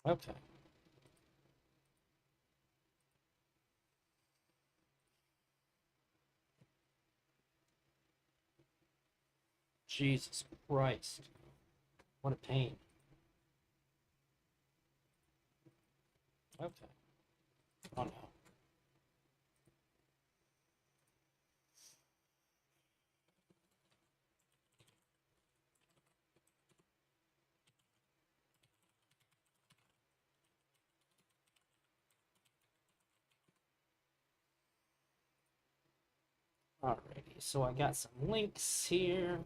Okay. Jesus Christ. What a pain. Okay. Oh no. Alrighty, so I got some links here.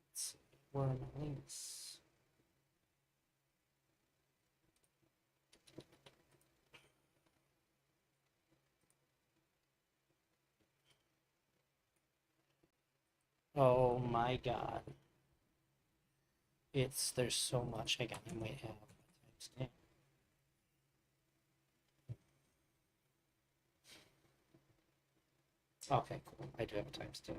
Let's see, where are my links? Oh my god. There's so much. Hang on, I might have a timestamp. Okay, cool. I do have a timestamp.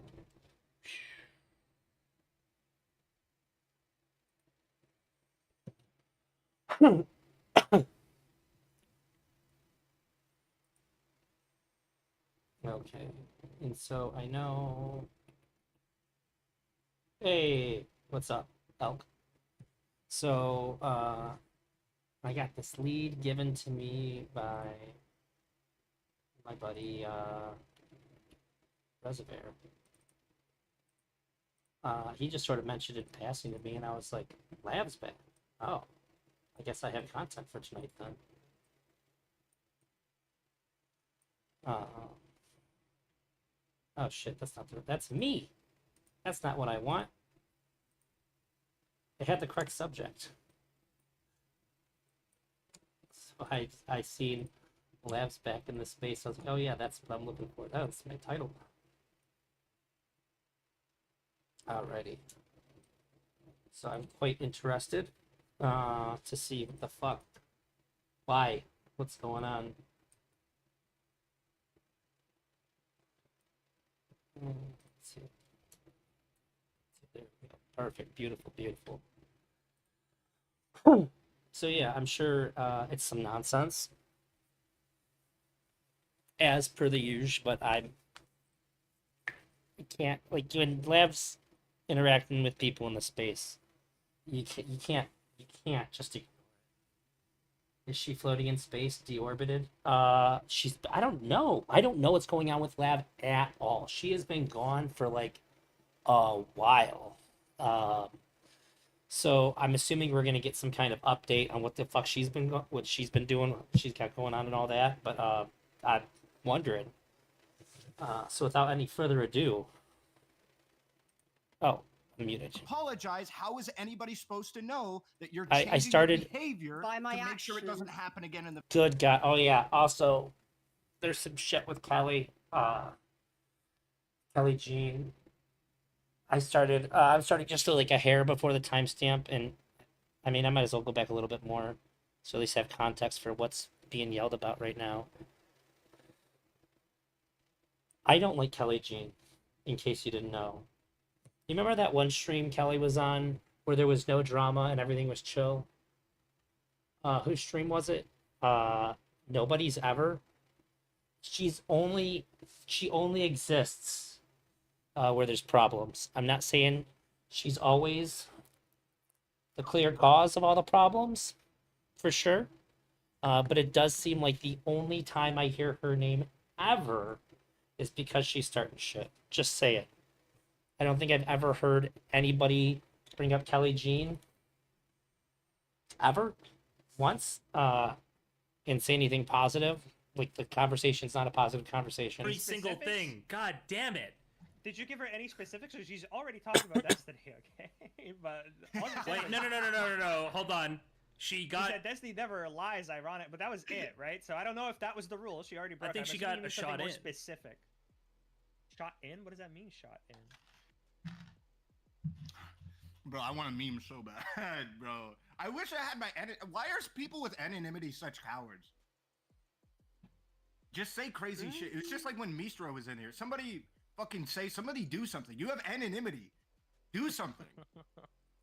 Okay, and so I know. Hey, what's up, Elk? So, I got this lead given to me by my buddy, Reservoir. He just sort of mentioned it in passing to me, and I was like, Lab's back. Oh, I guess I have content for tonight then. Uh, oh shit, that's me. That's not what I want. It had the correct subject. So I seen Labs back in the space. I was like, oh yeah, that's what I'm looking for. That's my title. Alrighty. So I'm quite interested to see what the fuck, why, what's going on. Let's see. There we go. Perfect. Beautiful. Beautiful. So yeah, I'm sure it's some nonsense, as per the usual. But I can't, like, when Labs interacting with people in the space, you can't just. Is she floating in space, deorbited? She's. I don't know. I don't know what's going on with Lab at all. She has been gone for like a while. So I'm assuming we're gonna get some kind of update on what the fuck what she's been doing, what she's got going on, and all that. But I'm wondering. So without any further ado, oh, I'm muted. Apologize. How is anybody supposed to know that you're I changing started your behavior by my to make sure it doesn't actions. happen again in the Good God. Oh yeah. Also, there's some shit with Kelly. Kelly Jean. I'm starting just to like a hair before the timestamp, and I mean I might as well go back a little bit more, so at least have context for what's being yelled about right now. I don't like Kelly Jean, in case you didn't know. You remember that one stream Kelly was on where there was no drama and everything was chill? Whose stream was it? Nobody's ever. She only exists where there's problems. I'm not saying she's always the clear cause of all the problems, for sure. But it does seem like the only time I hear her name ever is because she's starting shit. Just say it. I don't think I've ever heard anybody bring up Kelly Jean ever once and say anything positive. Like the conversation's not a positive conversation. Every single thing. God damn it. Did you give her any specifics? Or she's already talking about Destiny, okay? But Wait, no. Hold on. She got. She said Destiny never lies, ironic, but that was it, right? So I don't know if that was the rule. She already broke. I think I'm she assuming got you mean a something shot more in. specific. Shot in? What does that mean? Shot in? Bro, I want a meme so bad, bro. I wish I had my why are people with anonymity such cowards? Just say crazy shit. It's just like when Mistro was in here. Somebody somebody do something. You have anonymity. Do something.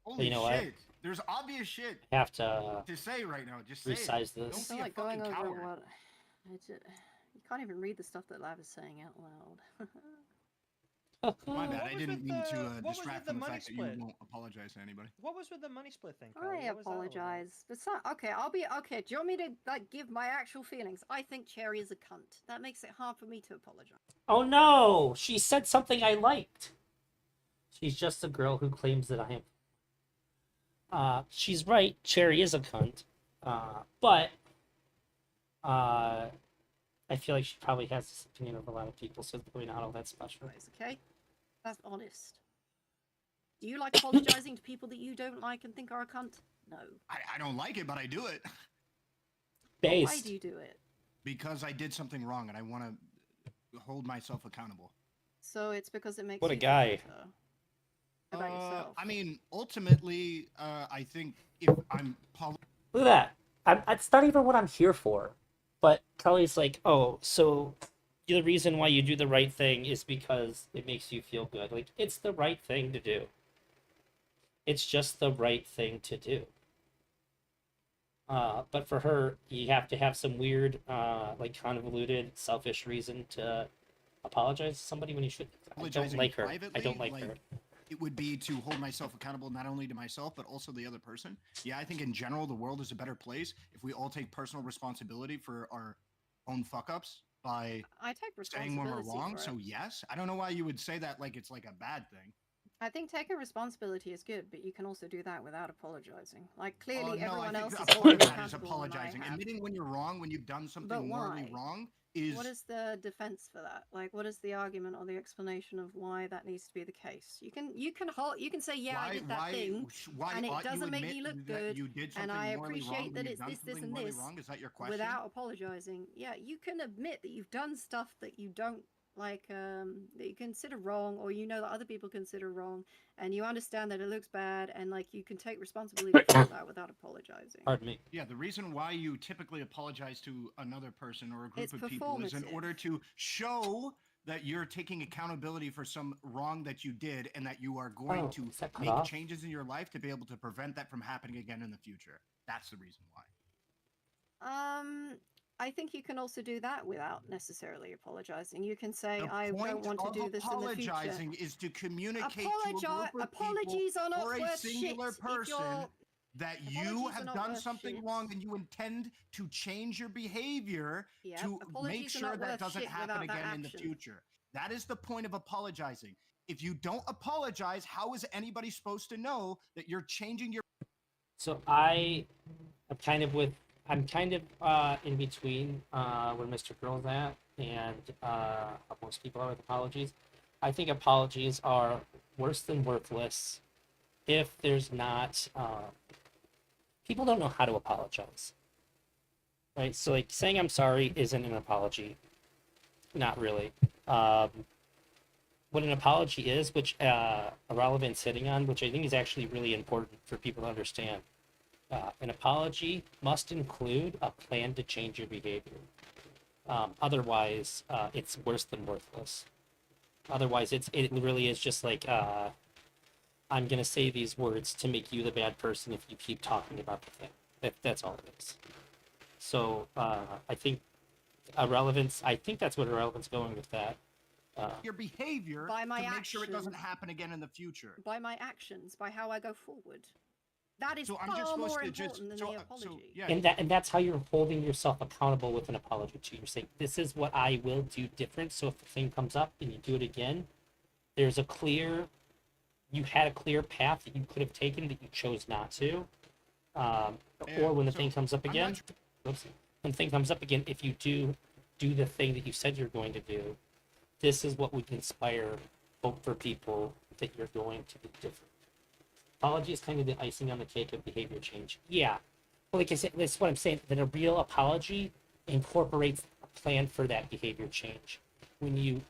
Holy You know shit. what? There's obvious shit I have to to say right now. Just say it. resize Don't this. I feel be a like going fucking over coward. what you can't even read the stuff that Lav is saying out loud. My bad. What I was didn't with mean to the- what was distract with the from the money fact that split? you won't apologize to anybody. What was with the money split thing? Kelly? I What was that all about? apologize, but okay, okay. Do you want me to like give my actual feelings? I think Cherry is a cunt. That makes it hard for me to apologize. Oh no! She said something I liked. She's just a girl who claims that I am. She's right. Cherry is a cunt. But I feel like she probably has this opinion of a lot of people, so it's probably not all that special. Guys, okay, that's honest. Do you like apologizing to people that you don't like and think are a cunt? No. I don't like it, but I do it Why Based. do you do it? because I did something wrong and I want to hold myself accountable. So it's because it makes What a you feel guy. better about yourself. I mean, ultimately, I think if I'm Look at that. That's not even what I'm here for. But Kelly's like, oh, so the reason why you do the right thing is because it makes you feel good. Like, it's the right thing to do. It's just the right thing to do. But for her, you have to have some weird, like convoluted, selfish reason to apologize to somebody when you should. I don't apologizing like her. I privately, don't like her. it would be to hold myself accountable not only to myself but also the other person. Yeah, I think in general the world is a better place if we all take personal responsibility for our own fuck ups by I take saying when we're responsibility wrong. for it. So yes, I don't know why you would say that like it's like a bad thing. I think taking responsibility is good, but you can also do that without apologizing. Like clearly, No, everyone I else think is a part of holding that is accountable, and I apologizing, have. admitting when you're wrong, when you've done something morally why? wrong. Is What is the defense for that? Like, what is the argument or the explanation of why that needs to be the case? You can say, yeah, I did that thing, why and it ought you doesn't make admit me look that good, you did something and I morally wrong appreciate when that you've it's done this, something and morally this, wrong? Is that your question? without apologizing. Yeah, you can admit that you've done stuff that you don't like, that you consider wrong, or you know that other people consider wrong, and you understand that it looks bad, and like you can take responsibility for that without apologizing. Pardon me. Yeah, the reason why you typically apologize to another person or a group It's of people is in performative. order to show that you're taking accountability for some wrong that you did and that you are going Oh, to is that cut make off? changes in your life to be able to prevent that from happening again in the future. That's the reason why. I think you can also do that without necessarily apologizing. You can say, The I point don't want to of do this in the future. apologizing is to communicate to a group of Apologies people are not or a worth singular shit. person that you Apologies are have not done worth something shit. wrong and you intend to change your behavior Yeah, to make apologies are sure not that worth doesn't shit happen without that again in the action. future. That is the point of apologizing. If you don't apologize, how is anybody supposed to know that you're changing your So I'm kind of in between where Mr. Girl's at and how most people are with apologies. I think apologies are worse than worthless if there's not people don't know how to apologize. Right? So like saying I'm sorry isn't an apology. Not really. What an apology is, which Irrelevant's hitting on, which I think is actually really important for people to understand. An apology must include a plan to change your behavior. Otherwise, it's worse than worthless. Otherwise, it really is just like I'm gonna say these words to make you the bad person if you keep talking about the thing. That's all it is. So I think Irrelevance. I think that's what Irrelevant's going with that. behavior By my to make sure it doesn't actions. happen again in the future. By my actions, by how I go forward. That is So I'm far just supposed more to important just than so, the so apology. yeah. And that's how you're holding yourself accountable with an apology too. You're saying this is what I will do different. So if the thing comes up and you do it again, there's a clear, you had a clear path that you could have taken that you chose not to. Or when the so thing comes up I'm again, not oops, when the thing comes up again, if you do the thing that you said you're going to do, this is what would inspire hope for people that you're going to be different. Apology is kind of the icing on the cake of behavior change. Yeah. Well, like I said, that's what I'm saying, that a real apology incorporates a plan for that behavior change. When you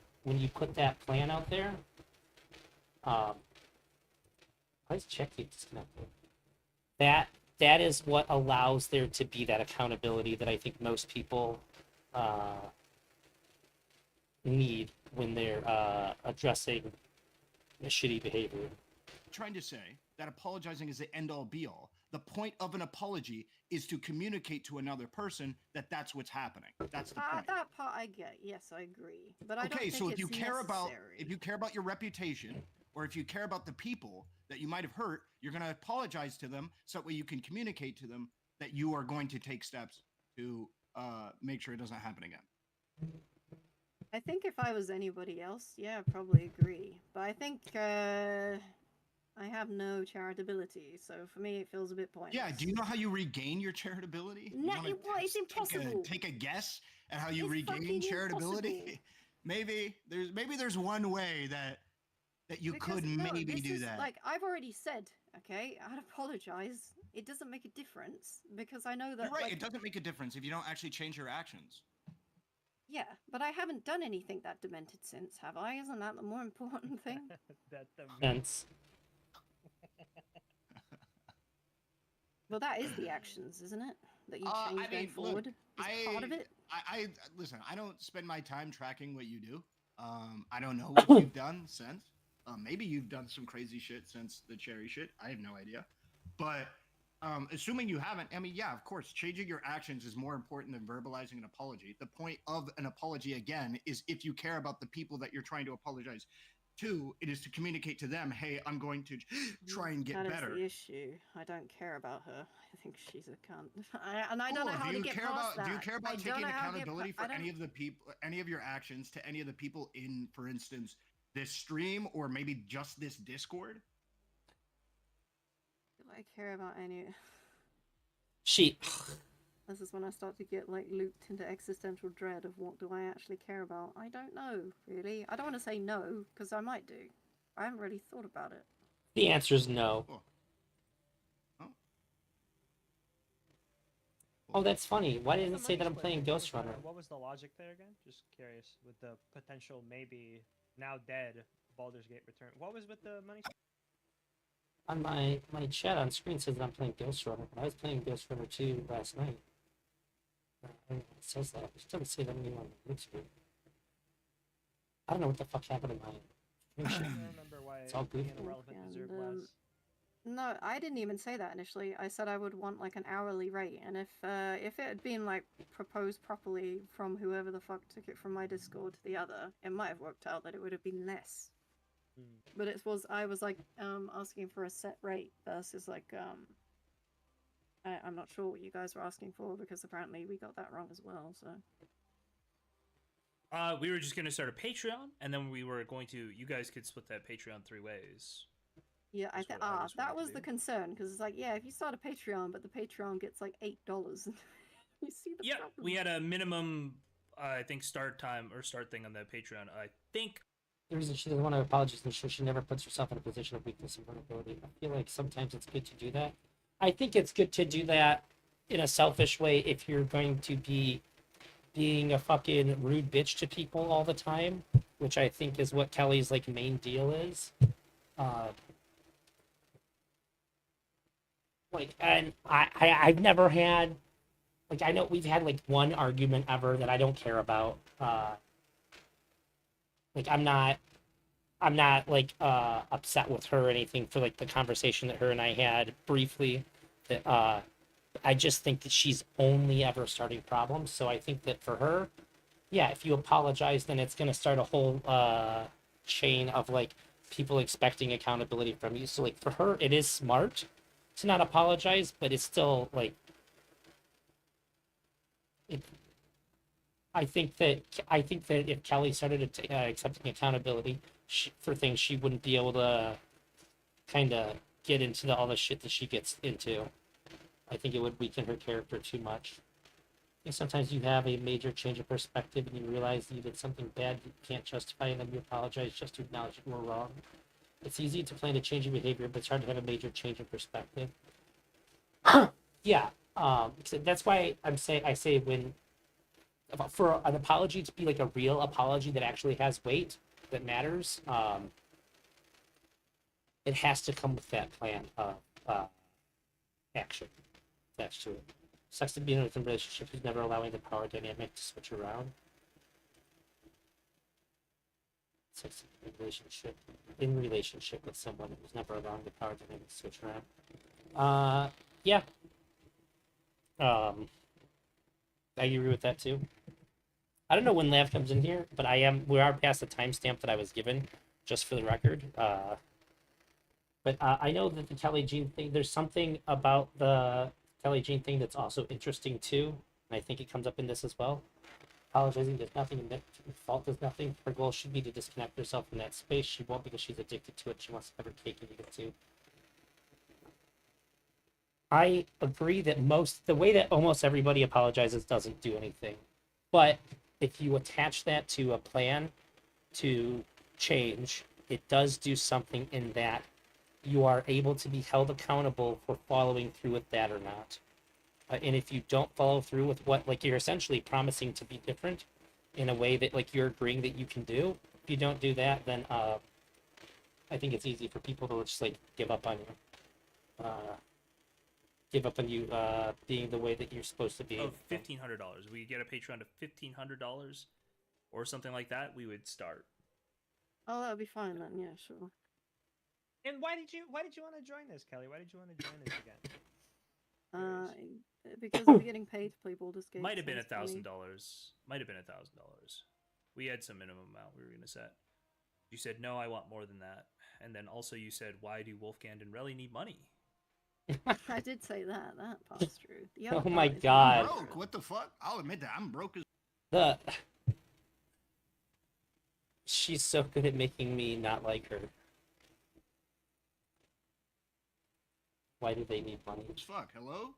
put that plan out there, why is check keep disconnected? That is what allows there to be that accountability that I think most people need when they're addressing a shitty behavior. trying to say that apologizing is the end all be all. The point of an apology is to communicate to another person that that's what's happening. That's the point. That part I get. Yes, I agree. But I don't Okay, think so it's if necessary. you care about your reputation, or if you care about the people that you might have hurt, you're going to apologize to them so that way you can communicate to them that you are going to take steps to make sure it doesn't happen again. I think if I was anybody else, yeah, I'd probably agree. But I think I have no charitability, so for me it feels a bit pointless. Yeah, do you know how you regain your charitability? You No, wanna it's take impossible. Take a guess at how you It's regain fucking charitability? impossible. maybe there's one way that you Because, could no, maybe this do is, that. Like, I've already said, okay, I'd apologize. It doesn't make a difference because I know that. You're right. Like, It doesn't make a difference if you don't actually change your actions. yeah, but I haven't done anything that demented since, have I? Isn't that the more important thing? That the Hence, Well, that is the actions, isn't it? That you I change going mean, look, forward. Is part of it. I listen. I don't spend my time tracking what you do. I don't know what you've done since. Maybe you've done some crazy shit since the cherry shit. I have no idea. But assuming you haven't, I mean, yeah, of course, changing your actions is more important than verbalizing an apology. The point of an apology, again, is if you care about the people that you're trying to apologize to, it is to communicate to them, hey, I'm going to try and get That better. is the issue. I don't care about her. I think she's a cunt. I don't Cool. know how Do to you get care past about that. do you care I about don't taking know how to get accountability pa- for I any don't- of the people, any of your actions to any of the people in, for instance, this stream or maybe just this Discord? Do I care about any? she. This is when I start to get like looped into existential dread of what do I actually care about. I don't know, really. I don't want to say no because I might do. I haven't really thought about it. The answer is no. Cool. Oh. Oh, that's funny. Why didn't the it say that money I'm playing split thing Ghost was, Runner? what was the logic there again? Just curious with the potential maybe now dead Baldur's Gate return. What was with the money? On my chat on screen says that I'm playing Ghost Runner, but I was playing Ghost Runner 2 last night. It says that. It doesn't say that anymore on the blue screen. I don't know what the fuck happened to my I screen. don't remember why It's all being good. an irrelevant deserved And, less. No, I didn't even say that initially. I said I would want like an hourly rate, and if it had been like proposed properly from whoever the fuck took it from my Discord to the other, it might have worked out that it would have been less. But I was like asking for a set rate versus like I'm not sure what you guys were asking for because apparently we got that wrong as well. So We were just gonna start a Patreon, and then we were going to. You guys could split that Patreon 3 ways. yeah, That's what I was that wanting was to the do. concern because it's like yeah, if you start a Patreon, but the Patreon gets like $8, you see the Yeah, problem. we had a minimum, I think, start time or start thing on the Patreon. I think The reason she doesn't want to apologize is so she never puts herself in a position of weakness and vulnerability. I feel like sometimes it's good to do that. I think it's good to do that in a selfish way if you're going to be being a fucking rude bitch to people all the time, which I think is what Kelly's like main deal is. And I've never had, like, I know we've had like one argument ever that I don't care about. Like I'm not like upset with her or anything for like the conversation that her and I had briefly. That I just think that she's only ever starting problems. So I think that for her, yeah, if you apologize, then it's gonna start a whole chain of like people expecting accountability from you. So like for her, it is smart to not apologize, but it's still like it. I think that if Kelly started accepting accountability for things, she wouldn't be able to kind of get into all the shit that she gets into. I think it would weaken her character too much. I think sometimes you have a major change of perspective and you realize that you did something bad you can't justify, and then you apologize just to acknowledge you were wrong. It's easy to plan a change in behavior, but it's hard to have a major change in perspective. Yeah, so that's why I say when for an apology to be like a real apology that actually has weight, that matters, it has to come with that plan of action attached to it. Sucks to be in a relationship who's never allowing the power dynamic to switch around. succeed in relationship with someone who's never allowing the power dynamics to switch around. Yeah. I agree with that too. I don't know when Lav comes in here, but we are past the timestamp that I was given, just for the record. But I know that the Kelly Jean thing, there's something about the Kelly Jean thing that's also interesting too, and I think it comes up in this as well. Apologizing does nothing, admit fault does nothing. Her goal should be to disconnect herself from that space. She won't because she's addicted to it. She wants to have her cake and eat it too. I agree that the way that almost everybody apologizes doesn't do anything. But if you attach that to a plan to change, it does do something in that you are able to be held accountable for following through with that or not. And if you don't follow through with what, like, you're essentially promising to be different in a way that, like, you're agreeing that you can do, if you don't do that, then I think it's easy for people to just, like, give up on you. Being the way that you're supposed to be. Of $1,500, we get a Patreon of $1,500 or something like that, we would start. Oh, that would be fine then. Yeah, sure. And why did you want to join this, Kelly? Why did you want to join this again? Because I'm getting paid to play Baldur's Gate. Might have been so it's funny. $1,000. Might have been $1,000. We had some minimum amount we were gonna set. You said no, I want more than that, and then also you said, why do Wolfgang and Relly need money? I did say that. That part's true. The Oh other my part is God. I'm broke. What the fuck? I'll admit that I'm broke as. The she's so good at making me not like her. Why do they need money? Fuck. Hello.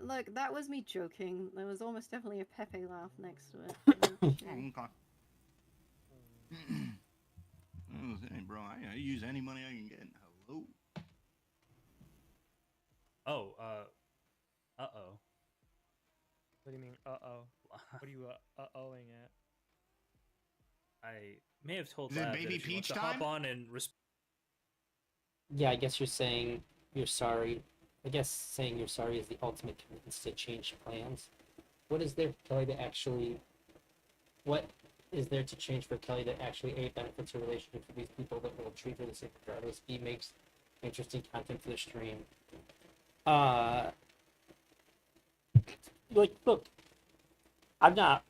Look, that was me joking. There was almost definitely a Pepe laugh next to it. Oh, okay. Hey, bro, I use any money I can get. Hello. Oh, uh-oh. What do you mean, uh-oh? What are you uh-ohing at? I may have told Is it Lab that Baby if she wants Peach to hop time? on and Yeah, I guess you're saying you're sorry. I guess saying you're sorry is the ultimate commitment to change plans. What is there for Kelly to actually? What is there to change for Kelly that actually A, benefits her relationship with these people that will treat her the same regardless? B, makes interesting content for the stream. Like, look, I'm not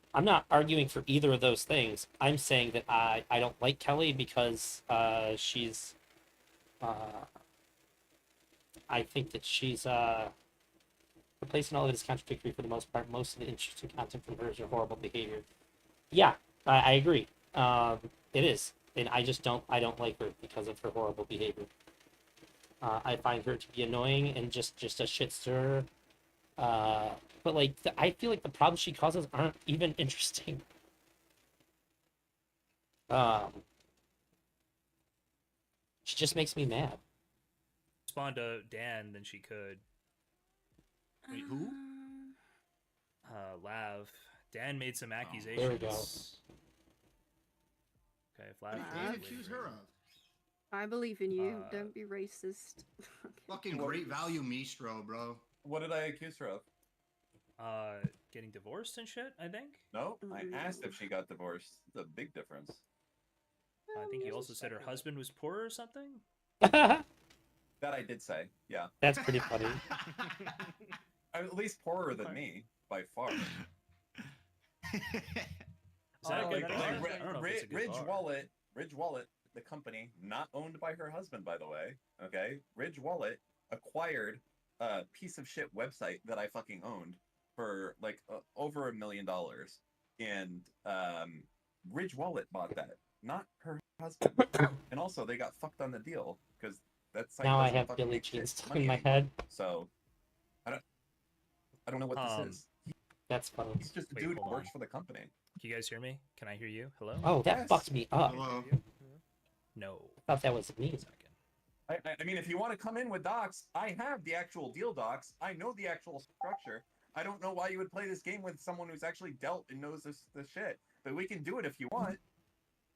arguing for either of those things. I'm saying that I don't like Kelly because she's I think that she's replacing all of it is contradictory for the most part. Most of the interesting content from her is her horrible behavior. Yeah, I agree. It is, and I don't like her because of her horrible behavior. I find her to be annoying and just a shit stirrer. But like, I feel like the problems she causes aren't even interesting. She just makes me mad. respond to Dan than she could. Wait, who? Lav. Dan made some accusations. There we go. Okay, if What Lav. did Dan accuse her of? I believe in you. Uh, Don't be racist. Fucking great value Mistro, bro. What did I accuse her of? Getting divorced and shit, I think. No, I asked if she got divorced. It's a big difference. I think he also said her husband was poor or something. That I did say, yeah. That's pretty funny. At least poorer than me, by far. Is that Oh, a good that bar? is- Like, I don't know if it's a good Ridge bar. Wallet, the company, not owned by her husband, by the way. Okay, Ridge Wallet acquired a piece of shit website that I fucking owned for like over $1 million, and Ridge Wallet bought that, not her husband. And also, they got fucked on the deal because that site Now I doesn't have fucking Billy make Jean shit stuck money in my anymore. head. So I don't know what Um, this is. That's funny. He's just a wait, dude who hold works on. for the company. Can you guys hear me? Can I hear you? Hello? Oh, that Yes. fucked me up. Hello. No. I thought that was me. Second. I mean, if you want to come in with docs, I have the actual deal docs. I know the actual structure. I don't know why you would play this game with someone who's actually dealt and knows this shit. But we can do it if you want.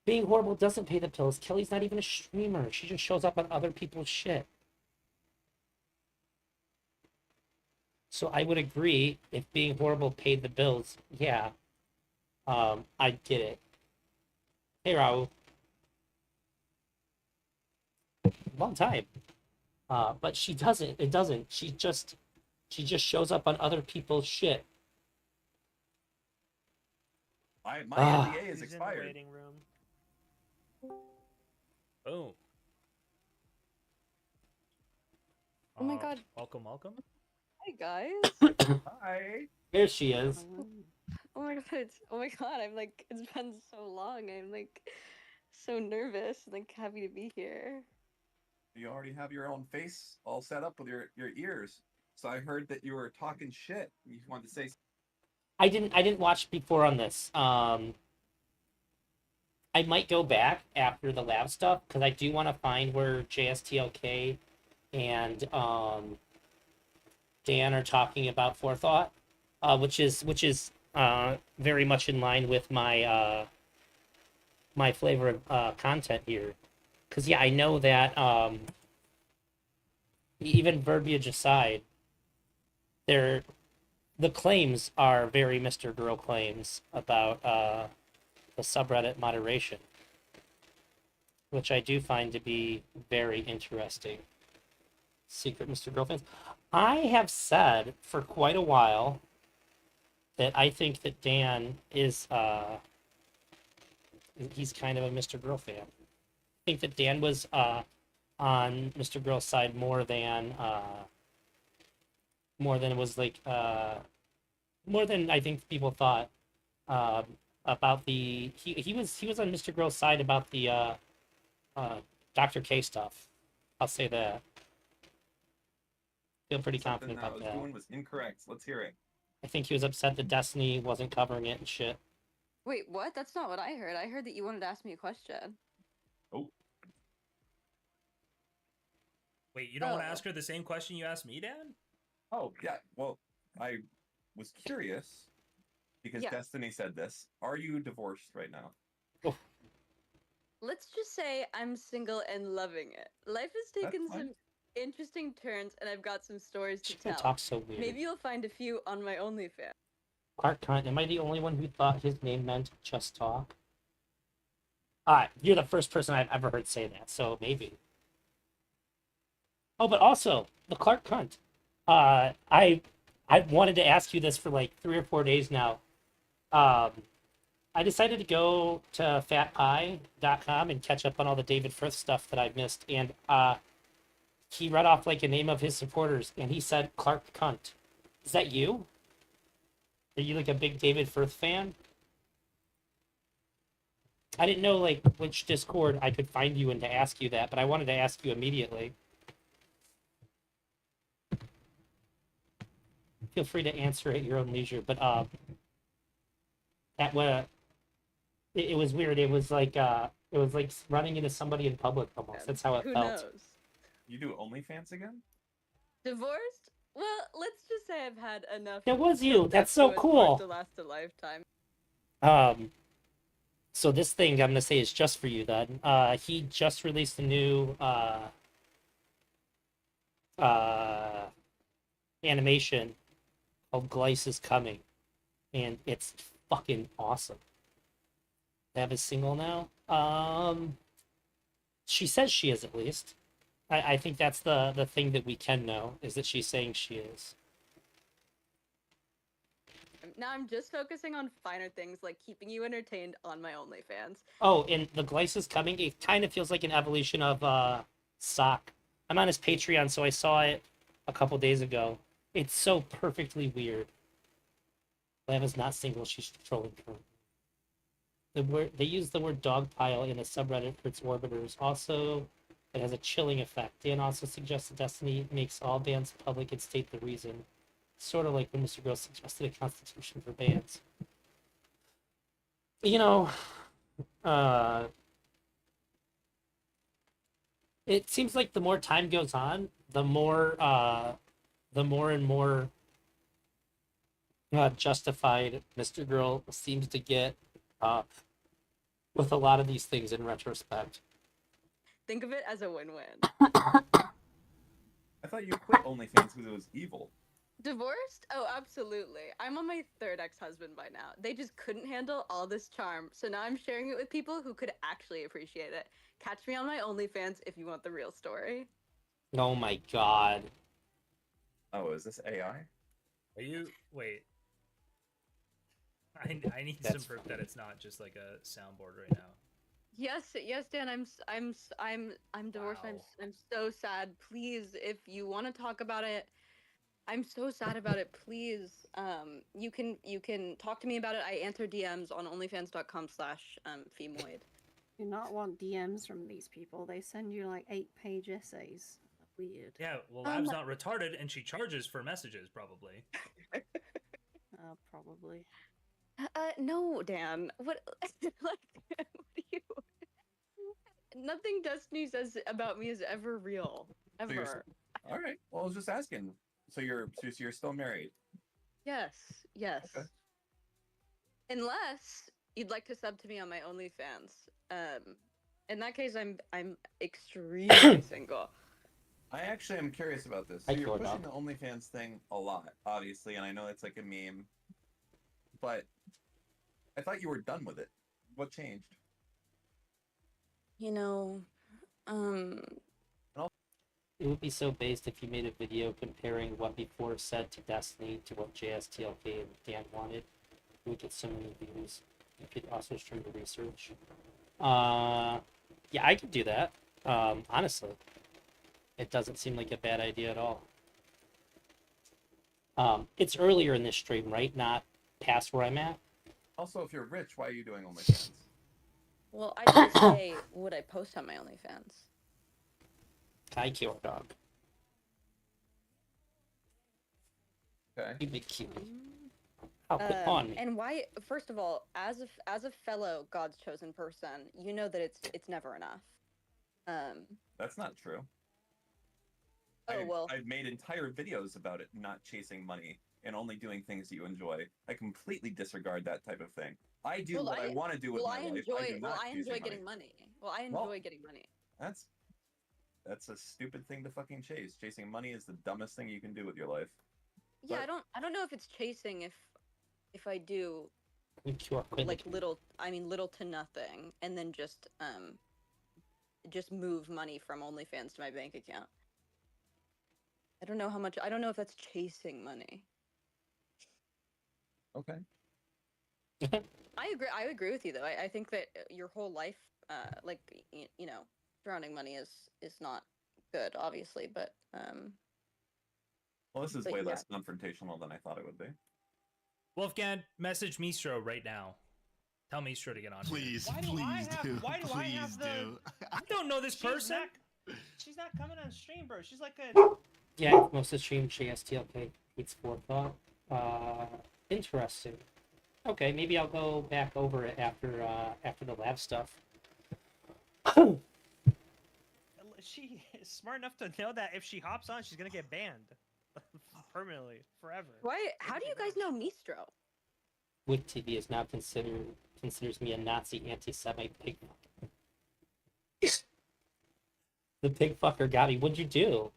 Being horrible doesn't pay the bills. Kelly's not even a streamer. She just shows up on other people's shit. So I would agree if being horrible paid the bills. Yeah. I get it. Hey, Raul. long time. But she doesn't. It doesn't. She just shows up on other people's shit. My Ah. NDA is He's in the expired. waiting room. Boom. Oh my God. Welcome, welcome. Hi guys. Hi. There she is. Oh my god. Oh my god. I'm like, it's been so long. I'm like so nervous, like happy to be here. You already have your own face all set up with your ears. So I heard that you were talking shit. You wanted to say I didn't watch before on this. I might go back after the lab stuff because I do want to find where JSTLK and Dan are talking about forethought, which is very much in line with my my flavor of content here. Because yeah, I know that even verbiage aside, the claims are very Mr. Girl claims about the subreddit moderation, which I do find to be very interesting. Secret Mr. Girl fans. I have said for quite a while that I think that Dan is he's kind of a Mr. Girl fan. I think that Dan was on Mr. Girl's side more than it was like more than I think people thought about the he was on Mr. Girl's side about the Dr. K stuff. I'll say that. Feel pretty something confident that I about was that. doing was incorrect. Let's hear it. I think he was upset that Destiny wasn't covering it and shit. Wait, what? That's not what I heard. I heard that you wanted to ask me a question. Wait, you don't want to Oh. ask her the same question you asked me, Dan? Oh yeah. Well, I was curious because Yeah. Destiny said this. Are you divorced right now? Let's just say I'm single and loving it. Life has That's taken fine. some interesting turns, and I've got some stories to She can tell. talk so weird. Maybe you'll find a few on my OnlyFans. Clark Kent, am I the only one who thought his name meant just talk? You're the first person I've ever heard say that, so maybe. Oh, but also, the Clark Kent. I've wanted to ask you this for like 3 or 4 days now. I decided to go to fatpie.com and catch up on all the David Firth stuff that I've missed, and he read off like a name of his supporters, and he said Clark Kent. Is that you? Are you like a big David Firth fan? I didn't know like which Discord I could find you in to ask you that, but I wanted to ask you immediately. Feel free to answer at your own leisure, but that it was weird. It was like running into somebody in public almost. That's how it Who felt. knows? You do OnlyFans again? Divorced? Well, let's just say I've had enough. It was you. of That's so death to cool. To last a lifetime. So this thing I'm gonna say is just for you then. He just released a new animation called Glyce is Coming, and it's fucking awesome. They have a single now. She says she is, at least. I think that's the thing that we can know, is that she's saying she is. Now I'm just focusing on finer things like keeping you entertained on my OnlyFans. Oh, and the Glyce is Coming, it kind of feels like an evolution of Sock. I'm on his Patreon, so I saw it a couple days ago. It's so perfectly weird. Lev is not single, she's trolling her. They use the word dogpile in the subreddit for its orbiters. Also, it has a chilling effect. Dan also suggests that Destiny makes all bans public and state the reason. Sort of like when Mr. Gross suggested a constitution for bans. You know, it seems like the more time goes on, the more and more justified Mr. Girl seems to get with a lot of these things in retrospect. Think of it as a win-win. I thought you quit OnlyFans because it was evil. Divorced? Oh, absolutely. I'm on my third ex-husband by now. They just couldn't handle all this charm, so now I'm sharing it with people who could actually appreciate it. catch me on my OnlyFans if you want the real story. Oh my god. Oh, is this AI? Are you wait? I need That's some proof that funny. it's not just like a soundboard right now. Yes, yes, Dan. I'm divorced. Wow. I'm so sad. Please, if you want to talk about it, I'm so sad about it. Please, you can talk to me about it. I answer DMs on OnlyFans.com/femoid. Do not want DMs from these people. They send you like 8-page essays. Weird. Yeah, well, Um, Lab's not retarded, and she charges for messages probably. Probably. No, Dan. What? Like, what do you? Nothing Destiny says about me is ever real. So you're Ever. all right. Well, I was just asking. So you're still married? Yes. Yes. Okay. Unless you'd like to sub to me on my OnlyFans. In that case, I'm extremely single. I actually am curious about this. I So you're thought pushing that. the OnlyFans thing a lot, obviously, and I know it's like a meme, but I thought you were done with it. What changed? You know, It would be so based if you made a video comparing what before said to Destiny to what JSTLK and Dan wanted. You would get so many views. You could also stream the research. Yeah, I could do that. Honestly, it doesn't seem like a bad idea at all. It's earlier in this stream, right? Not past where I'm at. Also, if you're rich, why are you doing OnlyFans? well, I didn't say would I post on my OnlyFans. Hi, Killer Dog. Okay. You big cutie. How quit on me. And why? First of all, as a fellow God's chosen person, you know that it's never enough. That's not true. Oh well. I've made entire videos about it not chasing money and only doing things you enjoy. I completely disregard that type of thing. I do Well, what I want to do with Well, my I life. enjoy. I do Well, not I chasing enjoy getting money. money. Well, I Well- enjoy getting money. That's a stupid thing to fucking chase. Chasing money is the dumbest thing you can do with your life. Yeah, But- I don't know if it's chasing if I do You QR quit like little to nothing and then just move money from OnlyFans to my bank account. I don't know how much. I don't know if that's chasing money. Okay. I agree with you though. I think that your whole life, like you know, surrounding money is not good, obviously. But Well, this is But way yeah. less confrontational than I thought it would be. Wolfgang, message Mistro right now. Tell Mistro to get on. here. Please, Why do I please have- do. why do I please have the- do. I don't know this person. She's not coming on stream, bro. She's like a. Yeah, most of the stream JSTLK hates forethought. Interesting. Okay, maybe I'll go back over it after the lab stuff. She is smart enough to know that if she hops on, she's gonna get banned permanently, forever. why? How do you guys know Mistro? Wick TV is now considers me a Nazi anti-Semite pig fucker. The pig fucker got me. What'd you do?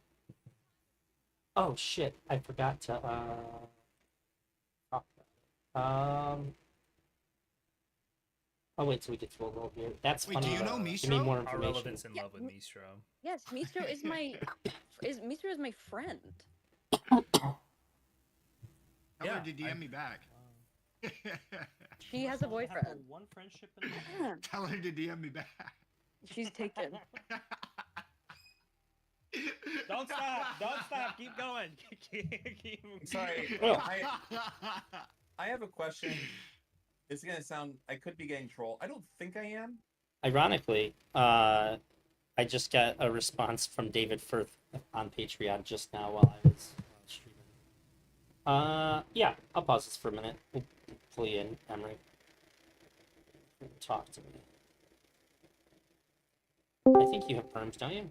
Oh shit! I forgot to Oh wait, so we get to a roll here. That's Wait, funny. do you know Give me Mistro? more Our information. relevance in Yeah, love with Mistro. Yes, Mistro is my Mistro is my friend. Tell Yeah, her to DM me back. She has a boyfriend. One friendship in the Tell her to DM me back. She's taken. Don't stop! Don't stop! Keep going! Keep Sorry, Oh. I have a question. It's gonna sound. I could be getting troll. I don't think I am. Ironically, I just got a response from David Firth on Patreon just now while I was streaming. Yeah, I'll pause this for a minute. We'll pull you in, Emery. Talk to me. I think you have perms, don't you?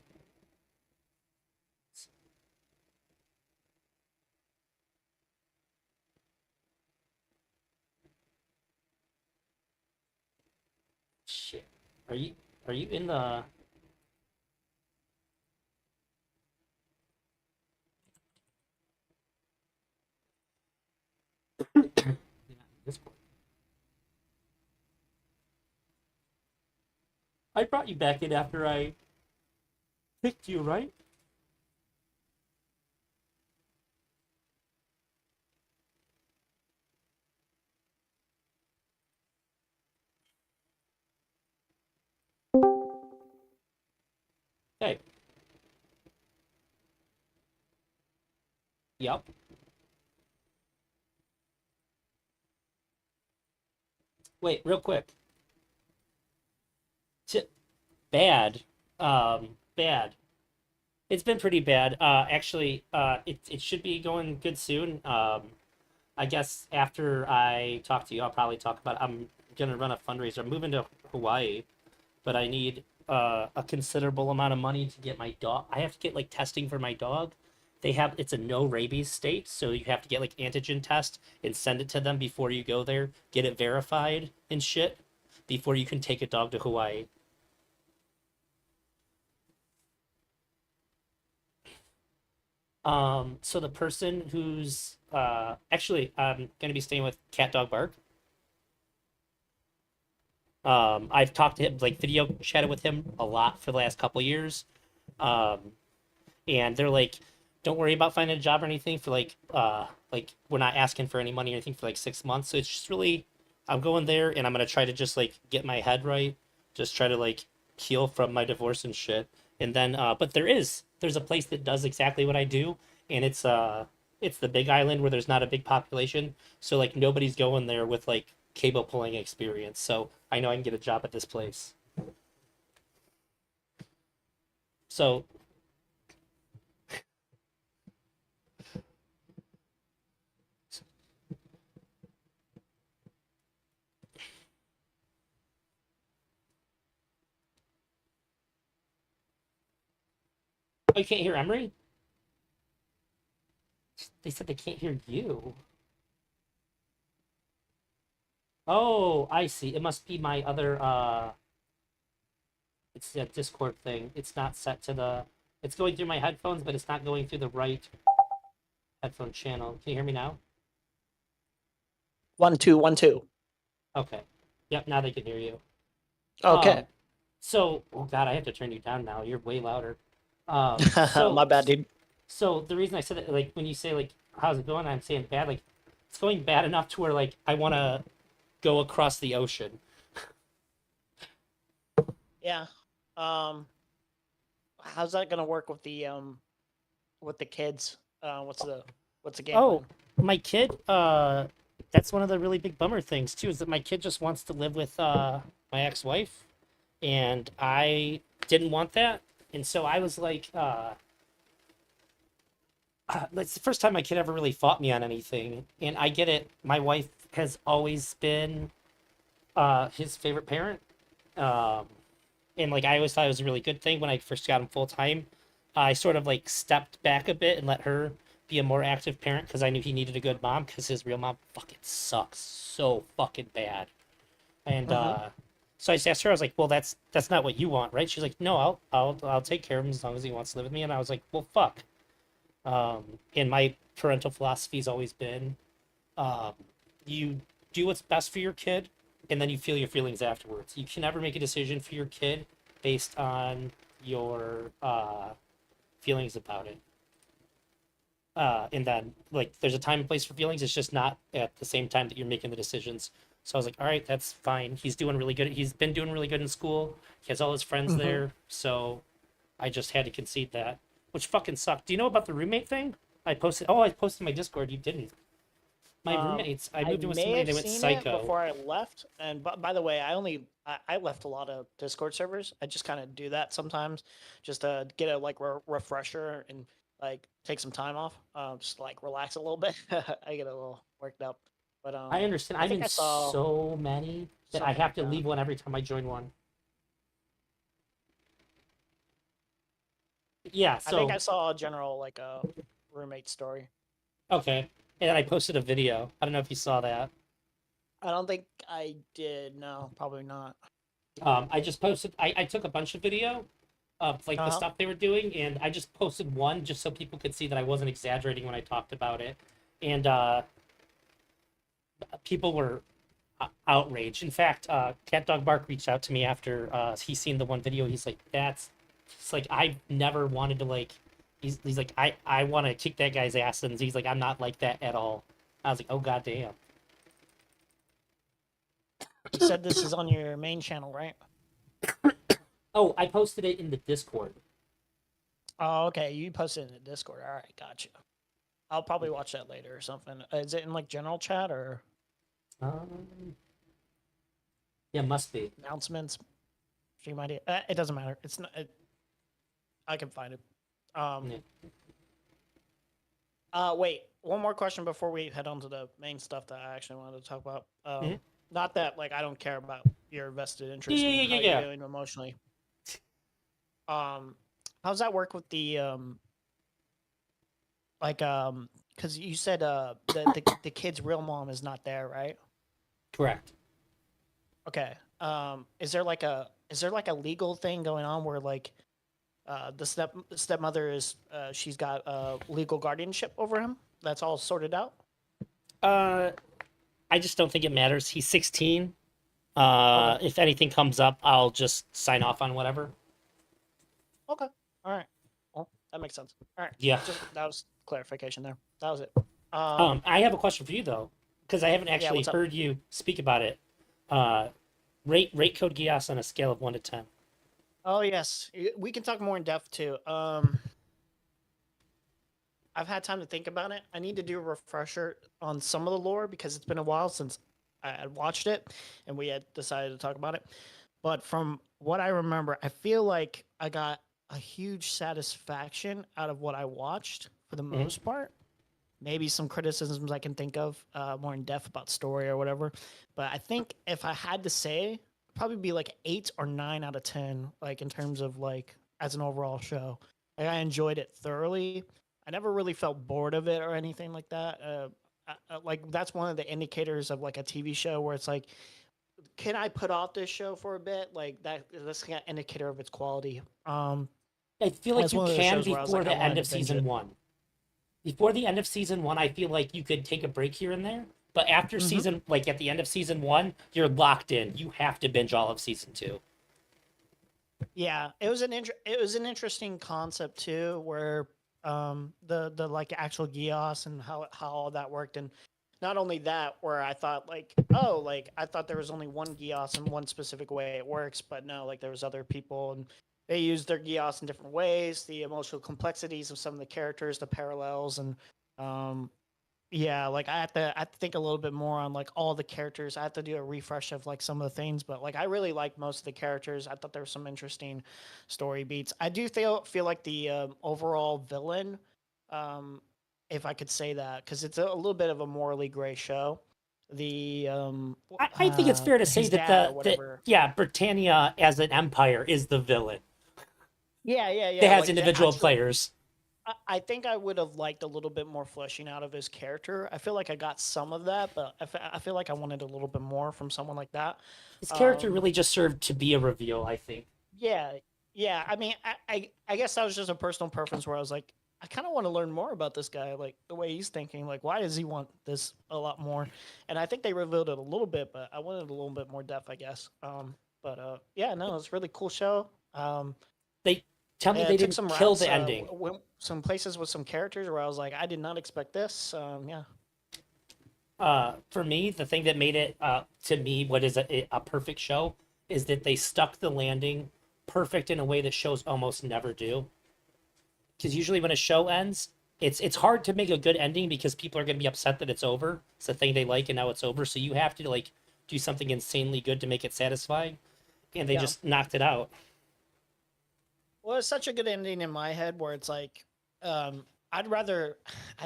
Shit. Are you in the Discord? I brought you back in after I picked you, right? Hey. Yep. Wait, real quick. Bad. Bad. It's been pretty bad. Actually, it should be going good soon. I guess after I talk to you, I'll probably talk about. I'm gonna run a fundraiser. I'm moving to Hawaii, but I need a considerable amount of money to get my dog. I have to get like testing for my dog. It's a no rabies state, so you have to get like antigen test and send it to them before you go there, get it verified and shit before you can take a dog to Hawaii. So the person who's actually I'm gonna be staying with Cat Dog Bark. I've talked to him, like video chatted with him a lot for the last couple years. Um, and they're like, don't worry about finding a job or anything for like we're not asking for any money or anything for like 6 months. So it's just really I'm going there and I'm gonna try to just like get my head right, just try to like heal from my divorce and shit. And then but there's a place that does exactly what I do, and it's the big island where there's not a big population. So like nobody's going there with like cable pulling experience. So I know I can get a job at this place. So oh, you can't hear Emery? They said they can't hear you. Oh, I see. It must be my other it's a Discord thing. It's not set to the it's going through my headphones, but it's not going through the right headphone channel. Can you hear me now? 1 2 1 2. Okay. Yep, now they can hear you. Okay. So, oh god, I have to turn you down now. You're way louder. My bad, dude. So the reason I said that, like, when you say like, how's it going? I'm saying bad. Like, it's going bad enough to where like I want to go across the ocean. Yeah. How's that gonna work with the kids? What's the game Oh, plan? my kid. That's one of the really big bummer things too. Is that my kid just wants to live with my ex-wife, and I didn't want that, and so I was like, it's the first time my kid ever really fought me on anything, and I get it. My wife has always been his favorite parent, um, and like I always thought it was a really good thing when I first got him full time. I sort of like stepped back a bit and let her be a more active parent because I knew he needed a good mom because his real mom fucking sucks so fucking bad. And Mhm. so I just asked her, I was like, "Well, that's not what you want, right?" She's like, "No, I'll take care of him as long as he wants to live with me." And I was like, "Well, fuck." And my parental philosophy's always been, um, you do what's best for your kid, and then you feel your feelings afterwards. You can never make a decision for your kid based on your feelings about it. And then like there's a time and place for feelings. It's just not at the same time that you're making the decisions. So I was like, all right, that's fine. He's doing really good. He's been doing really good in school. He has all his friends Mhm. there. So I just had to concede that, which fucking sucked. Do you know about the roommate thing? I posted. Oh, I posted my Discord. You didn't. My roommates. I moved in with may somebody. have They went seen it psycho. before I left, and by the way, I left a lot of Discord servers. I just kind of do that sometimes, just to get a like refresher and like take some time off, just like relax a little bit. I get a little worked up, but I understand. I I'm think in I saw so many that I something have like to that. leave one every time I join one. Yeah. I think So I saw a general like a roommate story. okay. And then I posted a video. I don't know if you saw that. I don't think I did. No, probably not. I just posted. I took a bunch of video of like the Uh-huh. stuff they were doing, and I just posted one just so people could see that I wasn't exaggerating when I talked about it. And people were outrage. In fact, Cat Dog Bark reached out to me after he seen the one video. He's like, it's like I never wanted to like. He's like, I want to kick that guy's ass, and he's like, I'm not like that at all. I was like, oh goddamn. You said this is on your main channel, right? Oh, I posted it in the Discord. Oh, okay. You posted it in the Discord. All right, gotcha. I'll probably watch that later or something. Is it in like general chat or Yeah, must be. announcements? Stream idea? It doesn't matter. It's not. I can find it. Yeah. Wait. One more question before we head on to the main stuff that I actually wanted to talk about. Mhm. Not that like I don't care about your vested interest Yeah, in yeah, how yeah. you're doing emotionally. How's that work with the because you said the kid's real mom is not there, right? Correct. Okay. Is there like a legal thing going on where like the stepmother is she's got legal guardianship over him? That's all sorted out? I just don't think it matters. He's 16. Okay. If anything comes up, I'll just sign off on whatever. Okay. All right. Well, that makes sense. All right. Yeah. That was clarification there. That was it. I have a question for you though, because I haven't actually what's up? heard you speak about it. Rate Code Geass on a scale of 1 to 10. Oh yes, we can talk more in depth too. I've had time to think about it. I need to do a refresher on some of the lore because it's been a while since I had watched it and we had decided to talk about it. But from what I remember, I feel like I got a huge satisfaction out of what I watched for the most part. Maybe some criticisms I can think of more in depth about story or whatever. But I think if I had to say, probably be like 8 or 9 out of 10, like in terms of like as an overall show. Like, I enjoyed it thoroughly. I never really felt bored of it or anything like that. Like that's one of the indicators of like a TV show where it's like, can I put off this show for a bit? Like that's an indicator of its quality. I feel like That's you one of those can shows where I was before like, I the end wanted of to binge season it. 1. Before the end of season 1, I feel like you could take a break here and there. But after season, like at the end of season 1, you're locked in. You have to binge all of season 2. Yeah, it was an interesting concept too, where the like actual Geass and how all that worked, and not only that, where I thought like, oh, like I thought there was only one Geass and one specific way it works, but no, like there was other people and they used their Geass in different ways, the emotional complexities of some of the characters, the parallels, and yeah, like I have to think a little bit more on like all the characters. I have to do a refresh of like some of the things, but like I really like most of the characters. I thought there were some interesting story beats. I do feel like the overall villain, if I could say that, because it's a little bit of a morally gray show. The I think it's fair to say his that dad or the whatever. yeah, Britannia as an empire is the villain. Yeah. It has like, individual actually- players. I think I would have liked a little bit more fleshing out of his character. I feel like I got some of that, but I feel like I wanted a little bit more from someone like that. His character Um, really just served to be a reveal, I think. Yeah. I mean, I guess that was just a personal preference where I was like, I kind of want to learn more about this guy, like the way he's thinking. Like, why does he want this a lot more? And I think they revealed it a little bit, but I wanted a little bit more depth, I guess. Yeah, no, it's a really cool show. Tell me Yeah, they it took didn't some kill routes, the ending. went some places with some characters where I was like, I did not expect this. Yeah. For me, the thing that made it to me what is a perfect show is that they stuck the landing perfect in a way that shows almost never do. Because usually when a show ends, it's hard to make a good ending because people are going to be upset that it's over. It's the thing they like and now it's over. So you have to like do something insanely good to make it satisfying, and they Yeah. just knocked it out. Well, it's such a good ending in my head where it's like, I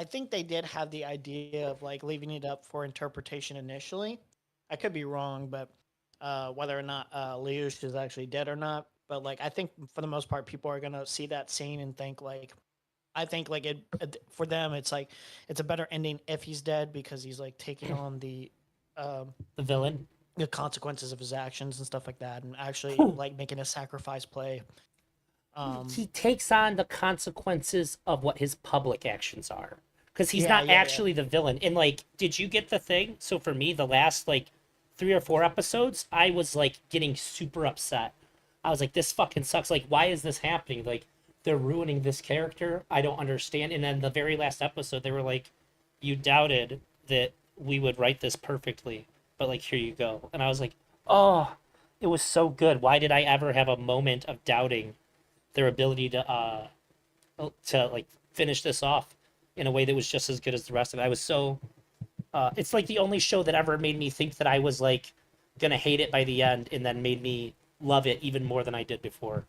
think they did have the idea of like leaving it up for interpretation initially. I could be wrong, but whether or not Liush is actually dead or not. But like, I think for the most part, people are gonna see that scene and think like, I think like for them, it's like it's a better ending if he's dead because he's like taking on the villain, the consequences of his actions and stuff like that, and actually like making a sacrifice play. He takes on the consequences of what his public actions are because he's Yeah, not yeah. actually the villain. And like, did you get the thing? So for me, the last like 3 or 4 episodes, I was like getting super upset. I was like, this fucking sucks. Like, why is this happening? Like, they're ruining this character. I don't understand. And then the very last episode, they were like, you doubted that we would write this perfectly, but like, here you go. And I was like, oh, it was so good. Why did I ever have a moment of doubting their ability to like finish this off in a way that was just as good as the rest of it? I was so it's like the only show that ever made me think that I was like gonna hate it by the end, and then made me love it even more than I did before.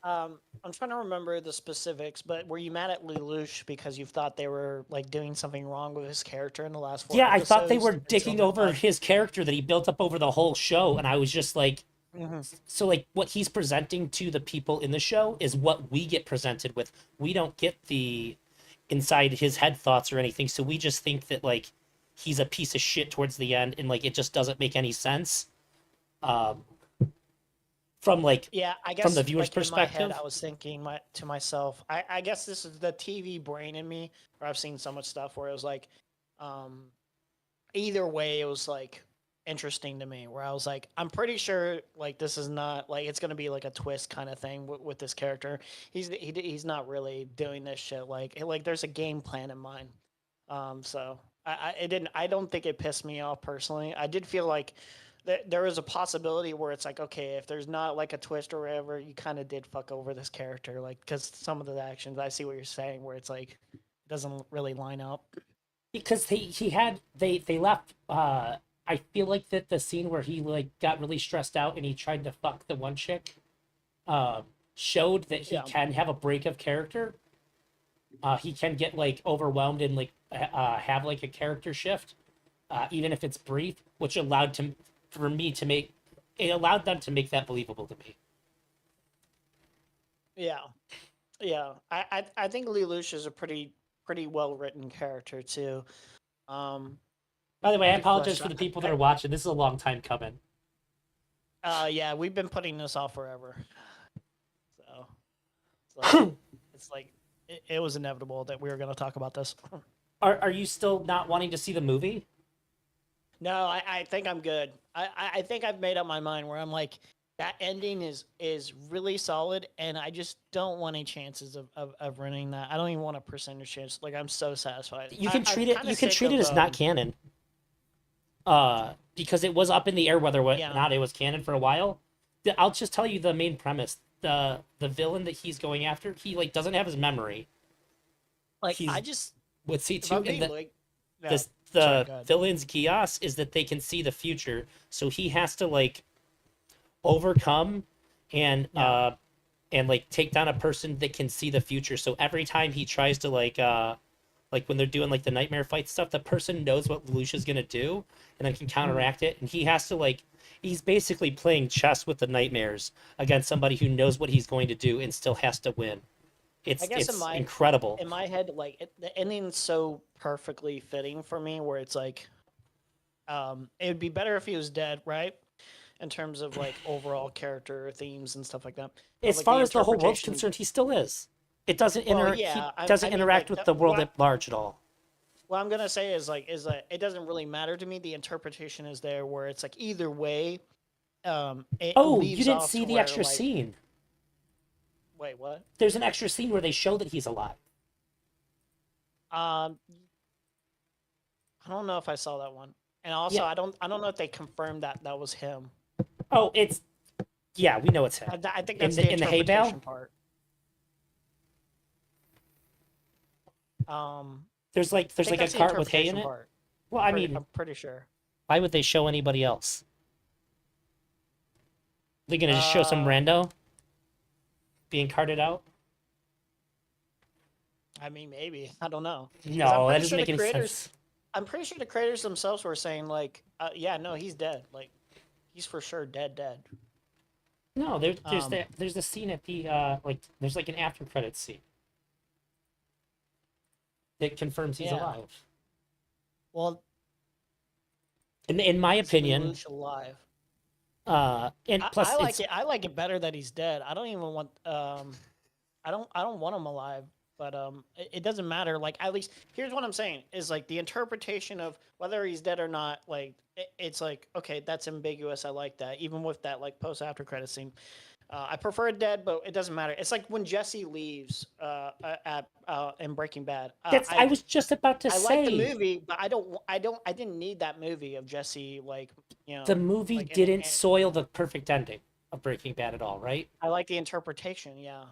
I'm trying to remember the specifics, but were you mad at Lelouch because you thought they were like doing something wrong with his character in the last 4 Yeah, I thought they episodes were until dicking the over end? his character that he built up over the whole show, and I was just like, Mhm. so like what he's presenting to the people in the show is what we get presented with. We don't get the inside his head thoughts or anything, so we just think that like he's a piece of shit towards the end, and like it just doesn't make any sense. From like Yeah, I guess from the viewer's like, in my head, perspective. I was thinking to myself, I guess this is the TV brain in me, where I've seen so much stuff where it was like, either way, it was like interesting to me. Where I was like, I'm pretty sure like this is not like it's gonna be like a twist kind of thing with this character. He's not really doing this shit like there's a game plan in mind. So I don't think it pissed me off personally. I did feel like there is a possibility where it's like, okay, if there's not like a twist or whatever, you kind of did fuck over this character, like because some of the actions, I see what you're saying, where it's like it doesn't really line up. Because they left I feel like that the scene where he like got really stressed out and he tried to fuck the one chick showed that he Yeah. can have a break of character. He can get like overwhelmed and like have like a character shift, even if it's brief, which allowed them to make that believable to me. Yeah, yeah. I think Lelouch is a pretty well written character too. By the way, I Pretty apologize fleshed for the out. people that are watching. This is a long time coming. Yeah, we've been putting this off forever, so it's like it was inevitable that we were going to talk about this. Are you still not wanting to see the movie? No, I think I'm good. I think I've made up my mind where I'm like, that ending is really solid, and I just don't want any chances of running that. I don't even want a percentage chance. Like, I'm so satisfied. You can I'm treat it. kinda You can sick treat it of, as not canon. Because it was up in the air whether or Yeah. not it was canon for a while. I'll just tell you the main premise. The villain that he's going after, he like doesn't have his memory. like he's- I just With if I'm C2, being and like no, the sorry, go ahead. villain's chaos is that they can see the future, so he has to like overcome and Yeah. and like take down a person that can see the future. So every time he tries to like when they're doing like the nightmare fight stuff, the person knows what Lucia's gonna do and then can counteract it, and he has to like he's basically playing chess with the nightmares against somebody who knows what he's going to do and still has to win. It's I guess in it's incredible. in my head, like the ending's so perfectly fitting for me, where it's like, it would be better if he was dead, right? In terms of like overall character themes and stuff like that. But, As like, far as the whole world's interpretation- concerned, he still is. It doesn't Well, he yeah, doesn't I mean, interact like, with the world what- at large at all. What I'm gonna say is that it doesn't really matter to me. The interpretation is there, where it's like either way. It Oh, leaves you didn't off see to the where, extra like- scene. Wait, what? There's an extra scene where they show that he's alive. I don't know if I saw that one, and also Yeah. I don't know if they confirmed that was him. Oh, yeah, we know it's him. I think In that's the- in the hay bale? interpretation part. There's like I think a that's the cart with hay in interpretation it. part. Well, I Pretty- mean, I'm pretty sure. why would they show anybody else? They're gonna just show some Uh, rando being carted out? I mean, maybe I don't know. No, I'm that pretty doesn't sure make the any creators- sense. I'm pretty sure the creators themselves were saying like, yeah, no, he's dead. Like, he's for sure dead. No, there's Um, there's a scene at the like there's like an after credits scene that confirms he's Yeah. alive. Well, In my is opinion, Lelouch alive. and plus I like it's it. I like it better that he's dead. I don't even want. I don't want him alive. But it doesn't matter. Like, at least here's what I'm saying is like the interpretation of whether he's dead or not. Like, it's like, okay, that's ambiguous. I like that, even with that like post after credit scene. I prefer dead, but it doesn't matter. It's like when Jesse leaves in Breaking Bad. I was just about to I say like the movie, but I didn't need that movie of Jesse, like, the movie like, didn't and soil the perfect ending of Breaking Bad at all, right? I like the interpretation. Yeah,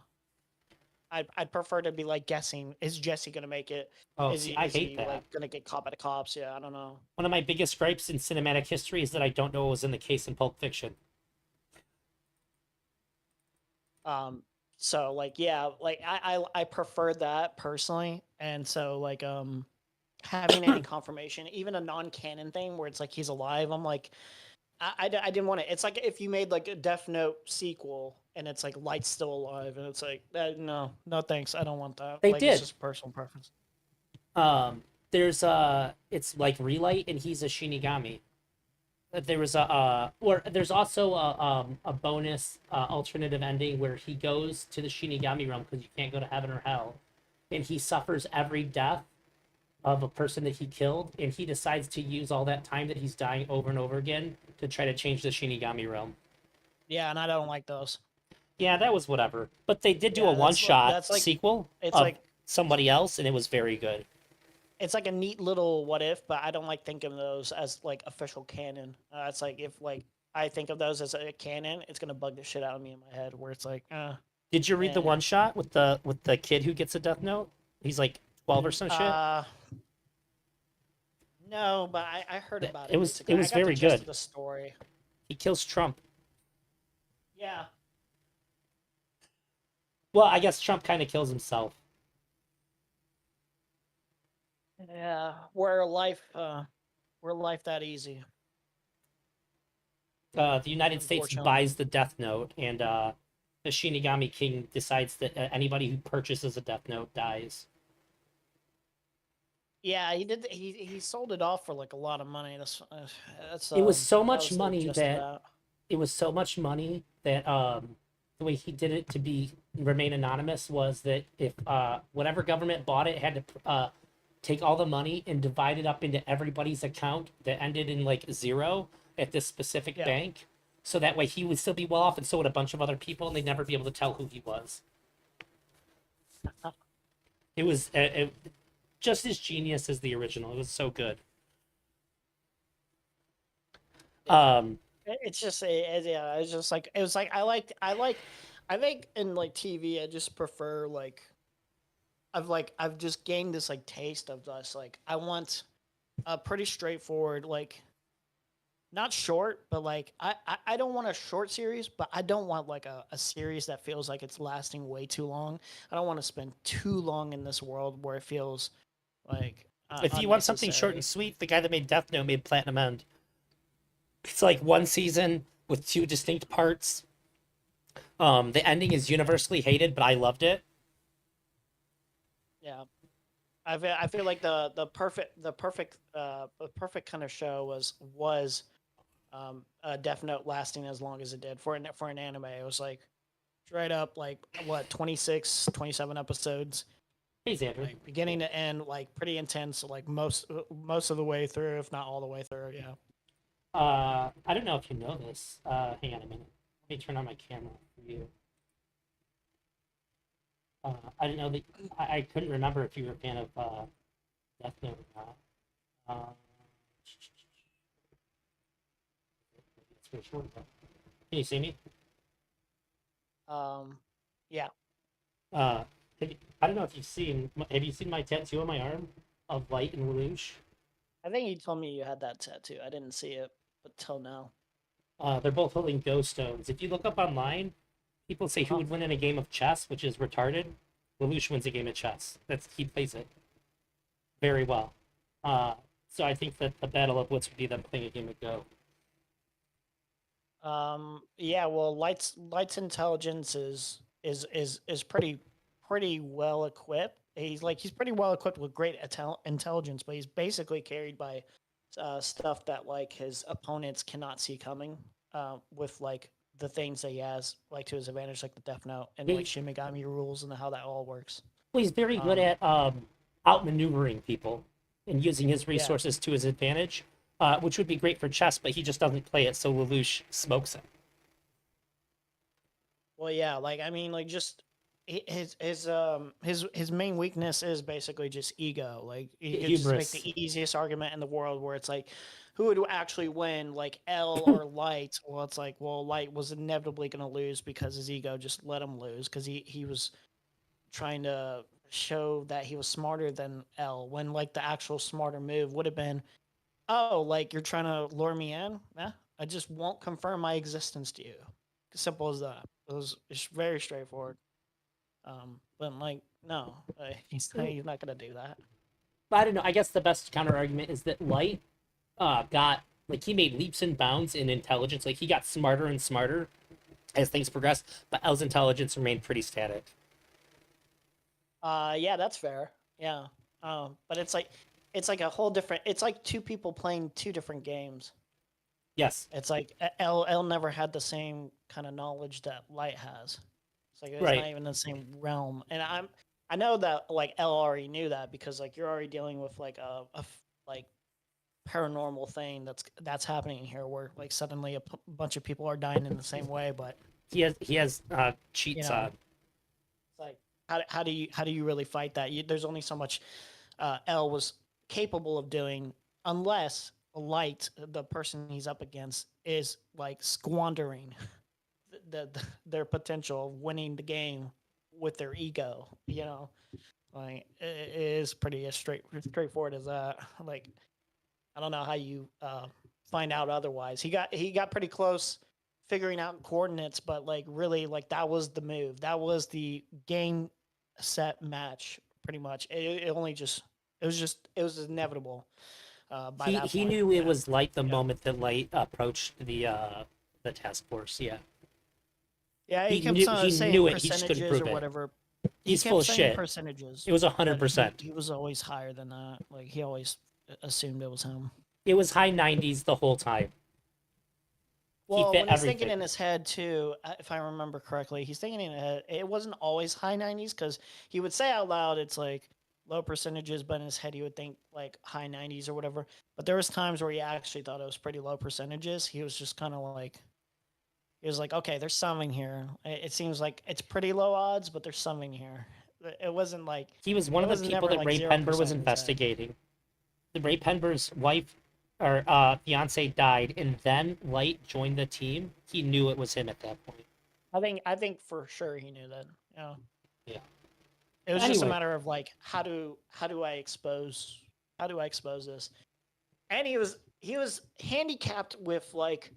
I'd prefer to be like guessing: is Jesse gonna make it? Oh, Is see, he I is hate he that. like gonna get caught by the cops? Yeah, I don't know. One of my biggest gripes in cinematic history is that I don't know what was in the case in Pulp Fiction. So like, yeah, like I prefer that personally, and so like having any confirmation, even a non-canon thing where it's like he's alive, I'm like, I didn't want it. It's like if you made like a Death Note sequel and it's like Light's still alive, and it's like, no, thanks, I don't want that. They like, did. It's just personal preference. There's it's like Relight, and he's a Shinigami. There was or there's also a bonus alternative ending where he goes to the Shinigami realm because you can't go to heaven or hell, and he suffers every death of a person that he killed, and he decides to use all that time that he's dying over and over again to try to change the Shinigami realm. Yeah, and I don't like those. Yeah, that was whatever. But they did do Yeah, a that's one like- shot that's like- sequel it's of like- somebody else, and it was very good. It's like a neat little what if, but I don't like thinking of those as like official canon. It's like if like I think of those as a canon, it's gonna bug the shit out of me in my head. Where it's like, Did you read the Yeah. one shot with the kid who gets a death note? He's like 12 or some shit. No, but I heard It- about it it. was- basically. it was I got the very gist of good. The story. He kills Trump. Yeah. Well, I guess Trump kind of kills himself. Yeah. Were life that easy? The United States Unfortunately. buys the death note, and the Shinigami King decides that anybody who purchases a death note dies. Yeah, he did. He sold it off for like a lot of money. That's It was so that much was the money gist of that it was so much money that the way he did it to remain anonymous was that if whatever government bought it had to take all the money and divide it up into everybody's account that ended in like 0 at this specific Yeah. bank, so that way he would still be well off, and so would a bunch of other people, and they'd never be able to tell who he was. It was just as genius as the original. It was so good. It's just yeah. It's just like it was like I think in like TV I just prefer like I've just gained this like taste of this like I want a pretty straightforward like not short but like I don't want a short series but I don't want like a series that feels like it's lasting way too long. I don't want to spend too long in this world where it feels like If you want something short unnecessary. and sweet, the guy that made Death Note made Platinum End. It's like one season with 2 distinct parts. The ending is universally hated, but I loved it. Yeah, I feel like the perfect kind of show was Death Note lasting as long as it did for an anime. It was like straight up like what 26, 27 episodes, Hey, Xander. like beginning to end, like pretty intense, like most of the way through, if not all the way through. Yeah. I don't know if you know this. Hang on a minute. Let me turn on my camera for you. I didn't know that. I couldn't remember if you were a fan of Death Note or not. It's very short, though. Can you see me? Yeah. I don't know if you've seen. Have you seen my tattoo on my arm of Light and Lelouch? I think you told me you had that tattoo. I didn't see it, but till now. They're both holding ghost stones. If you look up online, people say who would win in a game of chess, which is retarded. Lelouch wins a game of chess. He plays it very well. So I think that the Battle of Wits would be them playing a game of Go. Yeah, well, Light's intelligence is pretty well equipped. He's pretty well equipped with great intelligence, but he's basically carried by stuff that like his opponents cannot see coming. With like the things that he has like to his advantage, like the Death Note and like Shinigami rules and how that all works. Well, he's very good at outmaneuvering people and using his Yeah. resources to his advantage, which would be great for chess, but he just doesn't play it, so Lelouch smokes him. Well, yeah, like I mean, like just his main weakness is basically just ego. Like he could just make Hubris. the easiest argument in the world where it's like, who would actually win, like L or Light? Well, it's like, well, Light was inevitably going to lose because his ego just let him lose because he was trying to show that he was smarter than L when like the actual smarter move would have been, oh, like you're trying to lure me in? Yeah, I just won't confirm my existence to you. Simple as that. It's very straightforward. But like, no, he's not gonna do that. But I don't know. I guess the best counter argument is that Light got like he made leaps and bounds in intelligence. Like he got smarter and smarter as things progressed, but L's intelligence remained pretty static. Yeah, that's fair. Yeah. But it's like a whole different. It's like two people playing two different games. Yes. It's like L never had the same kind of knowledge that Light has. It's like it's Right. not even in the same realm. And I know that like L already knew that because like you're already dealing with like like paranormal thing that's happening here where like suddenly a bunch of people are dying in the same way, but He has cheats know, on. it's like how do you really fight that? There's only so much L was capable of doing unless Light, the person he's up against, is like squandering their potential of winning the game with their ego. You know, like it is pretty as straightforward as that. Like I don't know how you find out otherwise. He got pretty close figuring out coordinates, but like really like that was the move. That was the game set match pretty much. It was inevitable. By that He point. knew it Yeah. was Light the Yeah. moment that Light approached the task force. Yeah. Yeah, He he kept knew- he saying knew it, he just couldn't percentages prove or it. whatever. He's he kept full of saying shit. percentages. It was but 100%. He was always higher than that. Like he always assumed it was him. It was high 90s the whole time. Well, fit when he's thinking everything. in his head too, if I remember correctly, he's thinking in his head. It wasn't always high 90s because he would say out loud it's like low percentages, but in his head he would think like high 90s or whatever. But there was times where he actually thought it was pretty low percentages. He was just kind of like, he was like, okay, there's something here. It seems like it's pretty low odds, but there's something here. It wasn't like He was one It of the was people never, that like, Ray 0% Penber was in his head. investigating. The Ray Penber's wife or fiance died, and then Light joined the team. He knew it was him at that point. I think for sure he knew that. Yeah. Yeah. It was just a Anyway. matter of like how do I expose this? And he was handicapped with like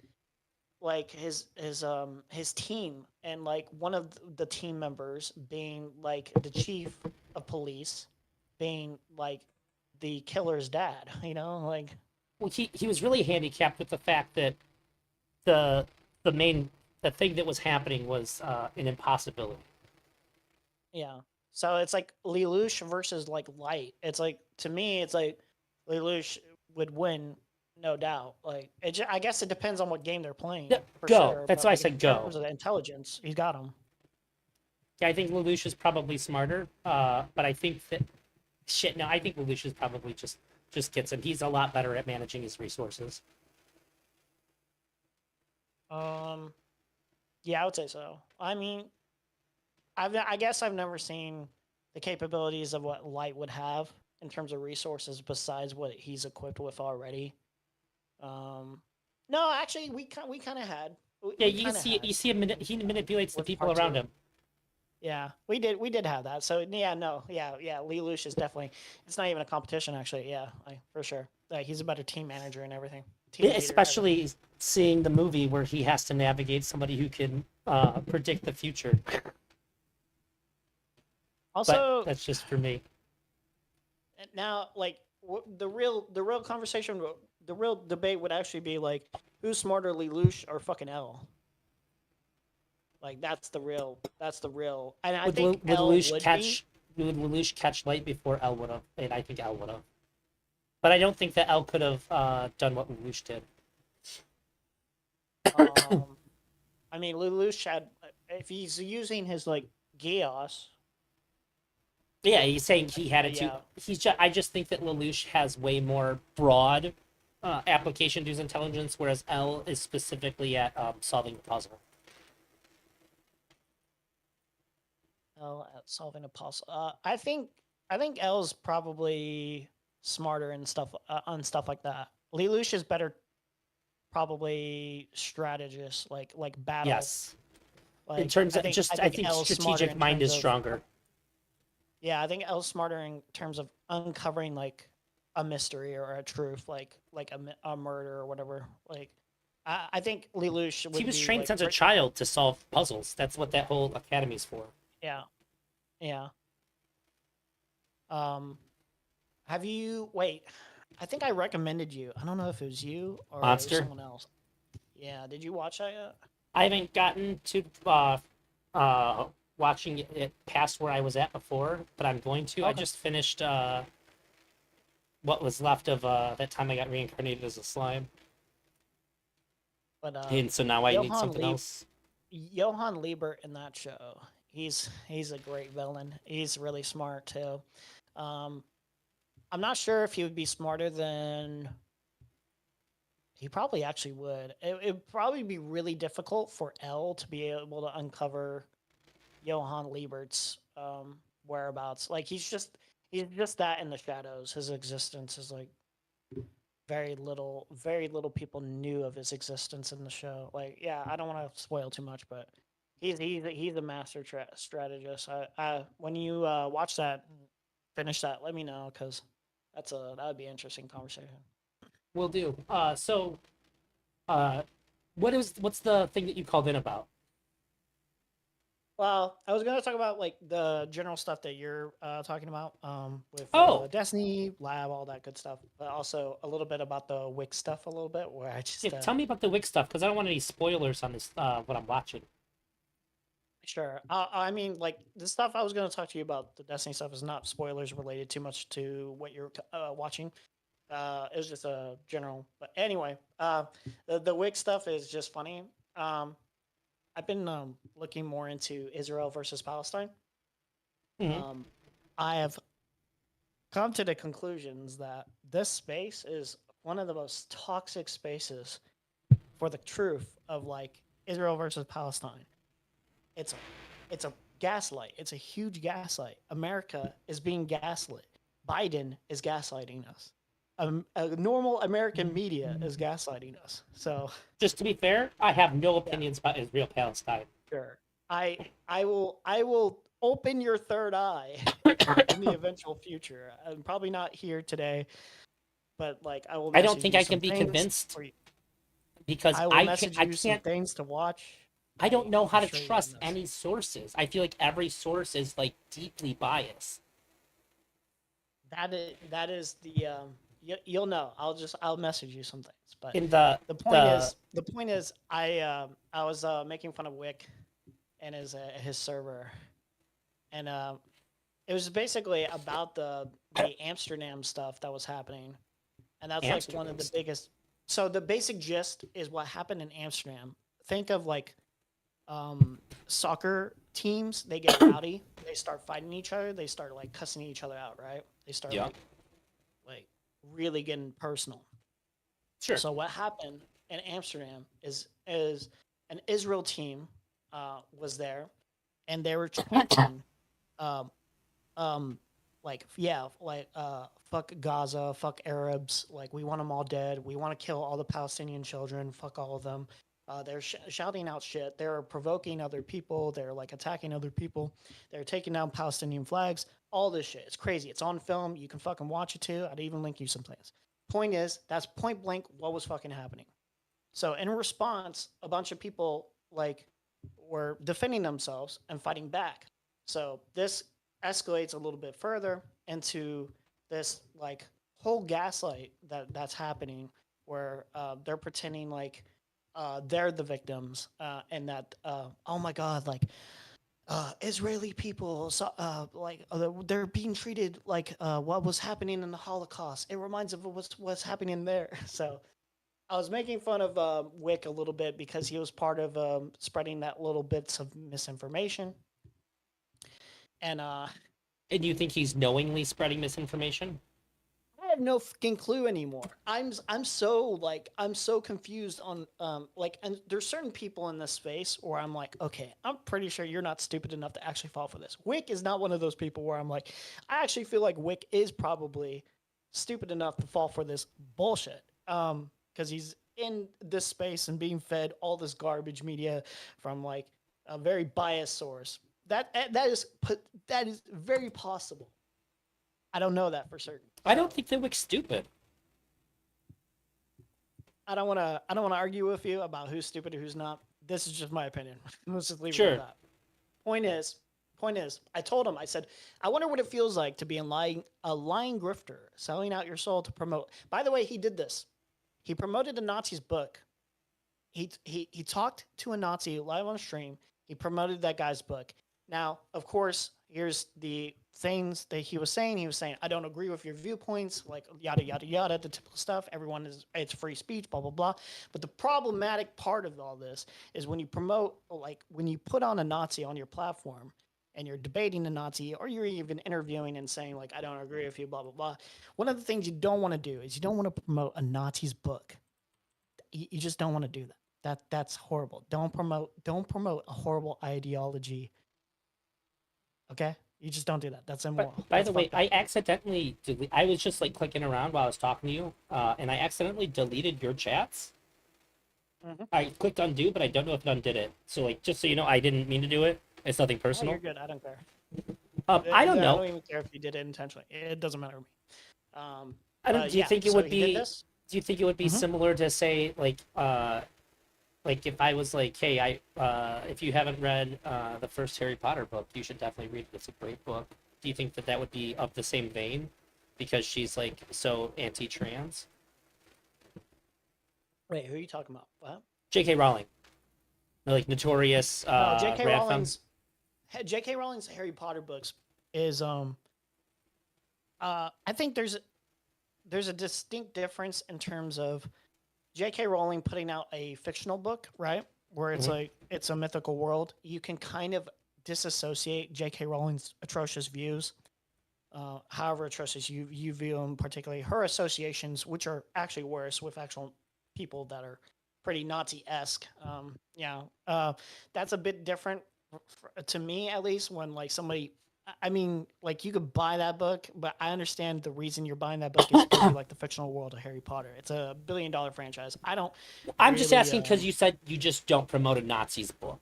his team and like one of the team members being like the chief of police being like the killer's dad, you know, like Well, he was really handicapped with the fact that the thing that was happening was an impossibility. yeah. So it's like Lelouch versus like Light. It's like to me, it's like Lelouch would win, no doubt. Like I guess it depends on what game they're playing. Yeah, for go. sure, That's but, why I like, said in go. terms of the intelligence, he's got him. Yeah, I think Lelouch is probably smarter, but I think that no, I think Lelouch is probably just gets him. He's a lot better at managing his resources. Yeah, I would say so. I mean, I guess I've never seen the capabilities of what Light would have in terms of resources besides what he's equipped with already. No, actually, we kind of had. Yeah, we you can kinda see had. he manipulates the With people part around two. him. Yeah, we did have that. So yeah, no, yeah. Lelouch is definitely. It's not even a competition, actually. Yeah, for sure. He's a better team manager and everything. Team leader, everything. Especially seeing the movie where he has to navigate somebody who can predict the future. Also, But that's just for me. now like the real conversation, the real debate would actually be like, who's smarter, Lelouch or fucking L? Like that's the real. And I think Would L Lelouch would catch Light before L would have? And I think L would have. But I don't think that L could have done what Lelouch did. be. I mean, Lelouch had, if he's using his like Geass, Yeah, he's saying he had it Yeah. too. I just think that Lelouch has way more broad application to his intelligence, whereas L is specifically at solving the puzzle. L at solving a puzzle. I think L's probably smarter and stuff on stuff like that. Lelouch is better, probably strategist, like battle. Yes. Like, In terms of I think L's smarter strategic in mind terms is of- stronger. Yeah, I think L's smarter in terms of uncovering like a mystery or a truth, like a murder or whatever. Like, I think Lelouch would He was be, trained like, since a child to solve puzzles. That's what that whole academy's for. Yeah. Yeah. Have you wait? I think I recommended you. I don't know if it was you or it was Monster? someone else. Yeah. Did you watch that yet? I haven't gotten to watching it past where I was at before, but I'm going to. I Okay. just finished what was left of that time I got reincarnated as a slime, But and so now I need Johann something Lieb- else. Johann Liebert in that show. He's a great villain. He's really smart too. I'm not sure if he would be smarter than. He probably actually would. It'd probably be really difficult for L to be able to uncover Johann Liebert's whereabouts. Like he's just that in the shadows. His existence is like very little people knew of his existence in the show. Like, yeah, I don't want to spoil too much, but he's a master strategist. When you watch that, finish that, let me know because that would be an interesting conversation. Will do. What's the thing that you called in about? Well, I was gonna talk about like the general stuff that you're talking about with Oh. Destiny Lab, all that good stuff, but also a little bit about the Wix stuff a little bit where I just Yeah, tell me about the Wix stuff because I don't want any spoilers on this. What I'm watching. Sure. I mean, like the stuff I was going to talk to you about, the Destiny stuff, is not spoilers related too much to what you're watching. It was just a general. But anyway, the Wix stuff is just funny. I've been looking more into Israel versus Palestine. Mhm. I have come to the conclusions that this space is one of the most toxic spaces for the truth of like Israel versus Palestine. It's a gaslight. It's a huge gaslight. America is being gaslit. Biden is gaslighting us. A normal American media is gaslighting us. So Just to be fair, I have no opinions about Israel Palestine. sure, I will open your third eye in the eventual future. I'm probably not here today, but like I will. I don't message think you I some can be things convinced for you. because I will I message can't. I you some can't. things to watch. I don't know how to Show you on trust this. any sources. I feel like every source is like deeply biased. That is the you'll know. I'll message you some things. But In the point is I was making fun of Wick and his server, and it was basically about the Amsterdam stuff that was happening, and that's like one of the Amsterdam biggest. So the basic gist is what happened in Amsterdam. Think of like soccer teams. They get rowdy. They start fighting each other. They start like cussing each other out. Right? They start Yeah. like really getting personal. Sure. So what happened in Amsterdam is an Israel team was there, and they were chanting, fuck Gaza, fuck Arabs, like we want them all dead. We want to kill all the Palestinian children. Fuck all of them. They're shouting out shit. They're provoking other people. They're like attacking other people. They're taking down Palestinian flags. All this shit. It's crazy. It's on film. You can fucking watch it too. I'd even link you some things. Point is, that's point blank what was fucking happening. So in response, a bunch of people like were defending themselves and fighting back. So this escalates a little bit further into this like whole gaslight that's happening where they're pretending like they're the victims and that oh my god, like Israeli people they're being treated like what was happening in the Holocaust. It reminds of what's happening there. So I was making fun of Wick a little bit because he was part of spreading that little bits of misinformation. And And you think he's knowingly spreading misinformation? I have no fucking clue anymore. I'm so confused on like, and there's certain people in this space where I'm like, okay, I'm pretty sure you're not stupid enough to actually fall for this. Wick is not one of those people where I'm like, I actually feel like Wick is probably stupid enough to fall for this bullshit. Because he's in this space and being fed all this garbage media from like a very biased source. That is very possible. I don't know that for certain. I don't think that Wick's stupid. I don't want to argue with you about who's stupid and who's not. This is just my opinion. Let's just leave it Sure. at that. Point is, I told him, I said, I wonder what it feels like to be a lying grifter, selling out your soul to promote. By the way, he did this. He promoted a Nazi's book. He talked to a Nazi live on stream. He promoted that guy's book. Now, of course, here's the things that he was saying. He was saying, I don't agree with your viewpoints, like yada, yada, yada, the typical stuff. It's free speech, blah, blah, blah. But the problematic part of all this is when you promote, like when you put on a Nazi on your platform and you're debating a Nazi or you're even interviewing and saying like, I don't agree with you, blah, blah, blah. One of the things you don't want to do is you don't want to promote a Nazi's book. You just don't want to do that. That's horrible. Don't promote a horrible ideology. Okay? You just don't do that. That's immoral. By That's the way, fucked up. I accidentally I was just like clicking around while I was talking to you, and I accidentally deleted your chats. Mhm. I clicked undo, but I don't know if it undid it. So like, just so you know, I didn't mean to do it. It's nothing Oh, personal. you're good. I don't care. I don't I know. don't even care if you did it intentionally. It doesn't matter to me. I don't. Do you yeah, think it so would he did be? this? Do you think it would be Mhm. similar to say like if I was like, hey, if you haven't read the first Harry Potter book, you should definitely read it. It's a great book. Do you think that that would be of the same vein, because she's like so anti-trans? Wait, who are you talking about? What? J.K. Rowling, like notorious No, J.K. rad femme. J.K. Rowling's Harry Potter books is I think there's a distinct difference in terms of J.K. Rowling putting out a fictional book, right? Where it's Mhm. like it's a mythical world. You can kind of disassociate J.K. Rowling's atrocious views, however atrocious you view them, particularly her associations, which are actually worse with actual people that are pretty Nazi-esque. That's a bit different to me, at least, when like somebody. I mean, like you could buy that book, but I understand the reason you're buying that book is because you like the fictional world of Harry Potter. It's a $1 billion franchise. I don't. I'm just really, asking because you said you just don't promote a Nazi's book.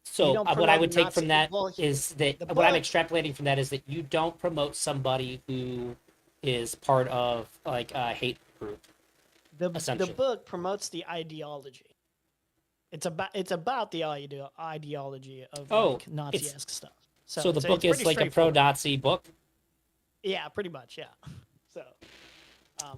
So don't what I promote would take Nazi- from that well, is that the what I'm book- extrapolating from that is that you don't promote somebody who is part of like a hate group. The essentially. book promotes the ideology. It's about the ideology of Oh, like, Nazi-esque stuff. So the it's book is pretty like a straightforward. pro-Nazi book. Yeah, pretty much. Yeah. So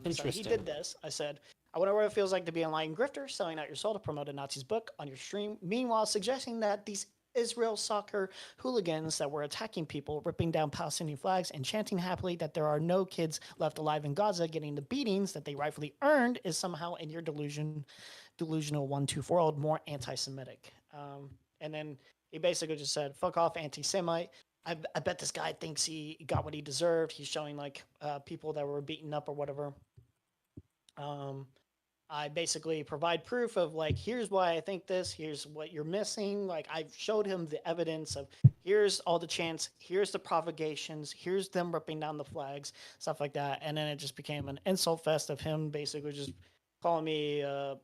he Interesting. did this. I said, I wonder what it feels like to be a lying grifter, selling out your soul to promote a Nazi's book on your stream. Meanwhile, suggesting that these Israel soccer hooligans that were attacking people, ripping down Palestinian flags, and chanting happily that there are no kids left alive in Gaza getting the beatings that they rightfully earned is somehow, in your delusional 1-2-4 world, more anti-Semitic. And then he basically just said, fuck off, anti-Semite. I bet this guy thinks he got what he deserved. He's showing like people that were beaten up or whatever. I basically provide proof of like, here's why I think this, here's what you're missing. Like I've showed him the evidence of here's all the chants, here's the provocations, here's them ripping down the flags, stuff like that. And then it just became an insult fest of him basically just calling me a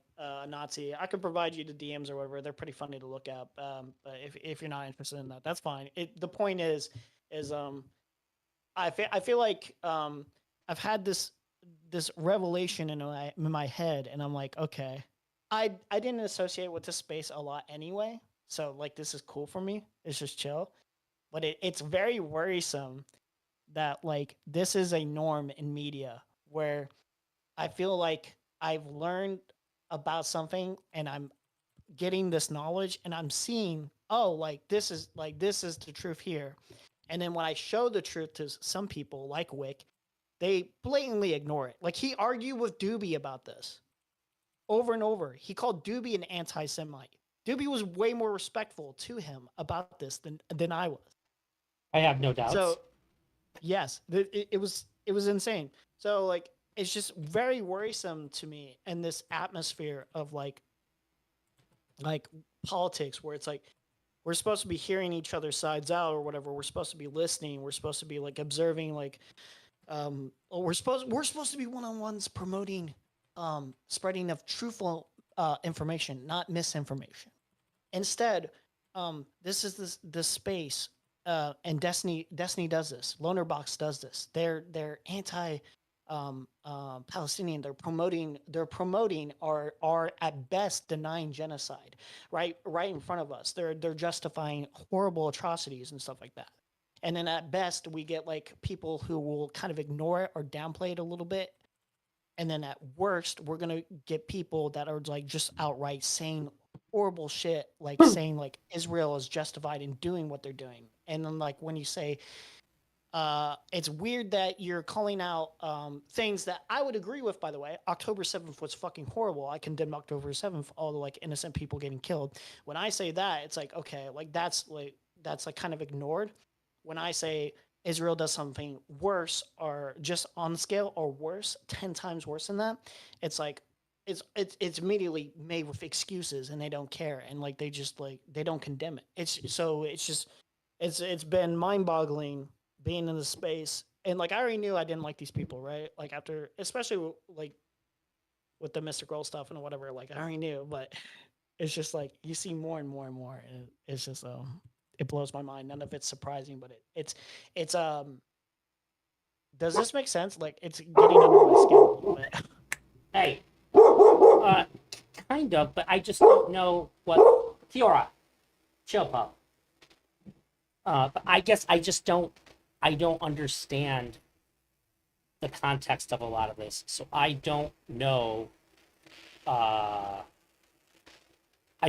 Nazi. I could provide you the DMs or whatever. They're pretty funny to look at. But if you're not interested in that, that's fine. The point is I feel like I've had this revelation in my head, and I'm like, okay, I didn't associate with this space a lot anyway, so like this is cool for me. It's just chill, but it's very worrisome that like this is a norm in media where I feel like I've learned about something and I'm getting this knowledge and I'm seeing, oh, like this is the truth here. And then when I show the truth to some people like Wick, they blatantly ignore it. Like he argued with Doobie about this over and over. He called Doobie an anti-Semite. Doobie was way more respectful to him about this than I was. I have no doubts. So Yes, it was insane. So like it's just very worrisome to me in this atmosphere of like politics where it's like we're supposed to be hearing each other's sides out or whatever. We're supposed to be listening. We're supposed to be like observing like we're supposed to be one-on-ones promoting spreading of truthful information, not misinformation. Instead, this is this space, and Destiny does this. Lonerbox does this. They're anti Palestinian. They're promoting are at best denying genocide, right in front of us. They're justifying horrible atrocities and stuff like that. And then at best we get like people who will kind of ignore it or downplay it a little bit, and then at worst we're gonna get people that are like just outright saying horrible shit, like saying like Israel is justified in doing what they're doing. And then like when you say it's weird that you're calling out things that I would agree with, by the way. October 7th was fucking horrible. I condemn October 7th, all the like innocent people getting killed. When I say that, it's like, okay, like that's like kind of ignored. When I say Israel does something worse or just on the scale or worse, 10 times worse than that, it's like it's immediately made with excuses and they don't care, and like they just like they don't condemn it. It's been mind-boggling being in the space. And like I already knew I didn't like these people, right? Like after, especially like with the Mr. Girl stuff and whatever, like I already knew, but it's just like you see more and more and more, and it's just it blows my mind. None of it's surprising, but it's does this make sense? Like it's getting under my skin a little bit. Hey, kind of, but I just don't know what. Fiora, chill, pup. But I guess I just don't understand the context of a lot of this, so I don't know. I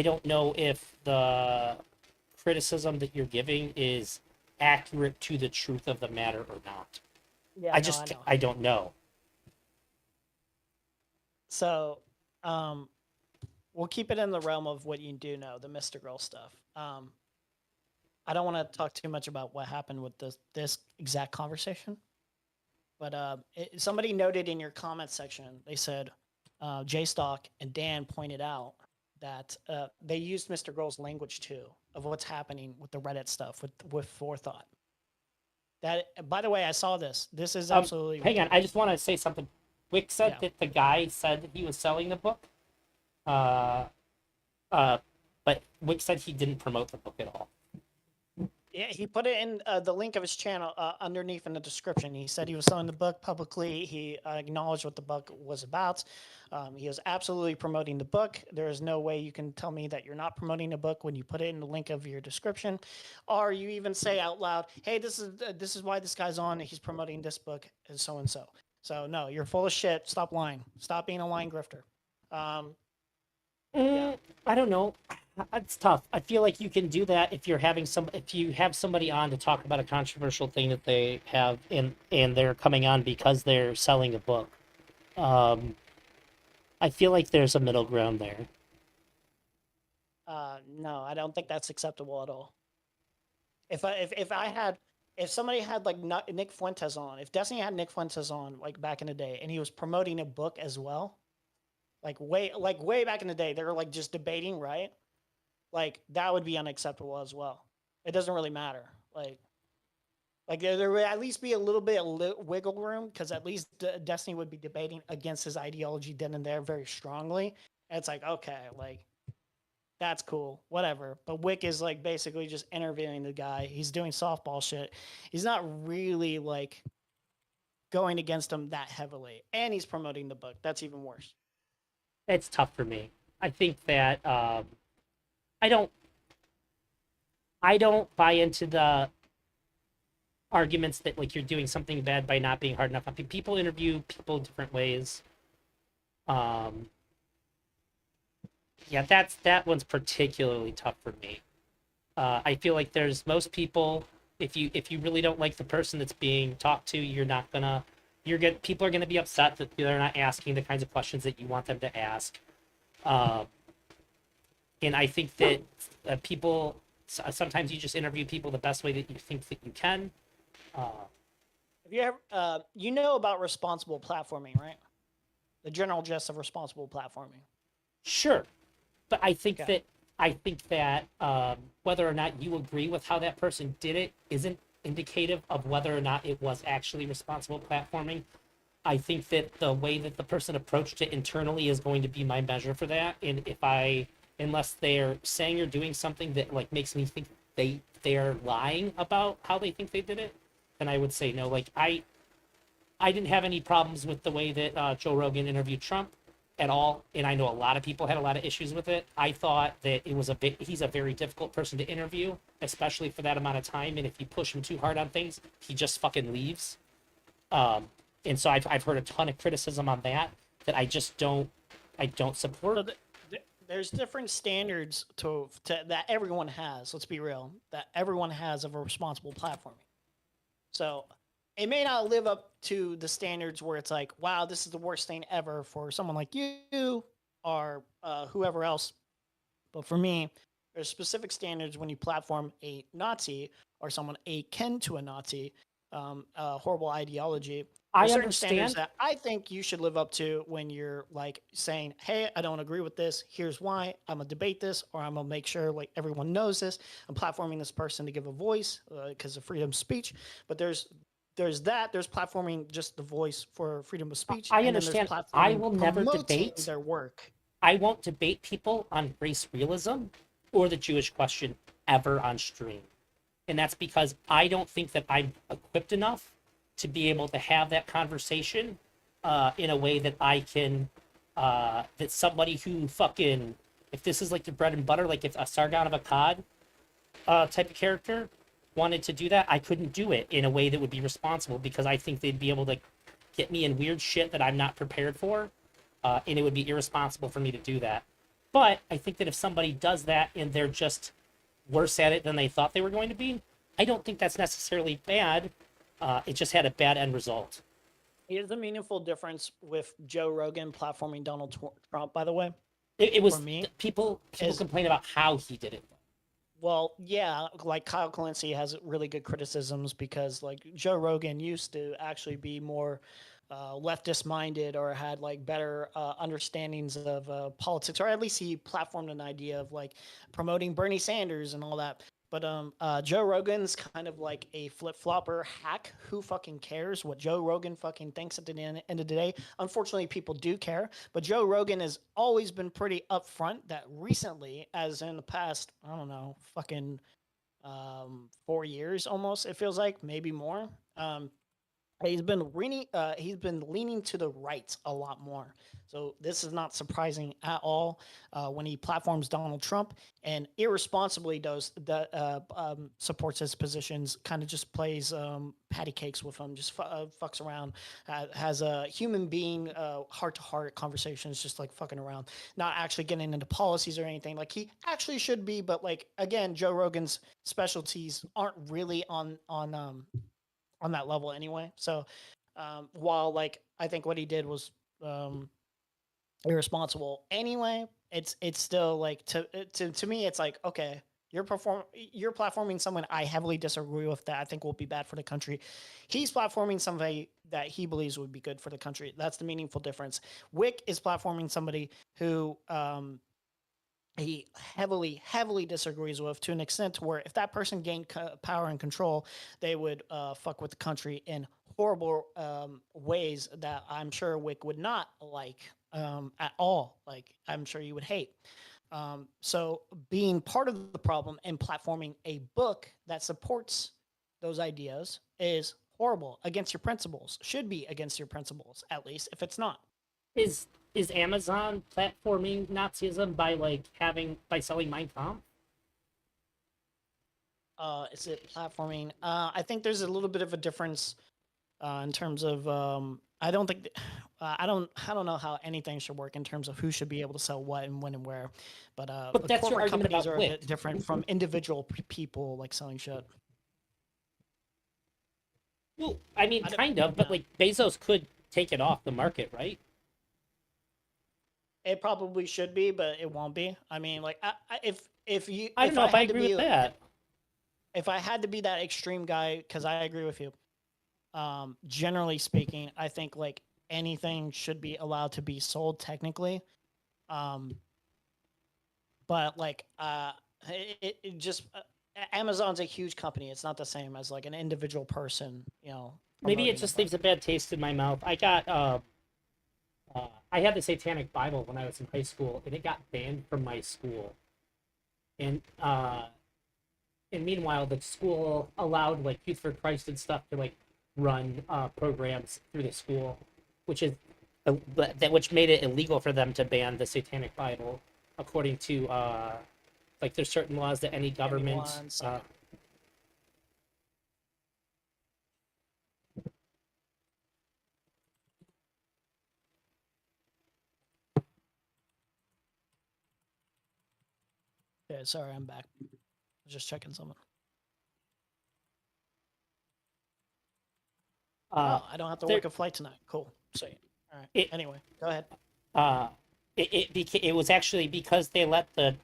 don't know if the criticism that you're giving is accurate to the truth of the matter or not. Yeah, I no, just know. I don't know. So, we'll keep it in the realm of what you do know, the Mr. Girl stuff. I don't want to talk too much about what happened with this exact conversation, but somebody noted in your comment section, they said JStock and Dan pointed out that they used Mr. Girl's language too of what's happening with the Reddit stuff with forethought. That, by the way, I saw this. This is absolutely. Hang on, I just want to say something. Wick said Yeah. that the guy said that he was selling the book. But Wick said he didn't promote the book at all. Yeah, he put it in the link of his channel underneath in the description. He said he was selling the book publicly. He acknowledged what the book was about. He was absolutely promoting the book. There is no way you can tell me that you're not promoting the book when you put it in the link of your description, or you even say out loud, "Hey, this is why this guy's on. He's promoting this book and so and so." So no, you're full of shit. Stop lying. Stop being a lying grifter. Yeah. I don't know. It's tough. I feel like you can do that if you're having if you have somebody on to talk about a controversial thing that they have and they're coming on because they're selling a book. I feel like there's a middle ground there. No, I don't think that's acceptable at all. If somebody had like Nick Fuentes on, if Destiny had Nick Fuentes on like back in the day, and he was promoting a book as well, like way back in the day, they were like just debating, right? Like that would be unacceptable as well. It doesn't really matter. Like there would at least be a little bit of wiggle room, because at least Destiny would be debating against his ideology then and there very strongly. And it's like, okay, like that's cool, whatever. But Wick is like basically just interviewing the guy. He's doing softball shit. He's not really like going against him that heavily, and he's promoting the book. That's even worse. It's tough for me. I think that I don't buy into the arguments that like you're doing something bad by not being hard enough. I mean, people interview people different ways. Yeah, that one's particularly tough for me. I feel like there's most people, if you really don't like the person that's being talked to, people are gonna be upset that they're not asking the kinds of questions that you want them to ask. And I think that people sometimes you just interview people the best way that you think that you can. Have you ever, you know about responsible platforming, right? The general gist of responsible platforming. Sure, but Okay. I think that whether or not you agree with how that person did it isn't indicative of whether or not it was actually responsible platforming. I think that the way that the person approached it internally is going to be my measure for that. And if I, unless they're saying or doing something that like makes me think they're lying about how they think they did it, then I would say no. Like I didn't have any problems with the way that Joe Rogan interviewed Trump at all, and I know a lot of people had a lot of issues with it. I thought that it was he's a very difficult person to interview, especially for that amount of time. And if you push him too hard on things, he just fucking leaves. Um, and so I've heard a ton of criticism on that I just don't So support. there's different standards to that everyone has. Let's be real. That everyone has of a responsible platforming. So it may not live up to the standards where it's like, wow, this is the worst thing ever for someone like you or whoever else. But for me, there's specific standards when you platform a Nazi or someone akin to a Nazi, horrible ideology. I There's certain standards understand. that I think you should live up to when you're like saying, "Hey, I don't agree with this. Here's why. I'm gonna debate this, or I'm gonna make sure like everyone knows this. I'm platforming this person to give a voice because of freedom of speech." But there's that. There's platforming just the voice for freedom of speech, I and then there's understand. I platforming will never promoting debate. their work. I won't debate people on race realism or the Jewish question ever on stream. And that's because I don't think that I'm equipped enough to be able to have that conversation in a way that I can, that somebody who fucking, if this is like the bread and butter, like if a Sargon of Akkad type of character wanted to do that, I couldn't do it in a way that would be responsible because I think they'd be able to get me in weird shit that I'm not prepared for, and it would be irresponsible for me to do that. But I think that if somebody does that and they're just worse at it than they thought they were going to be, I don't think that's necessarily bad. It just had a bad end result. Here's the meaningful difference with Joe Rogan platforming Donald Trump, by the way. It For was me, people is complain about how he did it. well, yeah, like Kyle Kalinske has really good criticisms because like Joe Rogan used to actually be more leftist minded or had like better understandings of politics, or at least he platformed an idea of like promoting Bernie Sanders and all that. But Joe Rogan's kind of like a flip flopper hack. Who fucking cares what Joe Rogan fucking thinks at the end of the day? Unfortunately, people do care. But Joe Rogan has always been pretty upfront that recently, as in the past, I don't know, fucking 4 years almost, it feels like, maybe more. He's been leaning to the right a lot more. So this is not surprising at all when he platforms Donald Trump and irresponsibly does that supports his positions, kind of just plays patty cakes with him, just fucks around, has a human being heart to heart conversations, just like fucking around, not actually getting into policies or anything like he actually should be. But like again, Joe Rogan's specialties aren't really on that level anyway. So while like I think what he did was irresponsible anyway, it's still like to me it's like okay, you're platforming someone I heavily disagree with that I think will be bad for the country. He's platforming somebody that he believes would be good for the country. That's the meaningful difference. Wick is platforming somebody who he heavily disagrees with to an extent where if that person gained power and control, they would fuck with the country in horrible ways that I'm sure Wick would not like at all. Like I'm sure you would hate. So being part of the problem and platforming a book that supports those ideas is horrible against your principles. Should be against your principles, at least if it's not. Is Amazon platforming Nazism by by selling Mein Kampf? Is it platforming? I think there's a little bit of a difference in terms of I don't think I don't know how anything should work in terms of who should be able to sell what and when and where. But But that's your corporate argument companies about are a Wick. bit different from individual people like selling shit. Well, I mean, I don't- kind of, but yeah. like Bezos could take it off the market, right? It probably should be, but it won't be. I mean, like if you I don't know if I had to agree be with that. if I had to be that extreme guy, because I agree with you. Generally speaking, I think like anything should be allowed to be sold technically. But like it just Amazon's a huge company. It's not the same as like an individual person, you know. Maybe it promoting a just book. leaves a bad taste in my mouth. I had the Satanic Bible when I was in high school, and it got banned from my school. And meanwhile, the school allowed like Youth for Christ and stuff to like run programs through the school, which is which made it illegal for them to ban the Satanic Bible, according to like there's certain laws that any government. one second. Okay, sorry, I'm back. I was just checking something. Oh, I don't have to there- work a flight tonight. Cool. Sweet. All right. It- Anyway, go ahead. It was actually because they let the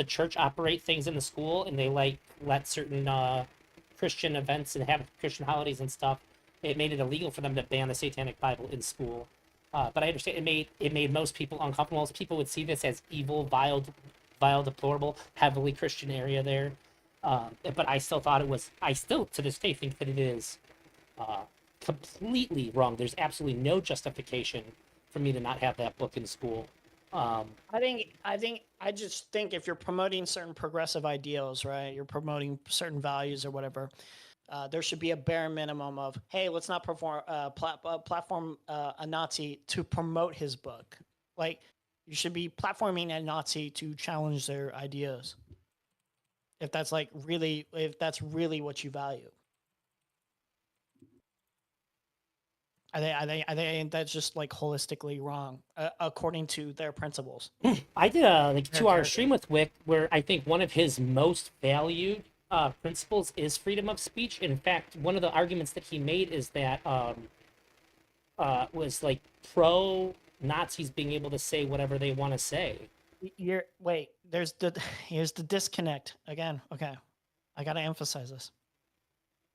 church operate things in the school, and they like let certain Christian events and have Christian holidays and stuff. It made it illegal for them to ban the Satanic Bible in school. But I understand it made most people uncomfortable. Most people would see this as evil, vile, deplorable, heavily Christian area there. But I still thought it was. I still to this day think that it is completely wrong. There's absolutely no justification for me to not have that book in school. I just think if you're promoting certain progressive ideals, right? You're promoting certain values or whatever. There should be a bare minimum of, hey, let's not platform a Nazi to promote his book. Like, you should be platforming a Nazi to challenge their ideas. If that's really what you value. I think that's just like holistically wrong, according to their principles. I did a like Fair 2 hour character. stream with Wick where I think one of his most valued principles is freedom of speech. In fact, one of the arguments that he made is that was like pro Nazis being able to say whatever they want to say. Here's the disconnect again. Okay, I gotta emphasize this.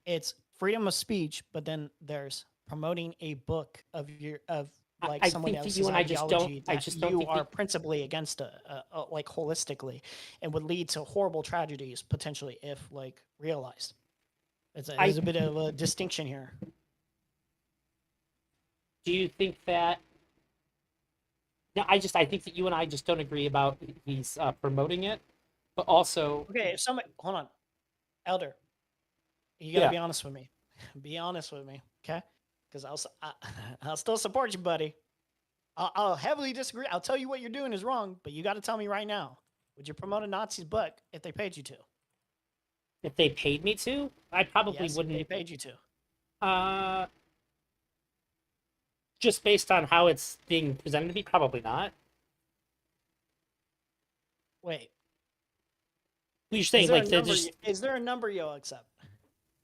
It's freedom of speech, but then there's promoting a book of like I someone think that else's you and I just ideology don't. I that just don't you think are that- principally against, like holistically, and would lead to horrible tragedies potentially if like realized. There's a bit of a distinction here. Do you think that? No, I think that you and I just don't agree about he's promoting it, but also Okay, if somebody hold on, Elder, you gotta Yeah. be honest with me. Be honest with me, okay? Because I'll still support you, buddy. I'll heavily disagree. I'll tell you what you're doing is wrong, but you got to tell me right now. Would you promote a Nazi's book if they paid you to? if they paid me to, I probably Yes, if wouldn't. they paid you to. Just based on how it's being presented to me, probably not. Wait, You're is saying there, like a they're number, just. is there a number you'll accept?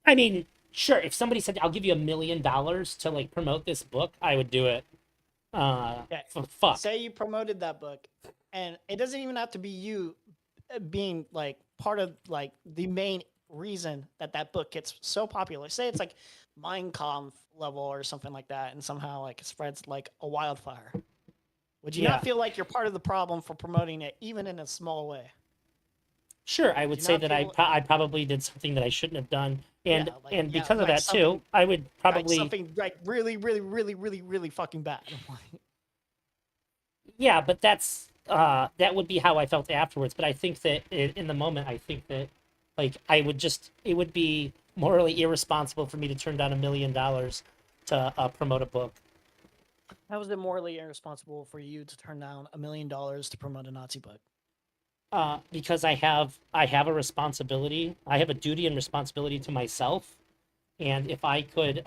I mean, sure. If somebody said I'll give you $1 million to like promote this book, I would do it. Okay. Fuck. Say you promoted that book, and it doesn't even have to be you being like part of like the main reason that book gets so popular. Say it's like Mein Kampf level or something like that, and somehow like it spreads like a wildfire. Would you Yeah. not feel like you're part of the problem for promoting it, even in a small way? Sure, I would you say not that feel- I probably did something that I shouldn't have done, and Yeah, because of like that too, something- I would Like probably something like really, really, really, really, really fucking bad. yeah, but that would be how I felt afterwards. But I think that in the moment, I think that like it would be morally irresponsible for me to turn down $1 million to promote a book. How was it morally irresponsible for you to turn down $1 million to promote a Nazi book? Because I have a responsibility. I have a duty and responsibility to myself, and if I could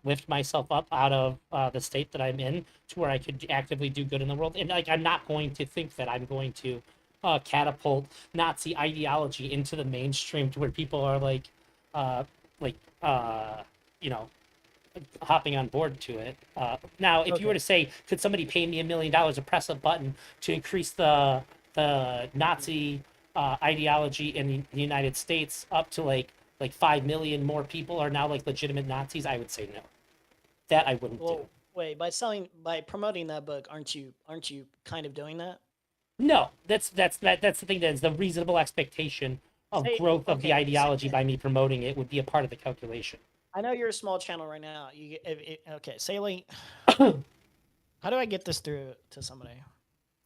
lift myself up out of the state that I'm in to where I could actively do good in the world, and like I'm not going to think that I'm going to catapult Nazi ideology into the mainstream to where people are you know, hopping on board to it. Now, if you were to say, could somebody pay me $1 million to press a button to increase the Nazi ideology in the United States up to like like 5 million more people are now like legitimate Nazis, I would say no. That I wouldn't do. Well, wait, by promoting that book, aren't you kind of doing that? No, that's the thing. That is the reasonable expectation of Say- growth of the okay, ideology say- by me promoting it would be a part of the calculation. I know you're a small channel right now. Okay, say like, how do I get this through to somebody?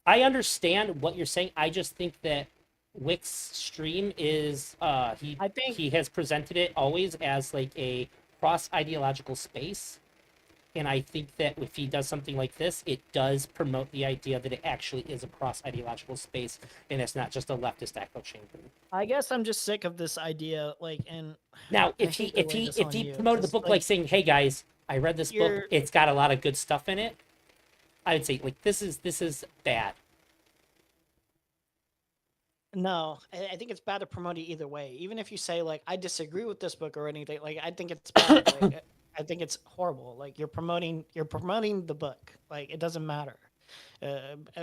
I understand what you're saying. I just think that Wick's stream is I think- he has presented it always as like a cross ideological space. And I think that if he does something like this, it does promote the idea that it actually is a cross ideological space and it's not just a leftist echo chamber. I guess I'm just sick of this idea. Like, and Now, I if hate he to lay this if on he you, promoted the 'cause, book like saying, "Hey guys, I read this book. You're- It's got a lot of good stuff in it," I would say like this is bad. No, I think it's bad to promote it either way. Even if you say like I disagree with this book or anything, like I think it's bad. Like, I think it's horrible. Like you're promoting the book. Like it doesn't matter.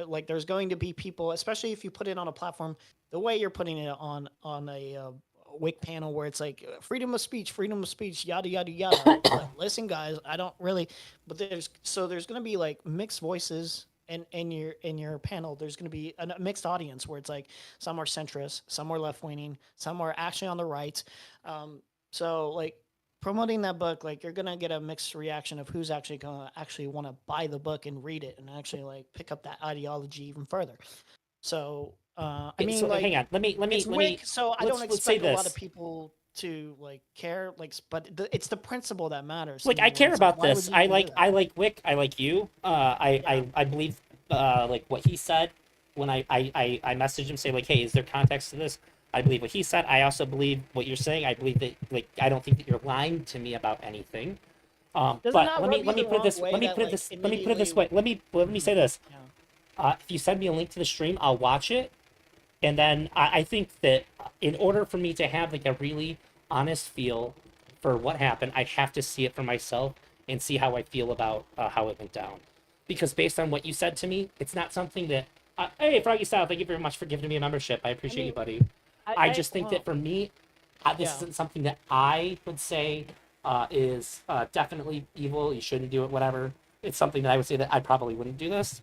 Like there's going to be people, especially if you put it on a platform the way you're putting it on a Wick panel where it's like freedom of speech, yada yada yada. Like, listen, guys, I don't really, but there's going to be like mixed voices. In your panel, there's going to be a mixed audience where it's like some are centrist, some are left leaning, some are actually on the right. So like promoting that book, like you're gonna get a mixed reaction of who's actually gonna actually want to buy the book and read it and actually like pick up that ideology even further. So I mean, so like, hang on. Let me it's Wick, so I don't let's say expect a lot this. of people to like care. Like, but it's the principle that matters. to Like me, I where care it's like, about why would this. you I even do like that? I like Wick. I like you. I believe like what he said when I messaged him say like, hey, is there context to this? I believe what he said. I also believe what you're saying. I believe that like I don't think that you're lying to me about anything. Does it But not let me rub let you me the put it this wrong let me way put it that, this like, let me put it this way. immediately- Let me say this. Yeah. If you send me a link to the stream, I'll watch it, and then I think that in order for me to have like a really honest feel for what happened, I have to see it for myself and see how I feel about how it went down. Because based on what you said to me, it's not something that. Hey, Froggy Style, thank you very much for giving me a membership. I appreciate you, mean, buddy. I just think well, that for me, this Yeah. isn't something that I would say is definitely evil. You shouldn't do it, whatever. It's something that I would say that I probably wouldn't do this.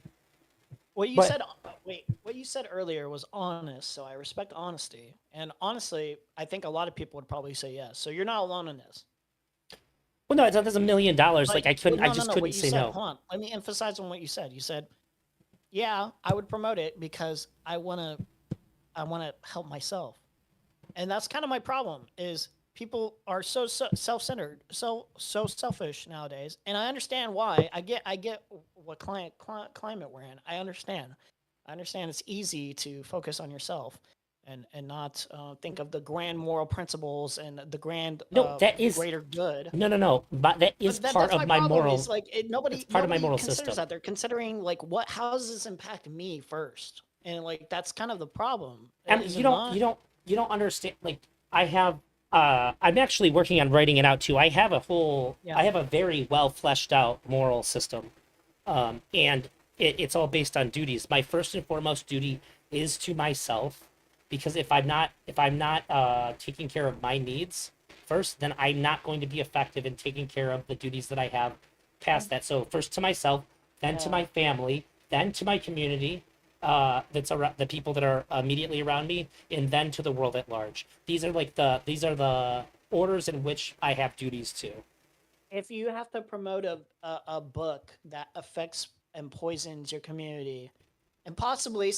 what you but- said. Wait, what you said earlier was honest, so I respect honesty. And honestly, I think a lot of people would probably say yes. So you're not alone in this. Well, no, it's $1 million. Like I couldn't, well, I just what couldn't you say said, no. Hold on. Let me emphasize on what you said. You said, "Yeah, I would promote it because I wanna help myself," and that's kind of my problem. Is people are so self-centered, so selfish nowadays, and I understand why. I get what climate we're in. I understand. It's easy to focus on yourself. And not think of the grand moral principles and the grand No, that is- greater good. No. But that is But part that's of my problem, moral. is, like nobody it's part of my nobody moral considers system. that. They're considering like how does this impact me first, and like that's kind of the problem. I mean, is you it don't not? you don't understand. Like I have. I'm actually working on writing it out too. I have Yeah. I have a very well fleshed out moral system, and it's all based on duties. My first and foremost duty is to myself, because if I'm not taking care of my needs first, then I'm not going to be effective in taking care of the duties that I have past that. So first to myself, then to Yeah. my family, then to my community, that's around the people that are immediately around me, and then to the world at large. These are the orders in which I have duties to. If you have to promote a book that affects and poisons your community, and possibly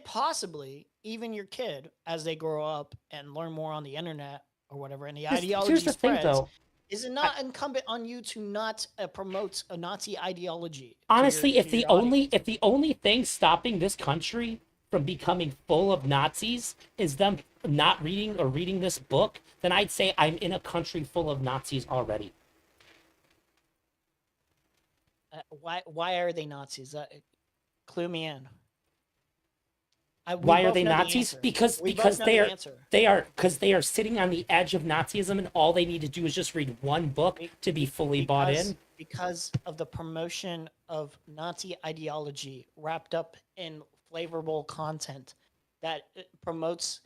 possibly even your kid as they grow up and learn more on the internet or whatever, and the ideology Here's the thing, spreads, though. is it not incumbent on you to not promote a Nazi ideology? to Honestly, your- if to the your audience? only thing stopping this country from becoming full of Nazis is them not reading this book, then I'd say I'm in a country full of Nazis already. Why are they Nazis? Clue me in. We Why are both they know the Nazis? answer. Because We both because know they the are answer. they are sitting on the edge of Nazism, and all they need to do is just read one book to be fully bought in. Because of the promotion of Nazi ideology wrapped up in flavorful content that promotes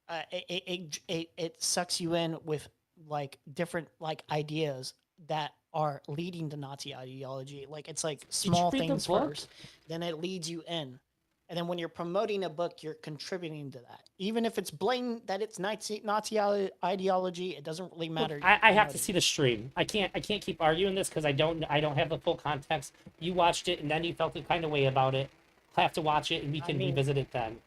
it sucks you in with like different like ideas that are leading to Nazi ideology. Like it's like small read the things book? first, then it leads you in. And then when you're promoting a book, you're contributing to that. Even if it's blatant that it's Nazi ideology, it doesn't really matter. You're I have to promoting see it. the stream. I can't keep arguing this because I don't have the full context. You watched it and then you felt the kind of way about it. I'll have to watch it and we I can mean- revisit it then.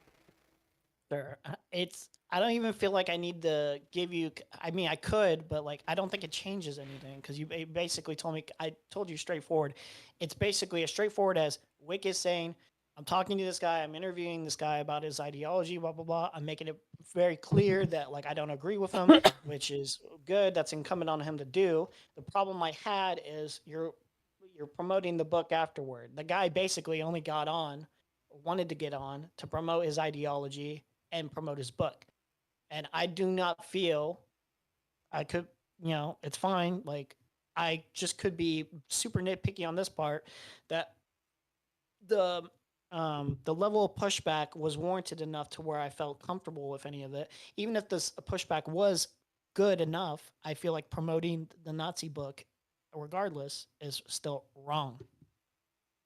Sure. It's I don't even feel like I need to give you I mean I could, but like I don't think it changes anything because you basically told me I told you straightforward. It's basically as straightforward as Wick is saying, I'm talking to this guy, I'm interviewing this guy about his ideology, blah blah blah. I'm making it very clear that like I don't agree with him, which is good. That's incumbent on him to do. The problem I had is you're promoting the book afterward. The guy basically only got on, wanted to get on to promote his ideology and promote his book. And I do not feel I could, it's fine. Like I just could be super nitpicky on this part that the level of pushback was warranted enough to where I felt comfortable with any of it. Even if this pushback was good enough, I feel like promoting the Nazi book, regardless, is still wrong.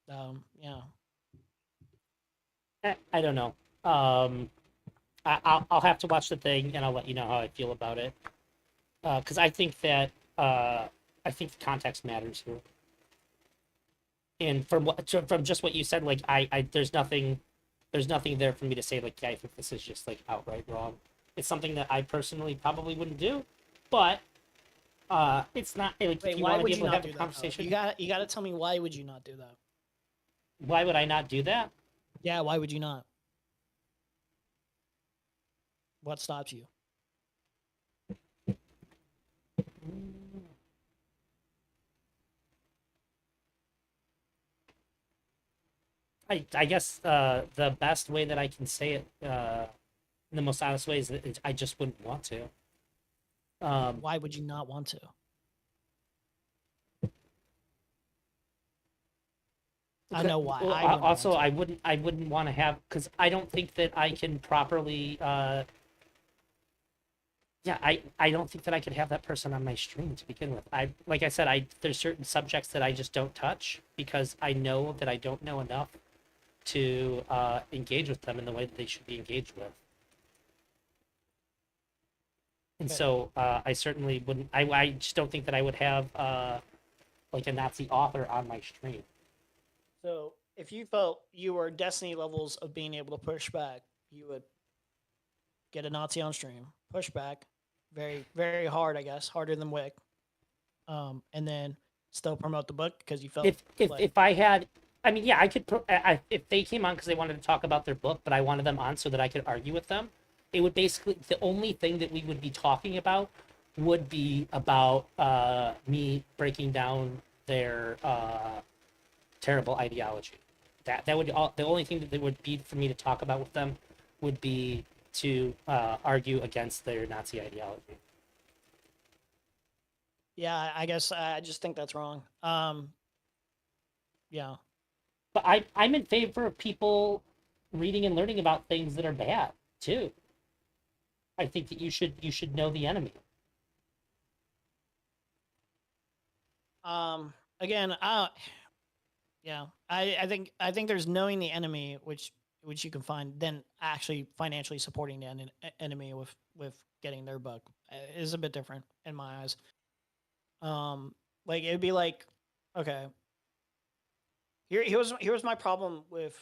Yeah. I don't know. I'll have to watch the thing and I'll let you know how I feel about it. Because I think that I think the context matters here. And from just what you said, like I there's nothing there for me to say like yeah, I think this is just like outright wrong. It's something that I personally probably wouldn't do, but it's not like Wait, if you why want to would be you able to not have do a that? conversation. You got to tell me why would you not do that? Why would I not do that? Yeah, why would you not? What stops you? I guess the best way that I can say it in the most honest way is that I just wouldn't want to. Why would you not want to? I know why. Well, I wouldn't want also, to. I wouldn't want to have because I don't think that I can properly. Yeah, I don't think that I could have that person on my stream to begin with. Like I said, there's certain subjects that I just don't touch because I know that I don't know enough to engage with them in the way that they should be engaged with. And Okay. so I certainly wouldn't. I just don't think that I would have like a Nazi author on my stream. So, if you felt you were Destiny levels of being able to push back, you would get a Nazi on stream, push back, very, very hard, I guess, harder than Wick, and then still promote the book because you felt If I had, I mean, yeah, I could. If they came on because they wanted to talk about their book, but I wanted them on so that I could argue with them, it would basically the only thing that we would be talking about would be about me breaking down their terrible ideology. That would the only thing that there would be for me to talk about with them would be to argue against their Nazi ideology. Yeah, I guess I just think that's wrong. Yeah. But I'm in favor of people reading and learning about things that are bad too. I think that you should know the enemy. Again, yeah, I think there's knowing the enemy, which you can find, then actually financially supporting the enemy with getting their book is a bit different in my eyes. Like it would be like, okay, here's my problem with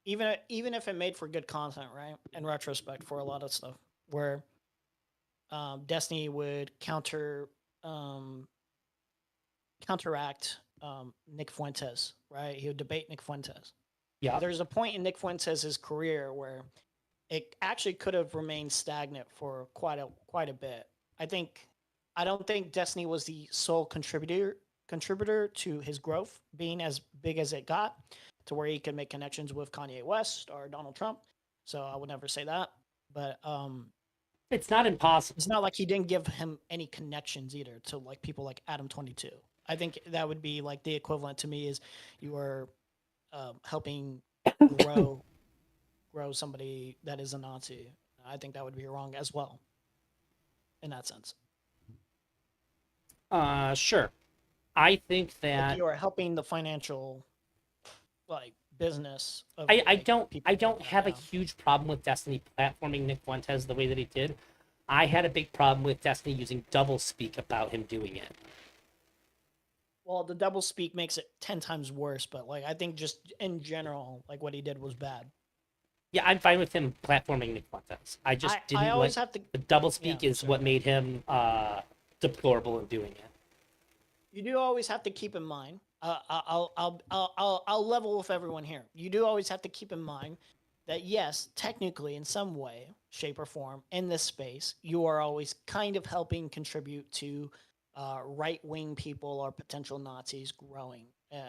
even if it made for good content, right? In retrospect, for a lot of stuff, where Destiny would counteract Nick Fuentes, right? He would debate Nick Fuentes. Yeah. There's a point in Nick Fuentes' career where it actually could have remained stagnant for quite a bit. I don't think Destiny was the sole contributor to his growth being as big as it got, to where he could make connections with Kanye West or Donald Trump. So I would never say that. But It's not impossible. it's not like he didn't give him any connections either to like people like Adam 22. I think that would be like the equivalent to me is you are helping grow somebody that is a Nazi. I think that would be wrong as well. In that sense, Sure. I think like that you are helping the financial, like business. Of, I like, don't people I like don't that, have a yeah. huge problem with Destiny platforming Nick Fuentes the way that he did. I had a big problem with Destiny using double speak about him doing it. Well, the double speak makes it 10 times worse, but like I think just in general, like what he did was bad. Yeah, I'm fine with him platforming Nick Fuentes. I just I didn't always like have to. the double Yeah, speak is sorry. what made him deplorable in doing it. You do always have to keep in mind. I'll level with everyone here. You do always have to keep in mind that yes, technically, in some way, shape, or form, in this space, you are always kind of helping contribute to right-wing people or potential Nazis growing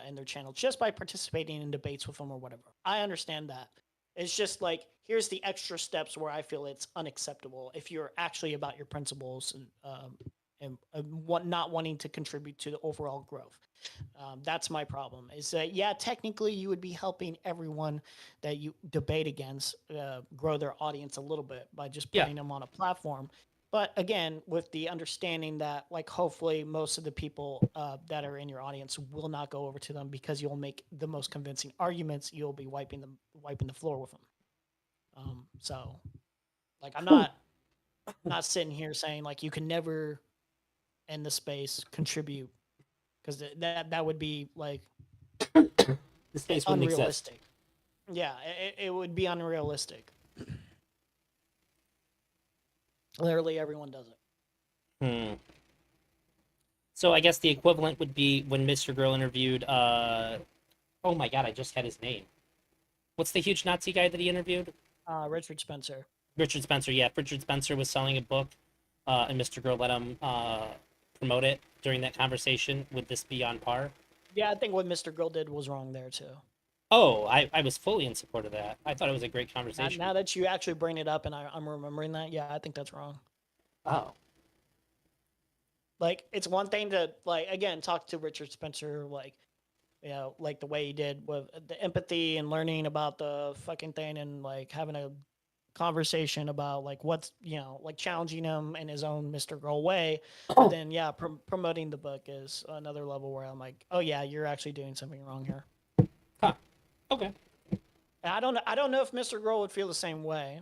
in their channel just by participating in debates with them or whatever. I understand that. It's just like here's the extra steps where I feel it's unacceptable if you're actually about your principles and not wanting to contribute to the overall growth. That's my problem. Is that yeah, technically you would be helping everyone that you debate against grow their audience a little bit by just Yeah. putting them on a platform. But again, with the understanding that like hopefully most of the people that are in your audience will not go over to them because you'll make the most convincing arguments. You'll be wiping the floor with them. So, like I'm not sitting here saying like you can never in the space contribute because that would be like The space wouldn't exist. unrealistic. Yeah, it would be unrealistic. Literally everyone does it. So I guess the equivalent would be when Mr. Girl interviewed oh my god, I just had his name. What's the huge Nazi guy that he interviewed? Richard Spencer. Richard Spencer, yeah. Richard Spencer was selling a book, and Mr. Girl let him promote it during that conversation. Would this be on par? Yeah, I think what Mr. Girl did was wrong there too. Oh, I was fully in support of that. I thought it was a great Now, conversation. now that you actually bring it up and I'm remembering that, yeah, I think that's wrong. Oh. Like, it's one thing to, like, again, talk to Richard Spencer, like, you know, like the way he did with the empathy and learning about the fucking thing and, like, having a conversation about, like, what's, you know, like, challenging him in his own Mr. Girl way. But then, yeah, promoting the book is another level where I'm like, oh, yeah, you're actually doing something wrong here. Huh. Okay. And I don't know if Mr. Girl would feel the same way.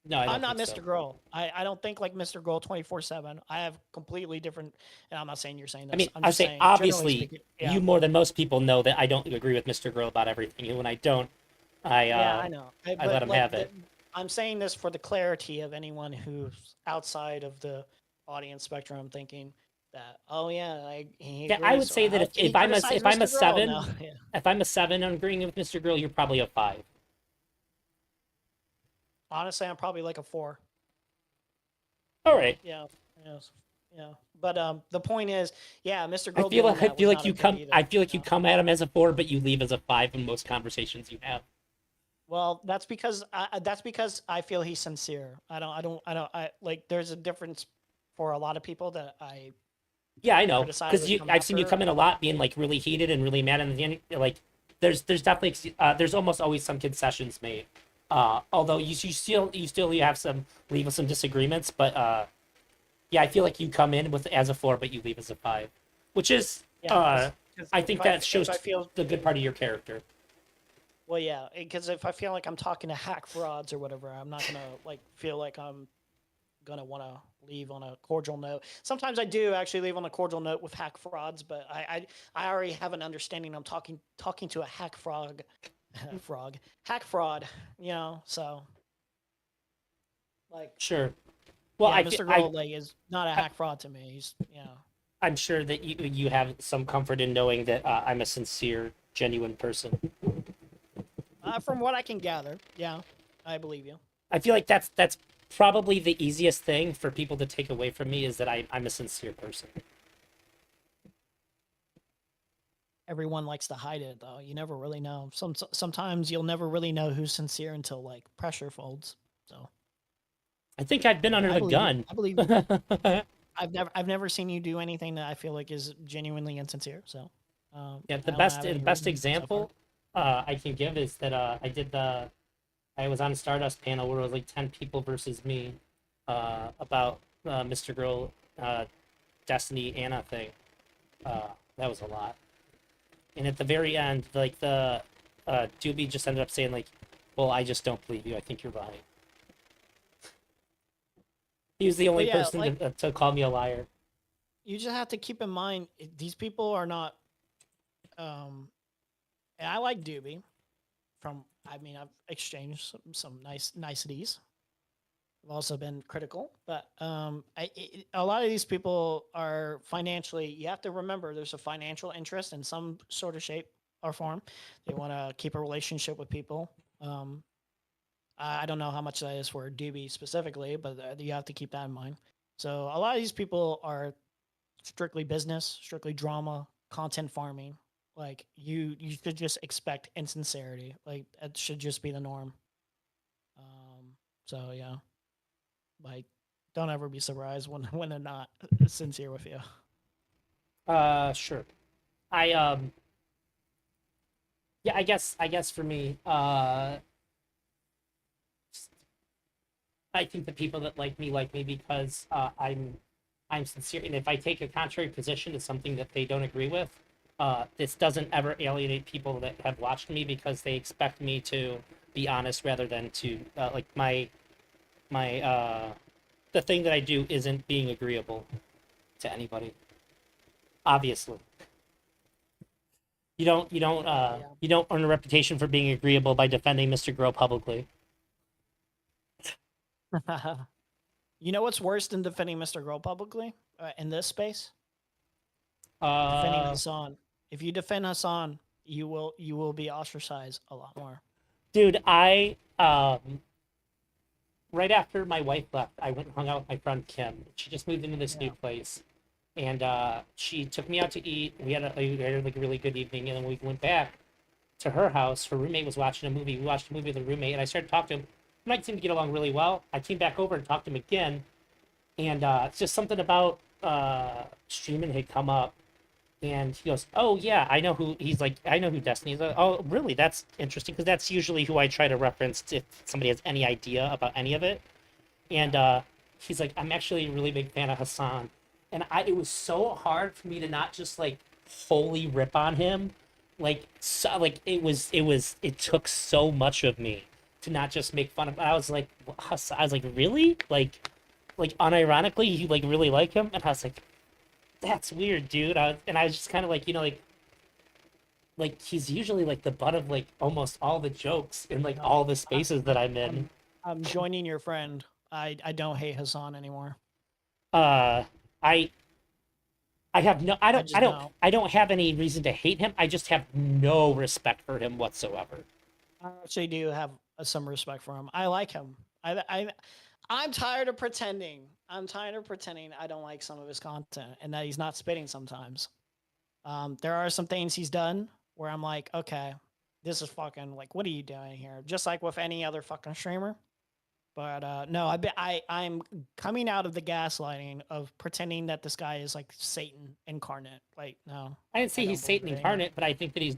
No, I don't I'm not think Mr. so. Girl. I don't think like Mr. Girl 24/7. I have completely different. And I'm not saying you're saying this. I mean, I'm I just say saying, generally obviously speaking, yeah. you more than most people know that I don't agree with Mr. Girl about everything, and when I don't, Yeah, I know. I let him have it. I'm saying this for the clarity of anyone who's outside of the audience spectrum, thinking that, oh yeah, he Yeah, I would agrees. say that Can you if I'm a criticize if I'm a Mr. Girl? 7, No, yeah. if I'm a 7 on agreeing with Mr. Girl, you're probably a 5. Honestly, I'm probably like a 4. All right. Yeah, yes, yeah. But the point is, yeah, Mr. I Girl. feel doing like I that feel was like not you okay come either, I feel like you know? come at him as a 4, but you leave as a 5 in most conversations you have. Well, that's because I feel he's sincere. I like. There's a difference for a lot of people that I. Yeah, I know, Criticize because and come I've seen you after. come in a lot, being like really heated and really mad, and at the end, like there's definitely there's almost always some concessions made. Although you still have some leave with some disagreements, but yeah, I feel like you come in with as a 4, but you leave as a 5, which is Yeah, 'cause I if think I- that if shows I feel the good part of your character. well, yeah, because if I feel like I'm talking to hack frauds or whatever, I'm not gonna like feel like I'm gonna want to leave on a cordial note. Sometimes I do actually leave on a cordial note with hack frauds, but I already have an understanding. I'm talking to a hack hack fraud, you know. So like, Sure. Well, yeah, I Mr. feel, Girl like is not a hack fraud to me. He's I'm sure that you have some comfort in knowing that I'm a sincere, genuine person. from what I can gather, yeah, I believe you. I feel like that's probably the easiest thing for people to take away from me is that I'm a sincere person. Everyone likes to hide it though. You never really know. Sometimes you'll never really know who's sincere until like pressure folds. So I think I've been under I the believe you. gun. I believe you. I've never seen you do anything that I feel like is genuinely insincere. So Yeah, I the don't best have any best reason so far. example I can give is that I did the I was on a Stardust panel where it was like 10 people versus me, about Mr. Girl, Destiny Anna thing. That was a lot. And at the very end, like the Doobie just ended up saying like, "Well, I just don't believe you. I think you're lying." He was the only yeah, person like- to call me a liar. You just have to keep in mind these people are not. And I like Doobie. I've exchanged some niceties. I've also been critical, but a lot of these people are financially. You have to remember, there's a financial interest in some sort of shape or form. They want to keep a relationship with people. I don't know how much that is for Doobie specifically, but you have to keep that in mind. So a lot of these people are strictly business, strictly drama, content farming. Like you should just expect insincerity. Like that should just be the norm. So yeah, like don't ever be surprised when they're not sincere with you. Sure. Yeah, I guess for me, I think the people that like me because I'm sincere, and if I take a contrary position to something that they don't agree with, this doesn't ever alienate people that have watched me because they expect me to be honest rather than to like my the thing that I do isn't being agreeable to anybody. Obviously. You don't you don't earn a reputation for being agreeable by defending Mr. Grow publicly. You know what's worse than defending Mr. Girl publicly in this space? Defending Hassan. If you defend Hassan, you will be ostracized a lot more. Dude, right after my wife left, I went and hung out with my friend Kim. She just moved into this new place, and she took me out to eat. We had like a really good evening, and then we went back to her house. Her roommate was watching a movie. We watched a movie with her roommate, and I started talking to him. We might seem to get along really well. I came back over and talked to him again, and it's just something about streaming had come up, and he goes, "Oh yeah, I know who." He's like, "I know who Destiny is." Like, "Oh really? That's interesting," because that's usually who I try to reference if somebody has any idea about any of it. And he's like, "I'm actually a really big fan of Hassan," and it was so hard for me to not just like wholly rip on him, like it took so much of me to not just make fun of. I was like, Hassan, I was like, really, like unironically, you like really like him, and I was like, that's weird, dude. I was just kind of like, like he's usually like the butt of like almost all the jokes in like all the spaces that I'm in. I'm joining your friend. I don't hate Hassan anymore. I have no, just don't. I don't have any reason to hate him. I just have no respect for him whatsoever. I actually do have some respect for him. I like him. I'm tired of pretending. I'm tired of pretending I don't like some of his content and that he's not spitting sometimes. There are some things he's done where I'm like, okay, this is fucking like, what are you doing here? Just like with any other fucking streamer. But no, I'm coming out of the gaslighting of pretending that this guy is like Satan incarnate. Like, no. I didn't say don't he's believe Satan it anymore. incarnate, but I think that he's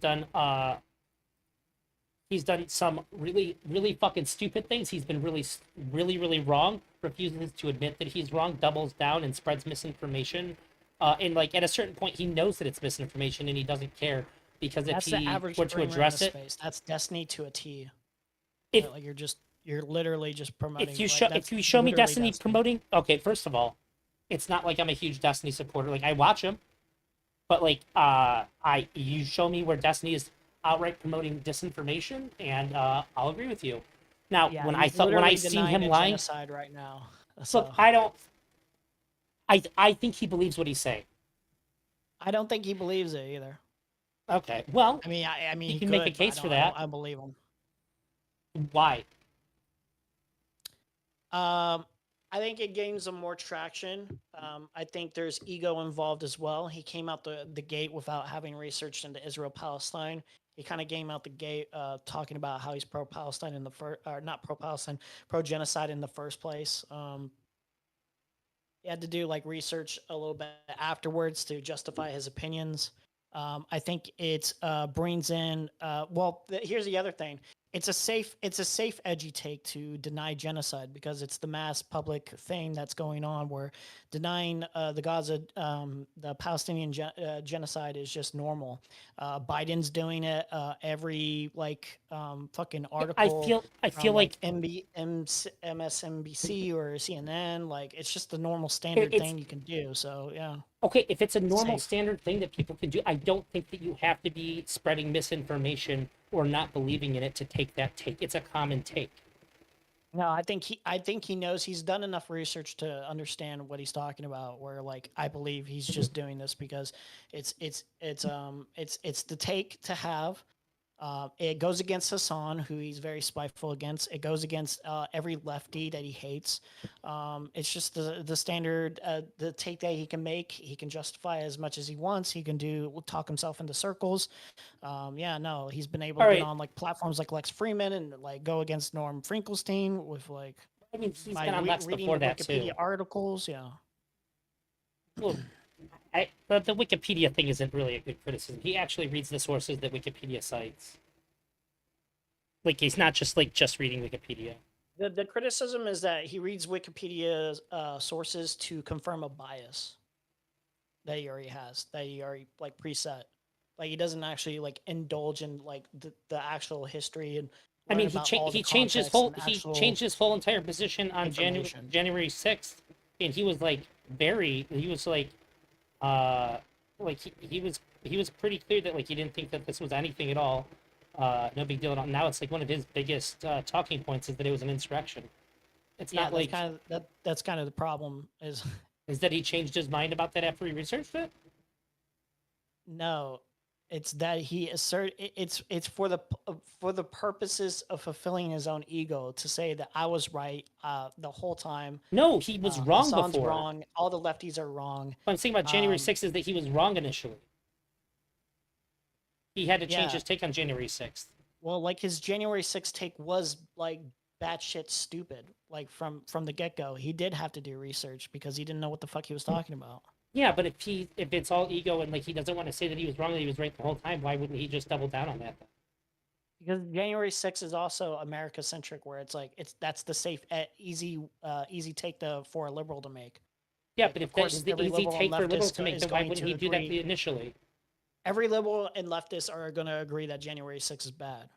done some really, really fucking stupid things. He's been really wrong, refuses to admit that he's wrong, doubles down and spreads misinformation. And like at a certain point, he knows that it's misinformation and he doesn't care because if That's the he average were to streamer in address this it, space. That's Destiny to a T. if Like you're literally just promoting. if you like, show that's if you show me literally Destiny promoting, okay, first of all, it's not like I'm a huge Destiny supporter. Like I watch him, but like you show me where Destiny is outright promoting disinformation, and I'll agree with you. Now, Yeah, when he's I literally seen denying him a lying, genocide right now. So look, I don't. I think he believes what he's saying. I don't think he believes it either. Okay, well, I mean, You he can make a could, but case for that. I believe him. why? I think it gains some more traction. I think there's ego involved as well. He came out the gate without having researched into Israel Palestine. He kind of came out the gate talking about how he's pro Palestine in the first, or not pro Palestine, pro genocide in the first place. He had to do like research a little bit afterwards to justify his opinions. I think it brings in. Here's the other thing. it's a safe edgy take to deny genocide because it's the mass public thing that's going on where denying the Gaza the Palestinian genocide is just normal. Biden's doing it. Every fucking article I feel like MSNBC or CNN, like it's just the normal standard it's thing you can do. So yeah. okay, if it's a normal Safe. standard thing that people can do, I don't think that you have to be spreading misinformation or not believing in it to take that take. It's a common take. No, I think he knows he's done enough research to understand what he's talking about. Where like I believe he's just doing this because it's the take to have. It goes against Hassan, who he's very spiteful against. It goes against every lefty that he hates. It's just the standard, the take that he can make. He can justify as much as he wants. He can talk himself into circles. He's been able to All get right. on like platforms like Lex Freeman and like go against Norm Finkelstein with like I mean, he's by been on Lex reading before that Wikipedia too. articles. Yeah. Well, but the Wikipedia thing isn't really a good criticism. He actually reads the sources that Wikipedia cites. Like he's not just reading Wikipedia. The criticism is that he reads Wikipedia's sources to confirm a bias that he already has, that he already like preset. Like he doesn't actually like indulge in like the actual history and. I mean, learn about all the he changed his context whole and actual changed his whole entire position on information. January 6th, and he was like he was pretty clear that like he didn't think that this was anything at all, no big deal at all. Now it's like one of his biggest talking points is that it was an insurrection. It's Yeah, not like that's kind of the problem is is that he changed his mind about that after he researched it. no, it's that it's for the purposes of fulfilling his own ego to say that I was right the whole time. No, he was wrong Hassan's before. wrong. All the lefties are wrong. What I'm saying about January Um, 6th is that he was wrong initially. He had to change Yeah. his take on January 6th. Well, like his January 6th take was like batshit stupid. Like from the get go, he did have to do research because he didn't know what the fuck he was talking about. Yeah, but if it's all ego and like he doesn't want to say that he was wrong, that he was right the whole time, why wouldn't he just double down on that? Then? Because January 6th is also America centric, where it's like that's the safe, easy take for a liberal to make. Yeah, Like, but of if that course, is the every easy liberal take and for liberals leftist to make, is then why going wouldn't to he do that agree. initially? Every liberal and leftist are going to agree that January 6th is bad.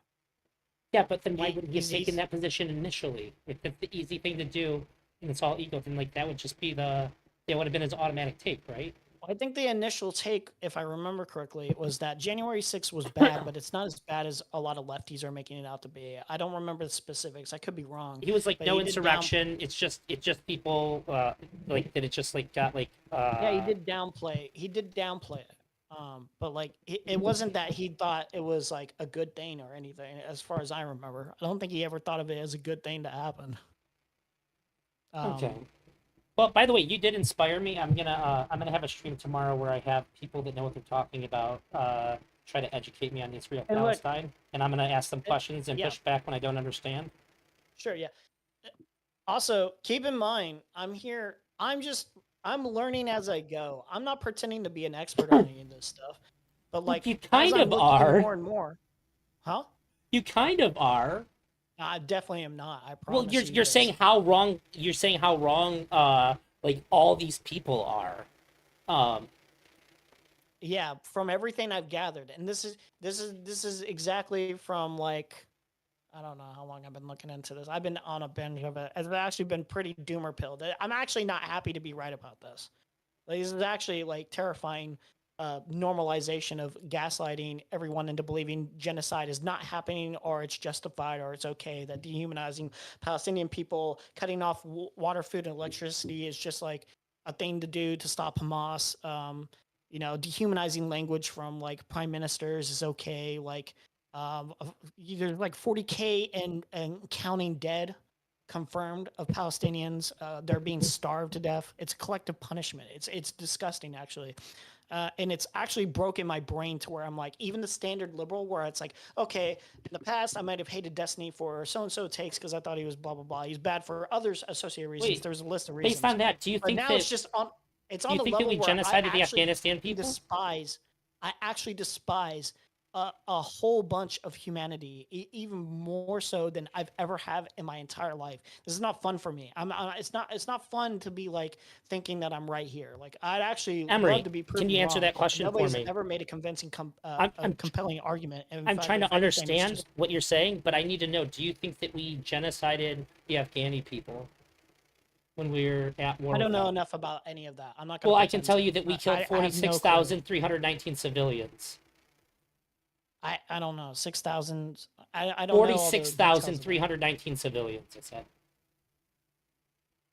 Yeah, but then why He- wouldn't he have he's- taken that position initially? If it's the easy thing to do and it's all ego, then like that would just be that would have been his automatic take, right? I think the initial take, if I remember correctly, was that January 6th was bad, but it's not as bad as a lot of lefties are making it out to be. I don't remember the specifics. I could be wrong. He was like, But no he did insurrection. It's just people like that. It just like got like. Yeah, he did downplay. It. But like it wasn't that he thought it was like a good thing or anything, as far as I remember. I don't think he ever thought of it as a good thing to happen. Okay. Well, by the way, you did inspire me. I'm gonna have a stream tomorrow where I have people that know what they're talking about try to educate me on Israel And look- Palestine, and I'm gonna ask them questions and yeah. push back when I don't understand. Sure, yeah. Also, keep in mind, I'm here. I'm learning as I go. I'm not pretending to be an expert on any of this stuff. But like, you as kind I'm of looking are. more and more. Huh? You kind of are. I definitely am not. I Well, promise. you're saying how wrong. You're saying how wrong. Like all these people are. Yeah, from everything I've gathered, and this is exactly from like, I don't know how long I've been looking into this. I've been on a binge of it. I've actually been pretty doomer pilled. I'm actually not happy to be right about this. Like, this is actually like terrifying normalization of gaslighting everyone into believing genocide is not happening or it's justified or it's okay, that dehumanizing Palestinian people, cutting off water, food, and electricity is just like a thing to do to stop Hamas. Dehumanizing language from like prime ministers is okay. Like there's like 40K and counting dead confirmed of Palestinians. They're being starved to death. It's a collective punishment. It's disgusting, actually. And it's actually broken my brain to where I'm like, even the standard liberal, where it's like, okay, in the past, I might have hated Destiny for so-and-so takes because I thought he was blah, blah, blah. He's bad for others associated reasons. Wait, There's a list of reasons. Based on that, do you But think now that it's just on, it's do on you the think that level we where I genocided the actually Afghanistan people? I actually despise a whole bunch of humanity, even more so than I've ever had in my entire life. This is not fun for me. It's not fun to be like thinking that I'm right here. Like I'd actually Emery, love to be proven can you answer wrong, that but question for nobody's me? ever made a convincing, I'm compelling argument. And in I'm fact, trying to if anything, it's understand just- what you're saying, but I need to know, do you think that we genocided the Afghani people when we were at war I don't with know them? enough about any of that. I'm not. Gonna Well, I can pretend tell to. you that we I killed have no clue. 46,319 civilians. I don't know. 6,000. I don't know all the details of that. 46,319 civilians, it said.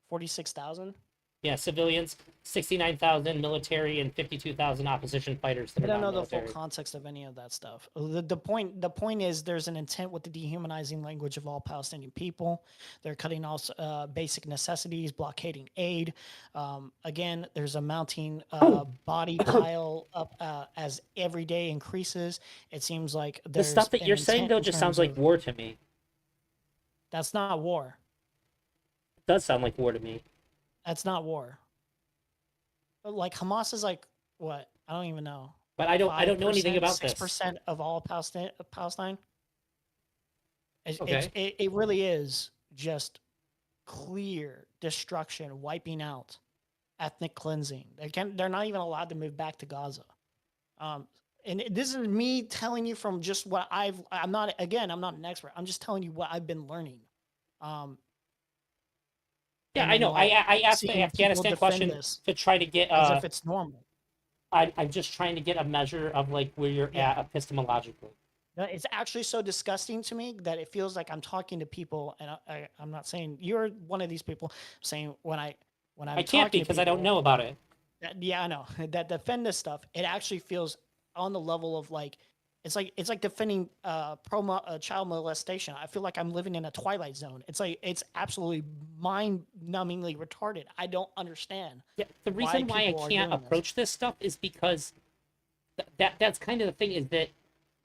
46,000. Yeah, civilians, 69,000 military, and 52,000 opposition fighters that I are don't know the non-military. full context of any of that stuff. The point is there's an intent with the dehumanizing language of all Palestinian people. They're cutting off basic necessities, blockading aid. Again, there's a mounting body pile up as every day increases. It seems like The there's stuff that an you're saying, intent though, in just sounds terms like of- war to me. That's not war. It does sound like war to me. That's not war. But like Hamas is like what? I don't even know. But I don't know anything about this. 6% of all Palestine. Okay. It really is just clear destruction, wiping out, ethnic cleansing. They're not even allowed to move back to Gaza. And this is me telling you from just what I'm not an expert. I'm just telling you what I've been learning. Yeah, and I then, know. like, I asked the seeing people Afghanistan defend question this to try to get. as if it's normal. I'm just trying to get a measure of like where you're Yeah. at epistemologically. It's actually so disgusting to me that it feels like I'm talking to people, and I'm not saying you're one of these people. I'm saying when I'm I can't talking to because I don't people know about it. yeah, I know that defend this stuff. It actually feels on the level of like it's like defending child molestation. I feel like I'm living in a twilight zone. It's absolutely mind-numbingly retarded. I don't understand. Yeah, the reason why I people are can't doing this. approach this stuff is because that's kind of the thing, is that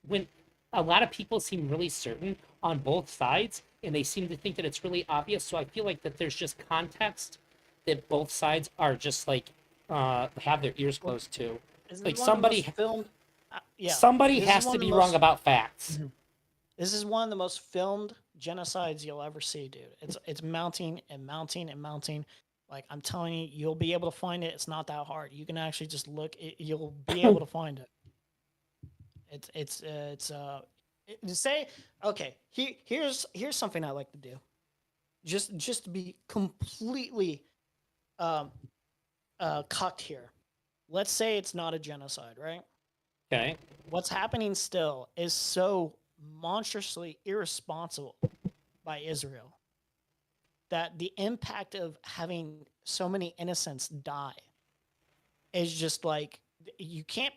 when a lot of people seem really certain on both sides and they seem to think that it's really obvious, so I feel like that there's just context that both sides are just like have their ears closed to. This is Like one of the somebody most filmed. Yeah, somebody this is has one to of the be wrong most- about facts. This is one of the most filmed genocides you'll ever see, dude. It's mounting and mounting and mounting. Like I'm telling you, you'll be able to find it. It's not that hard. You can actually just look. You'll be able to find it. Say okay. Here's something I like to do. Just to be completely cucked here. Let's say it's not a genocide, right? Okay. What's happening still is so monstrously irresponsible by Israel that the impact of having so many innocents die is just like you can't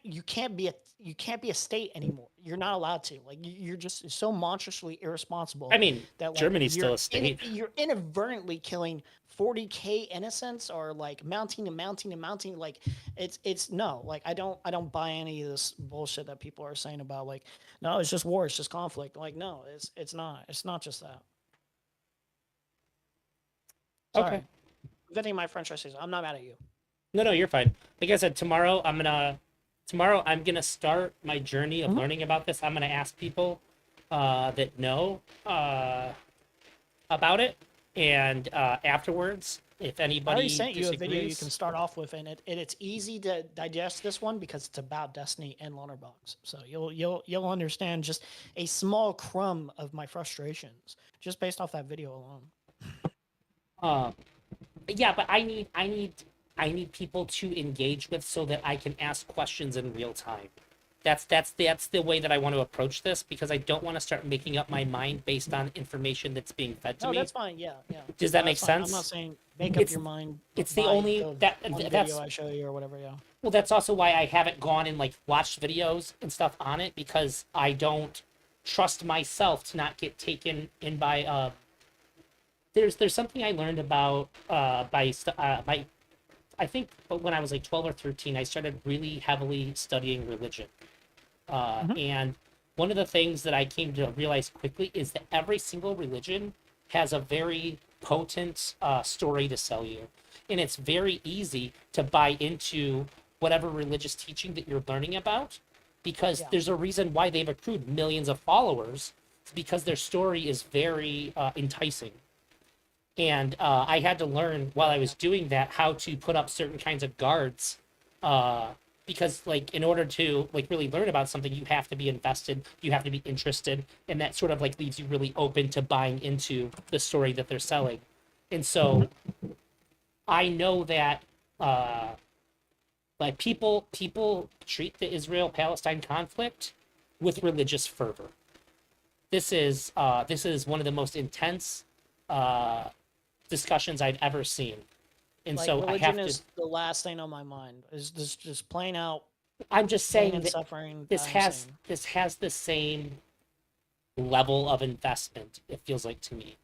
be a state anymore. You're not allowed to. Like you're just so monstrously irresponsible. I mean, that like, Germany's still you're a state. You're inadvertently killing 40K innocents, or like mounting and mounting and mounting. Like it's no. Like I don't buy any of this bullshit that people are saying about like no, it's just war, it's just conflict. Like no, it's not. It's not just that. Sorry. Okay. Getting my French essays. I'm not mad at you. No, you're fine. Like I said, tomorrow I'm gonna start my journey of learning about this. I'm gonna ask people that know about it, and afterwards, if I anybody already sent you a disagrees, video you can start off with, and it's easy to digest this one because it's about Destiny and Lonerbox. So you'll understand just a small crumb of my frustrations just based off that video alone. yeah, but I need people to engage with so that I can ask questions in real time. That's the way that I want to approach this, because I don't want to start making up my mind based on information that's being fed to No, me. that's fine. Yeah. Does that No, make that's fine. sense? I'm not saying make up It's- your mind. it's the by only- one that's- video I show you or whatever. Yeah. Well, that's also why I haven't gone and like watched videos and stuff on it, because I don't trust myself to not get taken in by there's something I learned about I think when I was like 12 or 13, I started really heavily studying religion. And one of the things that I came to realize quickly is that every single religion has a very potent story to sell you. And it's very easy to buy into whatever religious teaching that you're learning about because Yeah. there's a reason why they've accrued millions of followers. It's because their story is very enticing. And I had to learn while I was doing that how to put up certain kinds of guards, because like in order to like really learn about something, you have to be invested, you have to be interested, and that sort of like leaves you really open to buying into the story that they're selling. And so I know that like people treat the Israel-Palestine conflict with religious fervor. This is one of the most intense discussions I've ever seen. And Like so I have religion to. is the last thing on my mind. Is this just plain out I'm just pain saying and that suffering? this I'm has saying. this has the same level of investment. It feels like to me,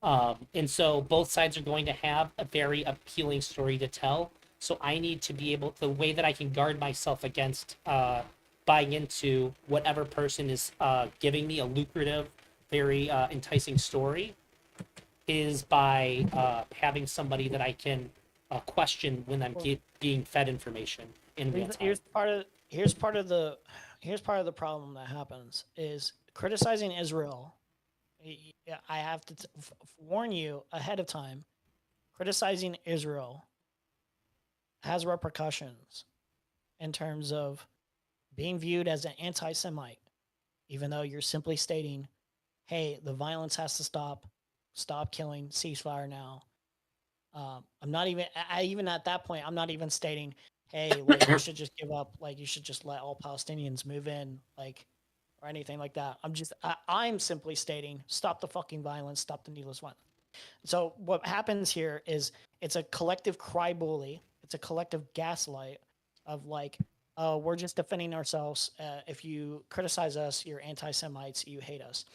and so both sides are going to have a very appealing story to tell. So I need to be able the way that I can guard myself against buying into whatever person is giving me a lucrative, very enticing story is by having somebody that I can question when I'm being fed information in real time. Here's part of the problem that happens is criticizing Israel. I have to warn you ahead of time. Criticizing Israel has repercussions in terms of being viewed as an anti-Semite, even though you're simply stating, "Hey, the violence has to stop. Stop killing. Ceasefire now." I'm not even. Even at that point, I'm not even stating, "Hey, like you should just give up. Like you should just let all Palestinians move in." Like or anything like that. I'm simply stating, stop the fucking violence, stop the needless violence. So what happens here is it's a collective cry bully. It's a collective gaslight of like, oh, we're just defending ourselves. If you criticize us, you're anti-Semites, you hate us.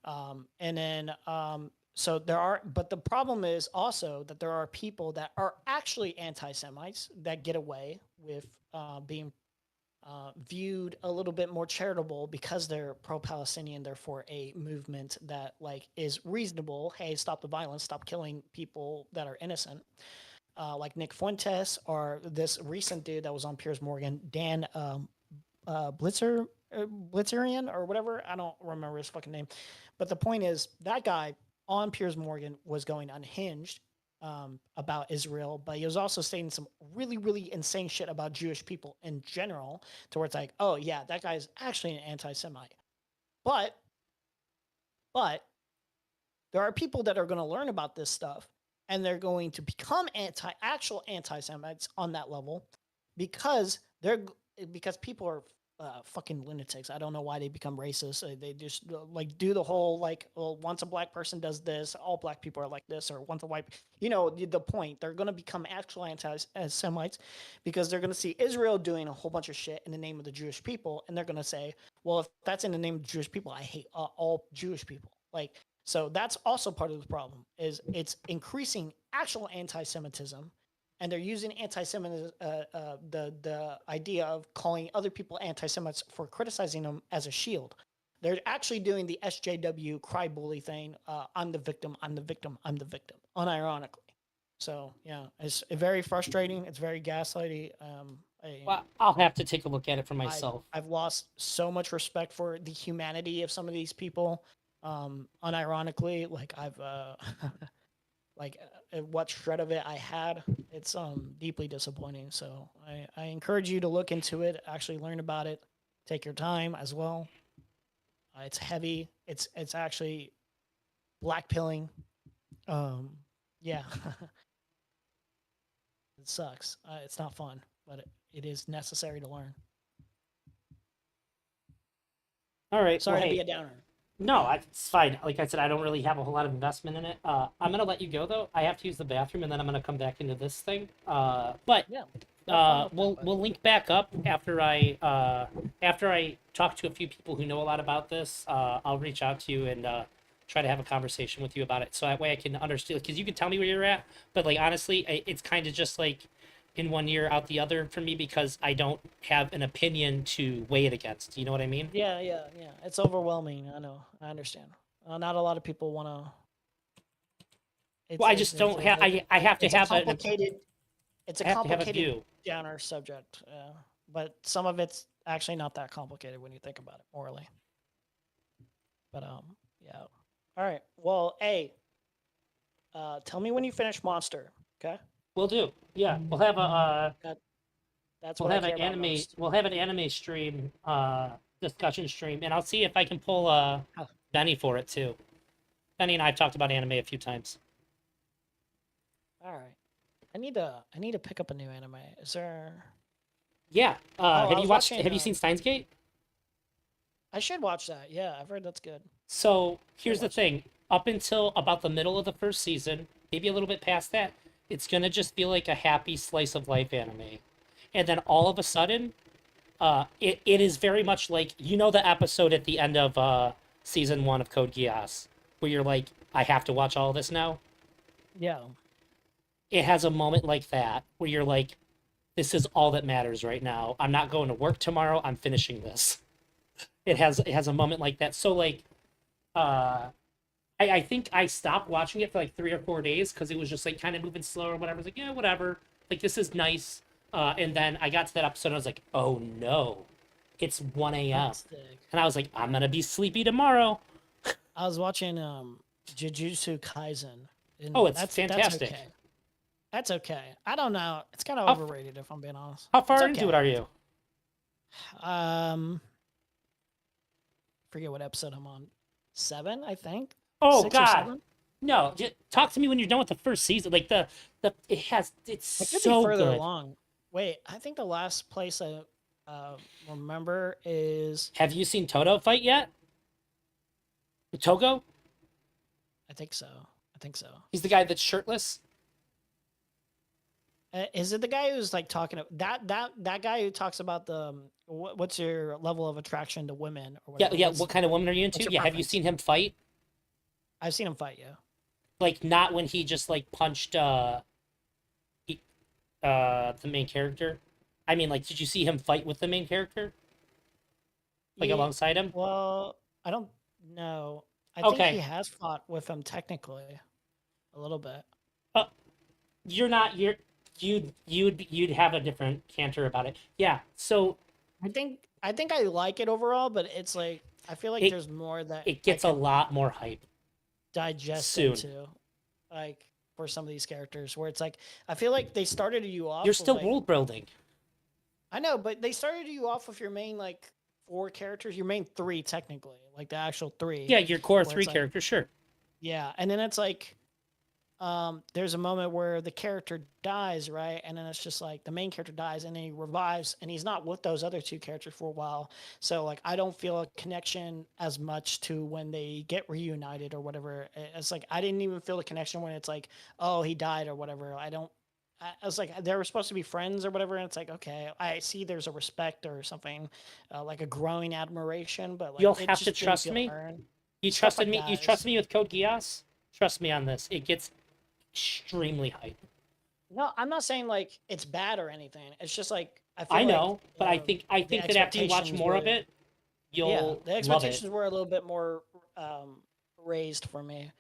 And then, so there are, but the problem is also that there are people that are actually anti-Semites that get away with being viewed a little bit more charitable because they're pro-Palestinian, therefore a movement that like is reasonable. Hey, stop the violence, stop killing people that are innocent. Like Nick Fuentes or this recent dude that was on Piers Morgan, Dan Blitzerian or whatever. I don't remember his fucking name. But the point is that guy on Piers Morgan was going unhinged about Israel, but he was also saying some really, really insane shit about Jewish people in general, to where it's like, oh yeah, that guy's actually an anti-Semite. But there are people that are going to learn about this stuff and they're going to become actual anti-Semites on that level because people are fucking lunatics. I don't know why they become racist. They just like do the whole like, well, once a black person does this, all black people are like this, or once a white, the point. They're going to become actual anti-Semites because they're going to see Israel doing a whole bunch of shit in the name of the Jewish people, and they're going to say, well, if that's in the name of the Jewish people, I hate all Jewish people. Like, so that's also part of the problem. Is it's increasing actual anti-Semitism. And they're using anti-Semitism, the idea of calling other people anti-Semites for criticizing them as a shield. They're actually doing the SJW cry bully thing. I'm the victim, I'm the victim, I'm the victim, unironically. So, yeah, it's very frustrating. It's very gaslighty. Well, I'll have to take a look at it for myself. I've lost so much respect for the humanity of some of these people. Unironically, like I've... like what shred of it I had, it's deeply disappointing. So I encourage you to look into it, actually learn about it, take your time as well. It's heavy. It's actually black pilling. Yeah, it sucks. It's not fun, but it is necessary to learn. All right. Sorry well, to hey, be a downer. No, it's fine. Like I said, I don't really have a whole lot of investment in it. I'm gonna let you go though. I have to use the bathroom, and then I'm gonna come back into this thing. But Yeah. we'll link back up after I talk to a few people who know a lot about this. I'll reach out to you and try to have a conversation with you about it, so that way I can understand. Because you can tell me where you're at, but like honestly, it's kind of just like in one ear out the other for me because I don't have an opinion to weigh it against. You know what I mean? Yeah. It's overwhelming. I know. I understand. Not a lot of people want to. Well, I just don't have. I have to have complicated. It's a I have to have a complicated view. downer subject, but some of it's actually not that complicated when you think about it morally. But yeah. All right. Well, hey, tell me when you finish Monster. Okay. We'll do. Yeah, we'll have a That's we'll what I have care an about anime most. we'll have an anime stream discussion stream, and I'll see if I can pull Huh. Benny for it too. Benny and I have talked about anime a few times. All right. I need to pick up a new anime. Is there? Yeah. I Have you was watched? watching, Have you seen Steins Gate? I should watch that. Yeah, I've heard that's good. So here's the watch it. thing: up until about the middle of the first season, maybe a little bit past that, it's gonna just feel like a happy slice of life anime, and then all of a sudden, it is very much like the episode at the end of season 1 of Code Geass, where you're like, I have to watch all this now. Yeah. It has a moment like that where you're like, this is all that matters right now. I'm not going to work tomorrow. I'm finishing this. It has a moment like that. So like, I think I stopped watching it for like 3 or 4 days because it was just like kind of moving slow or whatever. I was like, yeah, whatever. Like this is nice. And then I got to that episode and I was like, oh no, it's 1 a.m. Fantastic. And I was like, I'm gonna be sleepy tomorrow. I was watching Jujutsu Kaisen. And Oh, it's That's fantastic. okay. That's okay. I don't know. It's kind of How- overrated if I'm being honest. How far It's into it okay. are you? Forget what episode I'm on. 7, I think. Oh 6 or God, 7? no! Just talk to me when you're done with the first season. Like it's It could so be further good. along. Wait, I think the last place I remember is Have you seen Toto fight yet? Togo? I think so. He's the guy that's shirtless. Is it the guy who's like talking that guy who talks about the what's your level of attraction to women or Yeah, whatever? yeah. What's- What kind of woman are you what's into? your Yeah, have you preference? seen him fight? I've seen him fight. Yeah. Like not when he just like punched the main character. I mean, like, did you see him fight with the main character? Like Ye- alongside him? Well, I don't know. I Okay. think he has fought with him technically, a little bit. You'd have a different canter about it. Yeah. So I think I like it overall, but it's like I feel like It- there's more that it gets I a could lot more hype. digest soon. into, like for some of these characters, where it's like I feel like they started you off. You're with, still like, world building. I know, but they started you off with your main like 4 characters, your main 3 technically, like the actual 3. Yeah, your core where 3 it's like- characters, sure. Yeah, and then it's like there's a moment where the character dies, right? And then it's just like the main character dies and then he revives and he's not with those other 2 characters for a while. So like I don't feel a connection as much to when they get reunited or whatever. It's like I didn't even feel the connection when it's like, oh, he died or whatever. I was like, they were supposed to be friends or whatever, and it's like, okay, I see there's a respect or something, like a growing admiration, but like You'll it have just to didn't trust feel me. earned. You Stuff trusted like me. that You is- trust me with Code Geass. Trust me on this. It gets extremely hype. No, I'm not saying like it's bad or anything. It's just like I feel I like, know, but I um, think the that after you watch expectations more of were- it, you'll yeah, the love expectations it. were a little bit more raised for me.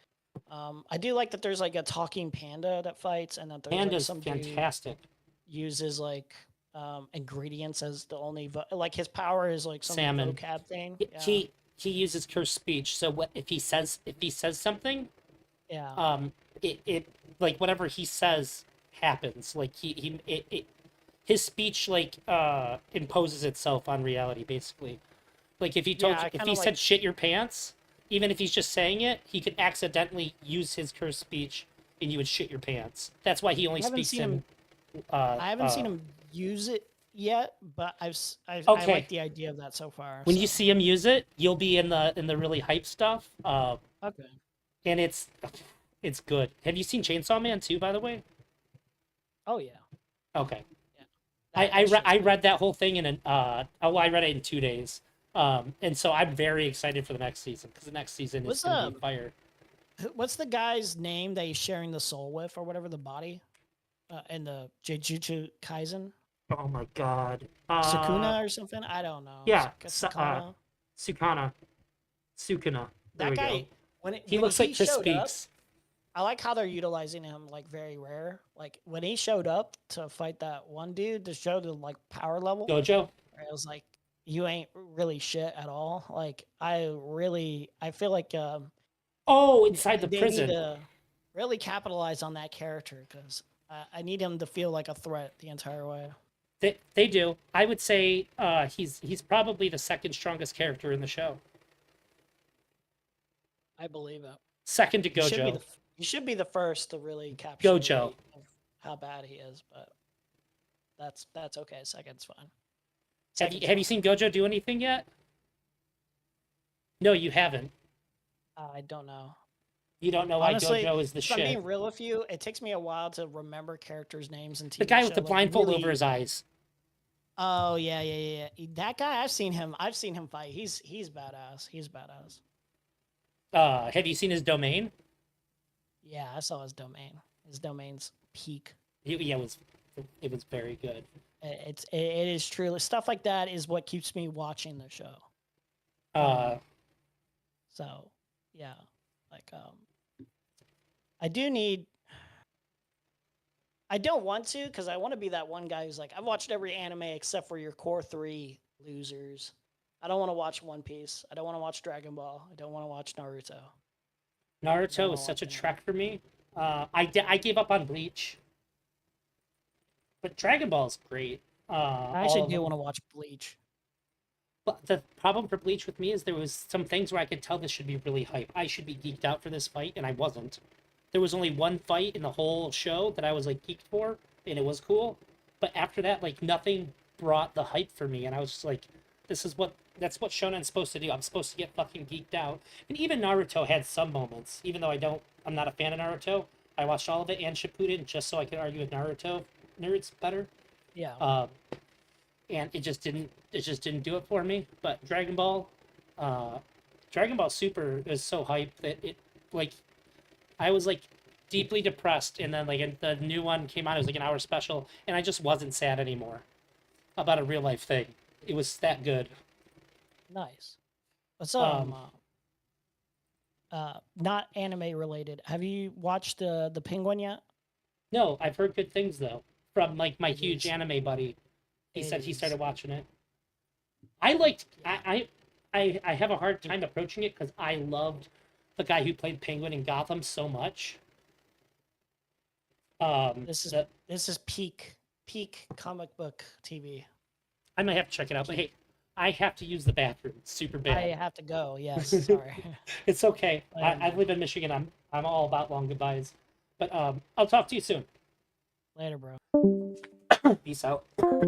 I do like that there's like a talking panda that fights, and that there's like Panda's some dude fantastic. uses like ingredients as the only like his power is like some Salmon. vocab thing. He- Yeah. He uses cursed speech. So what if he says something? Yeah. It like whatever he says happens. Like his speech like imposes itself on reality basically. Like if he told Yeah, I if kinda he said like- shit your pants, even if he's just saying it, he could accidentally use his cursed speech and you would shit your pants. That's why he only I haven't speaks seen in him. I haven't seen him use it yet, but I Okay. like the idea of that so far. when you so- see him use it, you'll be in the really hype stuff. okay. And it's good. Have you seen Chainsaw Man 2, by the way? Oh yeah. Okay. Yeah. I read that whole thing in I read it in 2 days. And so I'm very excited for the next season because the next season is What's, gonna be fire. What's the guy's name that he's sharing the soul with, or whatever, the body, in the Jujutsu Kaisen? Oh my god. Sukuna or something? I don't know. yeah, Sukuna. Sukuna. There That we guy. go. When He looks like Chris showed up, Speaks. I like how they're utilizing him like very rare. Like when he showed up to fight that one dude to show the like power level, Gojo. I was like, you ain't really shit at all. Like I feel like Oh, inside the they need prison. to really capitalize on that character because I need him to feel like a threat the entire way. They do. I would say he's probably the second strongest character in the show. I believe it. Second to He should be Gojo. he should be the first to really capture the Gojo. weight of how bad he is, but that's okay. Second's fine. Have you seen Gojo do anything yet? No, you haven't. I don't know. You don't know why Honestly, Gojo is the if I'm being shit. real with you, it takes me a while to remember characters' names and TV The guy with show, the like, blindfold really- over his eyes. Oh yeah. That guy, I've seen him fight. He's badass. He's badass. Have you seen his domain? Yeah, I saw his domain. His domain's peak. Yeah, it was very good. It is truly stuff like that is what keeps me watching the show. So yeah, like I don't want to because I want to be that one guy who's like, I've watched every anime except for your core 3 losers. I don't want to watch One Piece. I don't want to watch Dragon Ball. I don't want to watch Naruto. Naruto No, was such a I can't. trek for me. I gave up on Bleach, but Dragon Ball is great. I all actually of do them. want to watch Bleach. But the problem for Bleach with me is there was some things where I could tell this should be really hype. I should be geeked out for this fight, and I wasn't. There was only one fight in the whole show that I was like geeked for, and it was cool. But after that, like nothing brought the hype for me, and I was just like, that's what Shonen's supposed to do. I'm supposed to get fucking geeked out. And even Naruto had some moments, even though I'm not a fan of Naruto. I watched all of it and Shippuden just so I could argue with Naruto nerds better. Yeah. And it just didn't do it for me. But Dragon Ball Super is so hyped that it like I was like deeply depressed, and then like the new one came out. It was like an hour special, and I just wasn't sad anymore about a real life thing. It was that good. Nice. What's not anime related. Have you watched the Penguin yet? No, I've heard good things though from like my It huge is- anime buddy. He it said he is- started watching it. I have a hard time approaching it because I loved the guy who played Penguin in Gotham so much. This is that this is peak comic book TV. I might have to check it out. But hey, I have to use the bathroom. It's super bad. I have to go. Yes, sorry. It's okay. I I live in Michigan. I'm all about long goodbyes. But I'll talk to you soon. Later, bro. Peace out. All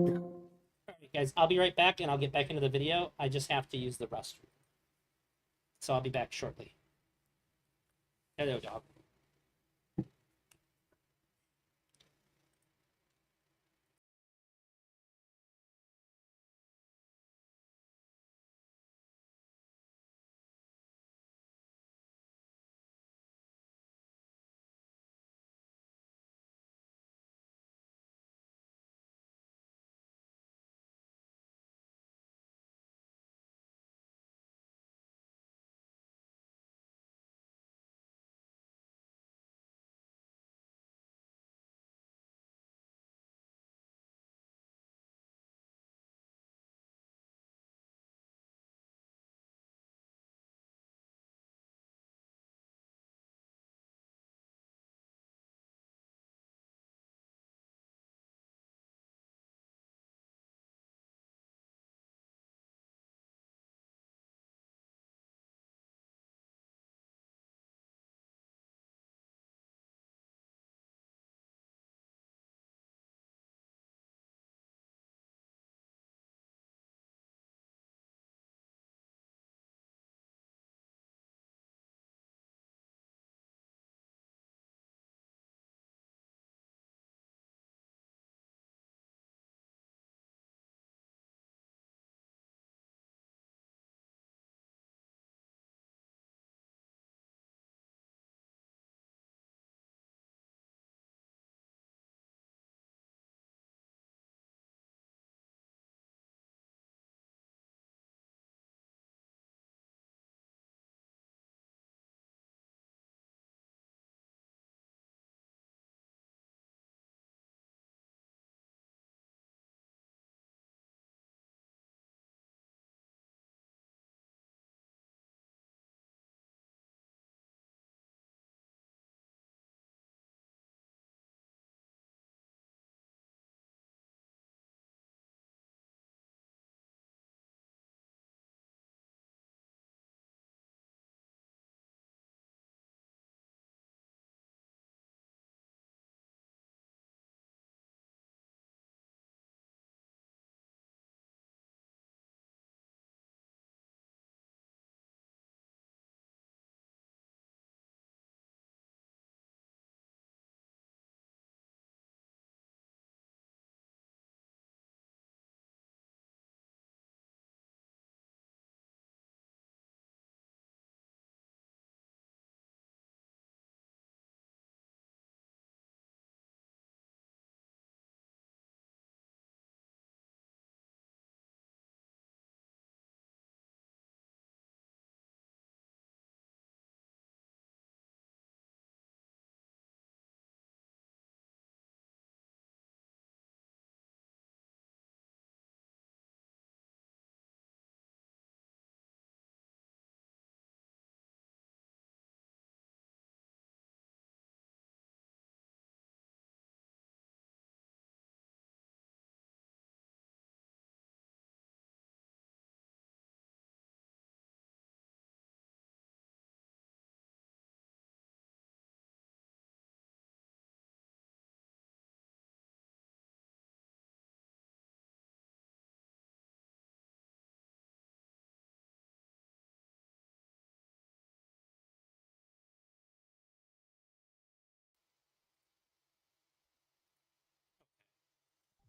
right, guys, I'll be right back, and I'll get back into the video. I just have to use the restroom. So I'll be back shortly. Hello, dog.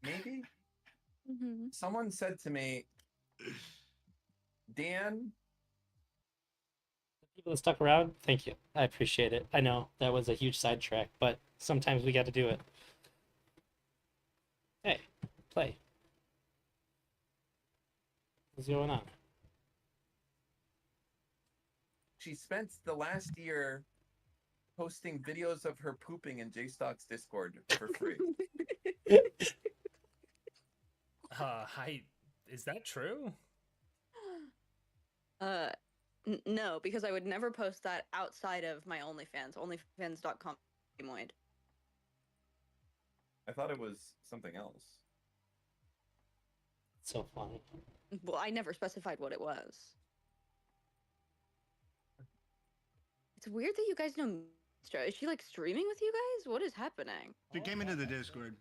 maybe Mhm. someone said to me, Dan, People that stuck around, thank you. I appreciate it. I know that was a huge sidetrack, but sometimes we got to do it. Hey, play. What's going on? she spent the last year posting videos of her pooping in JStock's Discord for free. Is that true? No, because I would never post that outside of my OnlyFans, onlyfans.com. I thought it was something else. So funny. Well, I never specified what it was. It's weird that you guys know Mistra. Is she like streaming with you guys? What is happening? She came into the Discord.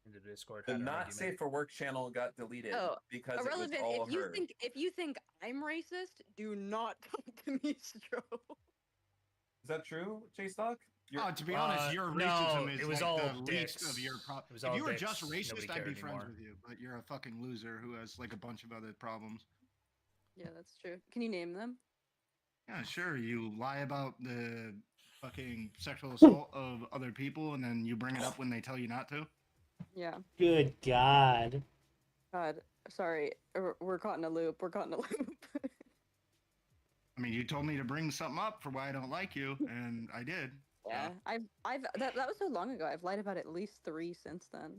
In the Discord. The had an not argument. safe for work channel got deleted Oh, because it was Irrelevant. all If you her. think I'm racist, do not talk to me, Stro. Is that true, JStock? Oh, to be honest, your no, racism is it was like all the dicks. least of your It problems. was If all you were dicks. just Nobody racist, I'd cared be friends anymore. with you. But you're a fucking loser who has like a bunch of other problems. Yeah, that's true. Can you name them? Yeah, sure. You lie about the fucking sexual assault of other people, and then you bring it up when they tell you not to. Yeah. Good God. God, sorry. We're caught in a loop. We're caught in a loop. I mean, you told me to bring something up for why I don't like you, and I did. Yeah, that was so long ago. I've lied about at least 3 since then.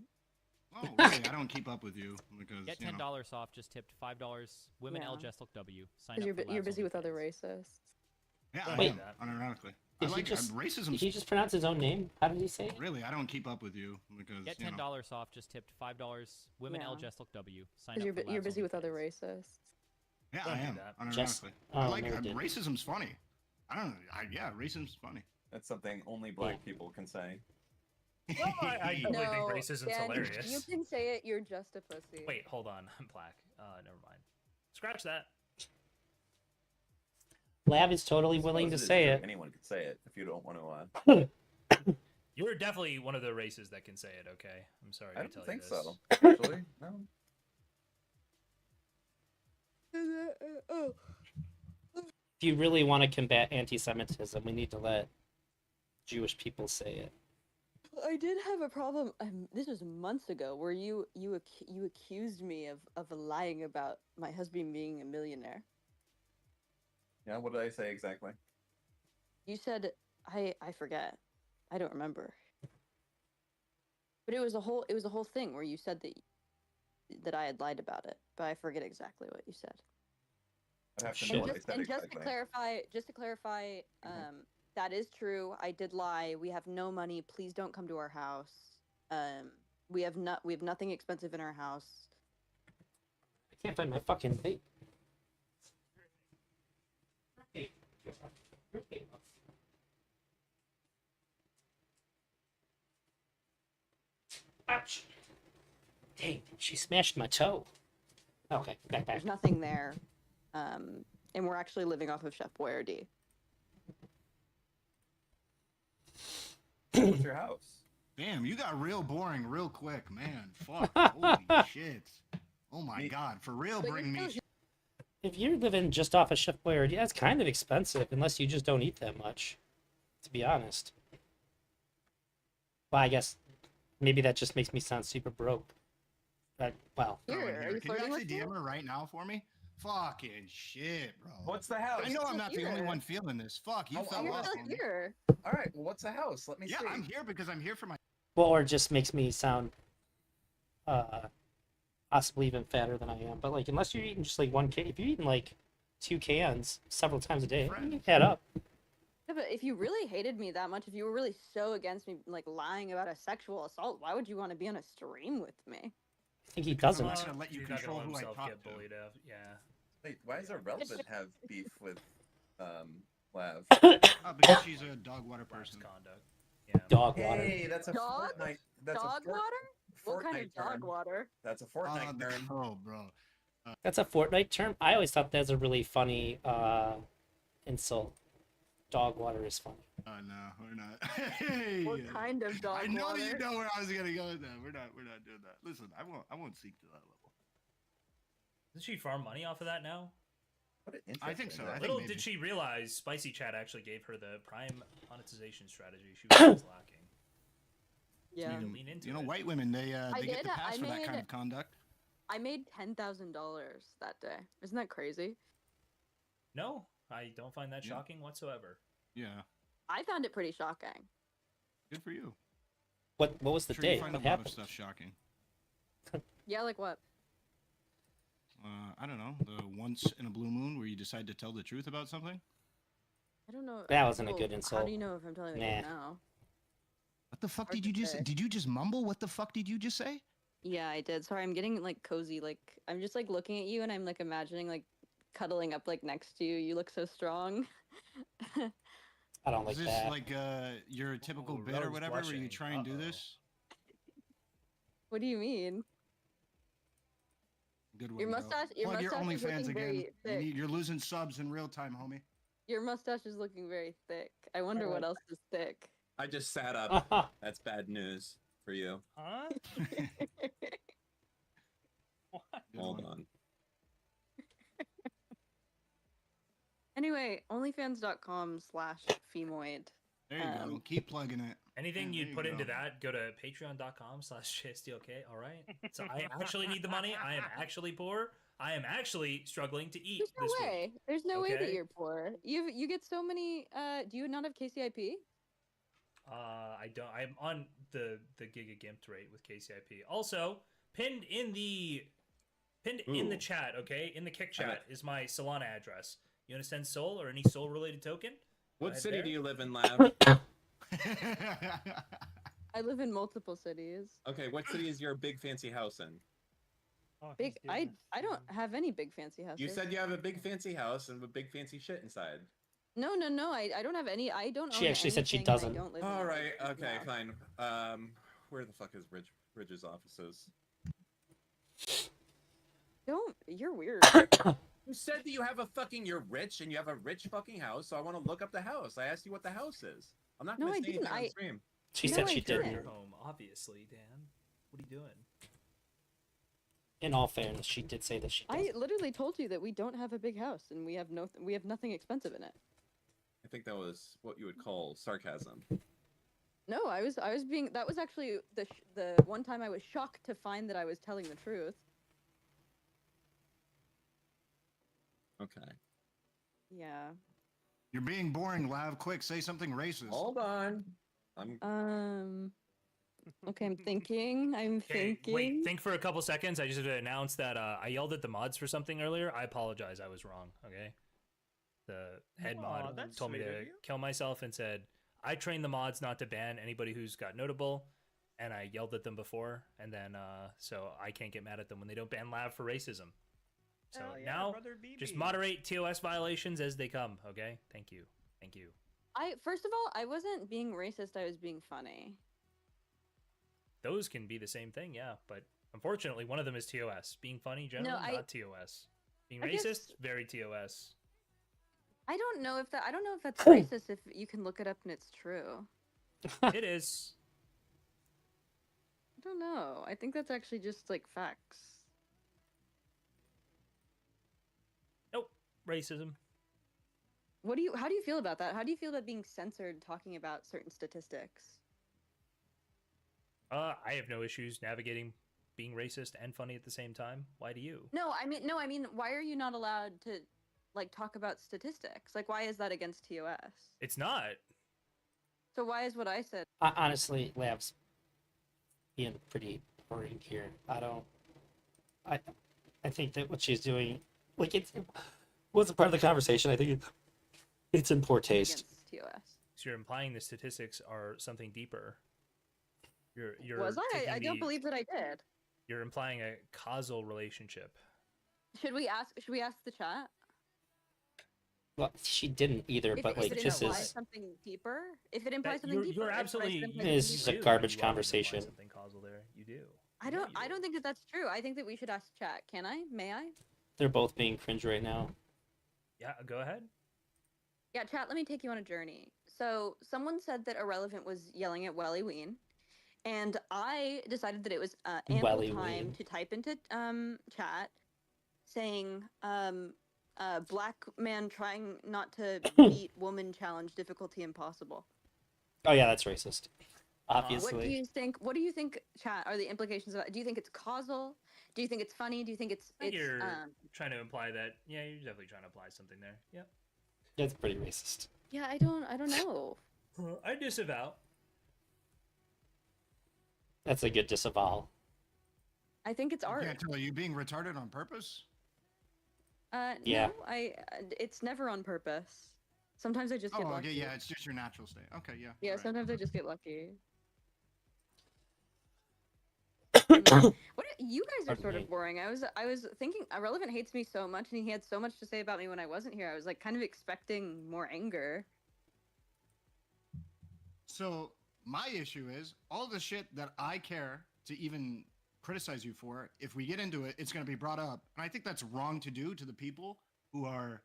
Oh, really? I don't keep up with you because Get you know. $10 off. Just tipped $5. Women Yeah. LJSLW. Sign Because up for you're Labs busy with other OnlyFans. racists. Yeah, I Wait. am, unironically. I Did he like just- racism. Did he just pronounce his own name? How did he say it? Really, I don't keep up with you because Get you know. $10 off. Just tipped $5. Women Yeah. LJSLW. Sign Because up for you're Labs busy with other OnlyFans. racists. Yeah, Don't I do am. that. Unironically. Just- I oh, like no, he didn't. racism's funny. I don't know. Yeah, racism's funny. That's something only black people can say. Well, I totally think racism's Dan, hilarious. You can say it. You're just a pussy. Wait, hold on. I'm black. Never mind. Scratch that. Lab is totally willing to Suppose say is it. true. Anyone could say it if you don't want to. You're definitely one of the races that can say it. Okay, I'm sorry I to don't tell think you this. so. Actually, no. If you really want to combat anti-Semitism, we need to let Jewish people say it. I did have a problem. This was months ago, where you accused me of lying about my husband being a millionaire. Yeah, what did I say exactly? You said I forget. I don't remember. But it was a whole thing where you said that I had lied about it, but I forget exactly what you said. I'd have to Shit. know what I Just, said and just exactly. to clarify, that is true. I did lie. We have no money. Please don't come to our house. We have nothing expensive in our house. I can't find my fucking vape. Ouch. Dang, she smashed my toe. Okay, back. There's nothing there, and we're actually living off of Chef Boyardee. What's your house? Damn, you got real boring real quick, man. Fuck. Holy shit. Oh my Me- god, for real, But bring you're me. still If you're living just off of Chef Boyardee, that's kind of expensive unless you just don't eat that much, to be honest. Well, I guess maybe that just makes me sound super broke. But, well, Throw in Here, are here. you Can you flirting actually with me? DM her right now for me? Fucking shit, bro. What's the house? I know I'm not the only Here. one feeling this. Fuck, you Oh, fell You're off still on me. here. All right. Well, what's the house? Let me Yeah, see. I'm here because I'm here for my. well, or it just makes me sound possibly even fatter than I am. But, like, unless you're eating just, like, 1 can, if you're eating, like, 2 cans several times a day, Friend. head up. Yeah, but if you really hated me that much, if you were really so against me, like lying about a sexual assault, why would you want to be on a stream with me? I think he Because doesn't. I'm not gonna let you He's not gonna control let who I himself talk get to. bullied out. Yeah. Wait, why does Irrelevant have beef with Lav? Oh, because she's a dog water Lab's person. conduct. Yeah. Dog water. Hey, that's a Dog? Fortnite. That's Dog a fort, water? What kind of Fortnite dog term. water? That's a Fortnite term. Oh, bro. That's a Fortnite term? I always thought that's a really funny insult. dog water is funny. No, we're not. Hey, What kind of dog I know water? you know where I was gonna go with that. We're not doing that. Listen, I won't seek to that level. Does she farm money off of that now? What an I think so. interesting I think Little maybe. did she realize Spicy Chat actually gave her the prime monetization strategy she was always lacking. Yeah. Need to lean into You know, it. white women they I get the did, pass I for that kind made- of conduct. I made $10,000 that day. Isn't that crazy? No, I don't find that Yeah. shocking whatsoever. Yeah, I found it pretty shocking. good for you. What was the Sure, day? you find What a lot happened? of stuff shocking. Yeah, like what? I don't know. The once in a blue moon where you decide to tell the truth about something. I don't know. That wasn't a Well, good How insult. do you know if I'm telling the Nah. truth now? What the fuck Hard did you to just? say. Did you just mumble? What the fuck did you just say? Yeah, I did. Sorry, I'm getting like cozy. Like I'm just like looking at you and I'm like imagining like cuddling up like next to you. You look so strong. I don't like Is this that. like your typical Ooh, bit or Rose whatever where you blushing. try and do Uh-oh. this? What do you mean? Good one. Your bro. mustache- your Plug your mustache is OnlyFans looking again. very thick. You're losing subs in real time, homie. Your mustache is looking very thick. I wonder what else is thick. I just sat up. That's bad news for you. Huh? What? Good Hold one. on. Anyway, onlyfans.com/femoid. There you go. Um, Keep plugging it. Anything Yeah, you'd there put you into go. that, go to patreon.com/JSTLK. All right. So I actually need the money. I am actually poor. I am actually struggling to eat There's no this way. week. There's no way that Okay. you're poor. You get so many. Do you not have KCIP? I don't. I'm on the Giga Gimped rate with KCIP. Also, pinned in the Ooh. chat. Okay, in the kick I chat is my Solana address. You want to send Sol or any Sol related token? What Right city there. do you live in, Lav? I live in multiple cities. Okay, what city is your big fancy house in? Oh, Big. he's doing I this. don't have any big fancy houses. You said you have a big fancy house and with big fancy shit inside. No. I don't have any. I don't. She own actually said she anything, and doesn't. I don't live in All any right, cities, okay, no. fine. Where the fuck is Ridge's offices? Don't. You're weird. You said that you have a fucking. You're rich and you have a rich fucking house, so I want to look up the house. I asked you what the house is. I'm not No, gonna I say anything didn't. on I- stream. She No, said I she didn't. didn't. Your home, obviously, Dan. What are you doing? In all fairness, she did say that she I doesn't. literally told you that we don't have a big house and we have nothing expensive in it. I think that was what you would call sarcasm. No, I was being. That was actually the one time I was shocked to find that I was telling the truth. Okay. Yeah. You're being boring, Lav. Quick, say something racist. Hold on. I'm. Okay, I'm thinking. Okay, wait. Think for a couple seconds. I just have to announce that I yelled at the mods for something earlier. I apologize. I was wrong. Okay. The head Aw, mod that's told me sweet of to you. kill myself and said I trained the mods not to ban anybody who's got notable, and I yelled at them before, and then so I can't get mad at them when they don't ban Lav for racism. So Hell yeah, now brother just BB. moderate TOS violations as they come. Okay. Thank you. Thank you. First of all, I wasn't being racist. I was being funny. Those can be the same thing, yeah. But unfortunately, one of them is TOS. Being funny, generally, I- not TOS. Being I guess- racist, very TOS. I don't know if that's racist. If you can look it up and it's true. It is. I don't know. I think that's actually just like facts. Nope. Racism. How do you feel about that? How do you feel about being censored talking about certain statistics? I have no issues navigating being racist and funny at the same time. Why do you? No, I mean, why are you not allowed to like talk about statistics? Like, why is that against TOS? It's not. So why is what I said? Honestly, Lab's being pretty boring here. I think that what she's doing, like, it wasn't part of the conversation. I think it's in poor taste. Against TOS. So you're implying the statistics are something deeper. You're Was I? taking I don't the- believe that I did. You're implying a causal relationship. Should we ask the chat? Well, she didn't either, but like it this implies is something deeper, if it implies That- something deeper, you're if it absolutely. implies you- something This you is a deeper- do. garbage You always imply conversation. Something causal there. You do. I You know don't. you I do. don't think that that's true. I think that we should ask chat. Can I? May I? they're both being cringe right now. Yeah, go ahead. Yeah, chat, let me take you on a journey. So, someone said that Irrelevant was yelling at Welly Ween, and I decided that it was ample Welly time Ween. to type into chat saying, black man trying not to beat woman challenge difficulty impossible. Oh yeah, that's racist. What Obviously. do you think, chat, are the implications of that? Do you think it's causal? Do you think it's funny? Do you think it's I think you're trying to imply that. Yeah, you're definitely trying to apply something there. Yep. That's pretty racist. yeah, I don't know. I disavow. That's a good disavowal. I think it's I art. can't tell. Are you being retarded on purpose? Yeah. No, it's never on purpose. Sometimes I just get Oh, lucky. okay, yeah, it's just your natural state. Okay, yeah. Yeah, alright. sometimes I just get lucky. What you guys are Pardon sort me. of boring. I was thinking Irrelevant hates me so much, and he had so much to say about me when I wasn't here. I was like kind of expecting more anger. So my issue is all the shit that I care to even criticize you for. If we get into it, it's going to be brought up, and I think that's wrong to do to the people who are,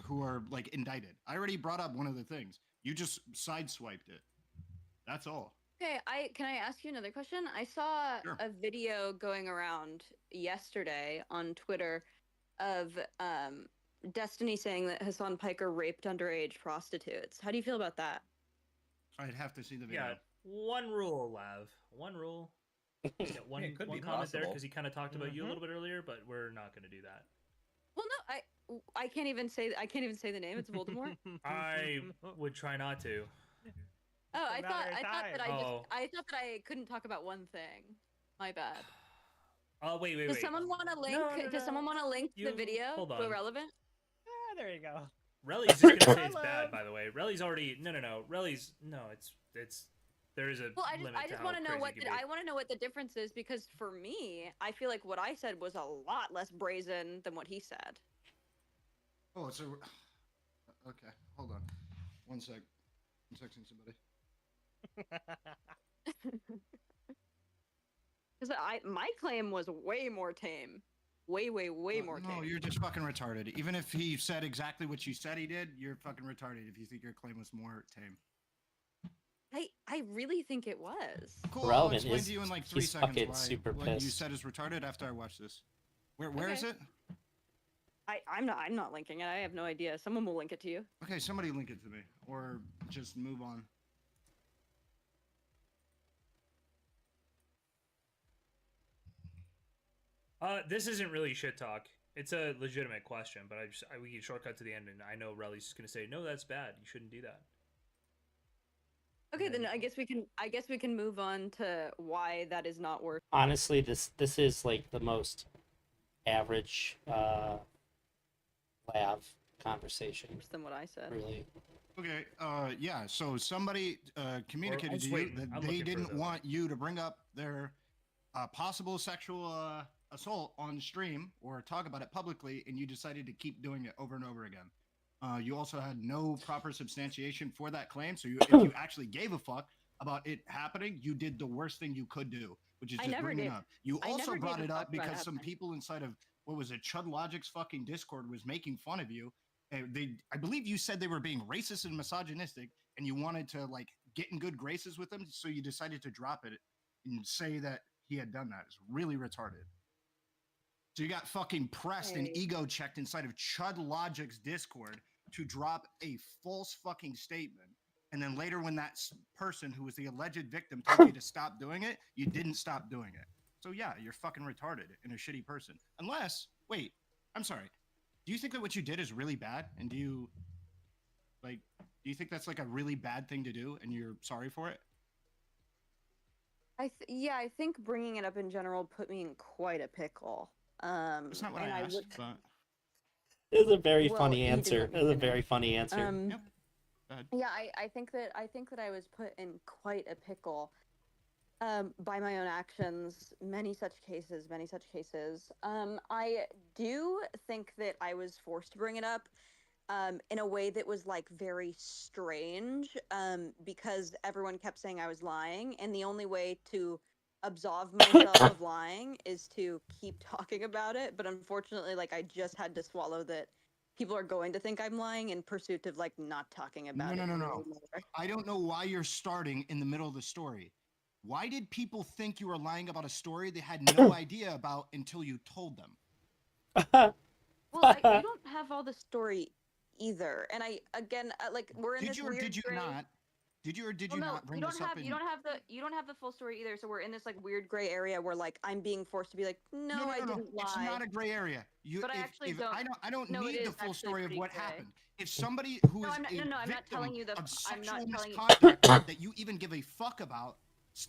who are like indicted. I already brought up one of the things. You just sideswiped it. That's all. Okay, can I ask you another question? I saw Sure. a video going around yesterday on Twitter of Destiny saying that Hassan Piker raped underage prostitutes. How do you feel about that? I'd have to see the video. Yeah, one rule, Lav. One rule. Yeah, one it could one be comment there possible. because he kind of talked about you a Mhm. little bit earlier, but we're not going to do that. Well, no, I can't even say the name. It's Voldemort. I would try not to. Oh, It's a matter of I thought that time. I thought that I couldn't talk about one thing. My bad. Oh, wait. Does someone want to link? No, Does someone want to link the You- video hold to on. Irrelevant? Ah, there you go. Relly's just going to say it's Hello. bad, by the way. Relly's already... No. Relly's... No, it's... There is a Well, limit I to just how want to know crazy what it can be. I want to know what the difference is, because for me, I feel like what I said was a lot less brazen than what he said. Oh, so okay, hold on, one sec. I'm texting somebody. Because my claim was way more tame, way more No, tame. you're just fucking retarded. Even if he said exactly what you said he did, you're fucking retarded if you think your claim was more tame. I really think it was. Cool, I'll Relevant explain is- to you in like 3 he's seconds fucking why super what you pissed. said is retarded after I watch this. Where is Okay. it? I'm not linking it. I have no idea. Someone will link it to you. Okay, somebody link it to me, or just move on. This isn't really shit talk. It's a legitimate question, but we can shortcut to the end, and I know Relly's just gonna say, "No, that's bad. You shouldn't do that." Okay, And then then- I guess we can move on to why that is not worth. Honestly, this is like the most average lab conversation. Than what I said. Really. Okay, yeah, so somebody communicated to you waiting. that I'm they looking for didn't the- want you to bring up their possible sexual assault on stream or talk about it publicly, and you decided to keep doing it over and over again. You also had no proper substantiation for that claim, so if you actually gave a fuck about it happening, you did the worst thing you could do, which is I just never bring it gave- up. You I also never brought gave it a up fuck about it because some happening. people inside of, what was it, Chud Logic's fucking Discord was making fun of you. And I believe you said they were being racist and misogynistic, and you wanted to like get in good graces with them, so you decided to drop it and say that he had done that. It's really retarded. So you got fucking pressed and Hey. ego checked inside of Chud Logic's Discord to drop a false fucking statement. And then later, when that person who was the alleged victim told you to stop doing it, you didn't stop doing it. So yeah, you're fucking retarded and a shitty person. Unless, wait, I'm sorry. Do you think that what you did is really bad? And do you think that's like a really bad thing to do and you're sorry for it? I think bringing it up in general put me in quite a pickle. That's not what I and asked, would- but It was a very Well, funny you did answer. let me It was a finish. very funny answer. Yep. Go ahead. Yeah, I think that I was put in quite a pickle by my own actions. Many such cases. I do think that I was forced to bring it up in a way that was like very strange because everyone kept saying I was lying, and the only way to absolve myself of lying is to keep talking about it. But unfortunately, like I just had to swallow that people are going to think I'm lying in pursuit of like not talking about No, it. no, no, really no. more. I don't know why you're starting in the middle of the story. Why did people think you were lying about a story they had no idea about until you told them? Well, you don't have all the story either, and I again like we're in Did this you or weird did you gray. not? Did you or did Well, you no, not bring you this don't up have in? you don't have the full story either. So we're in this like weird gray area where like I'm being forced to be like, no, I didn't lie. It's not a gray area. You, But I if, actually if don't- I don't No, it need the is full actually story of pretty what gray. happened. If somebody who No, is I'm not- a no, no, I'm not victim telling you the- of I'm not sexual telling you- misconduct that you even give a fuck about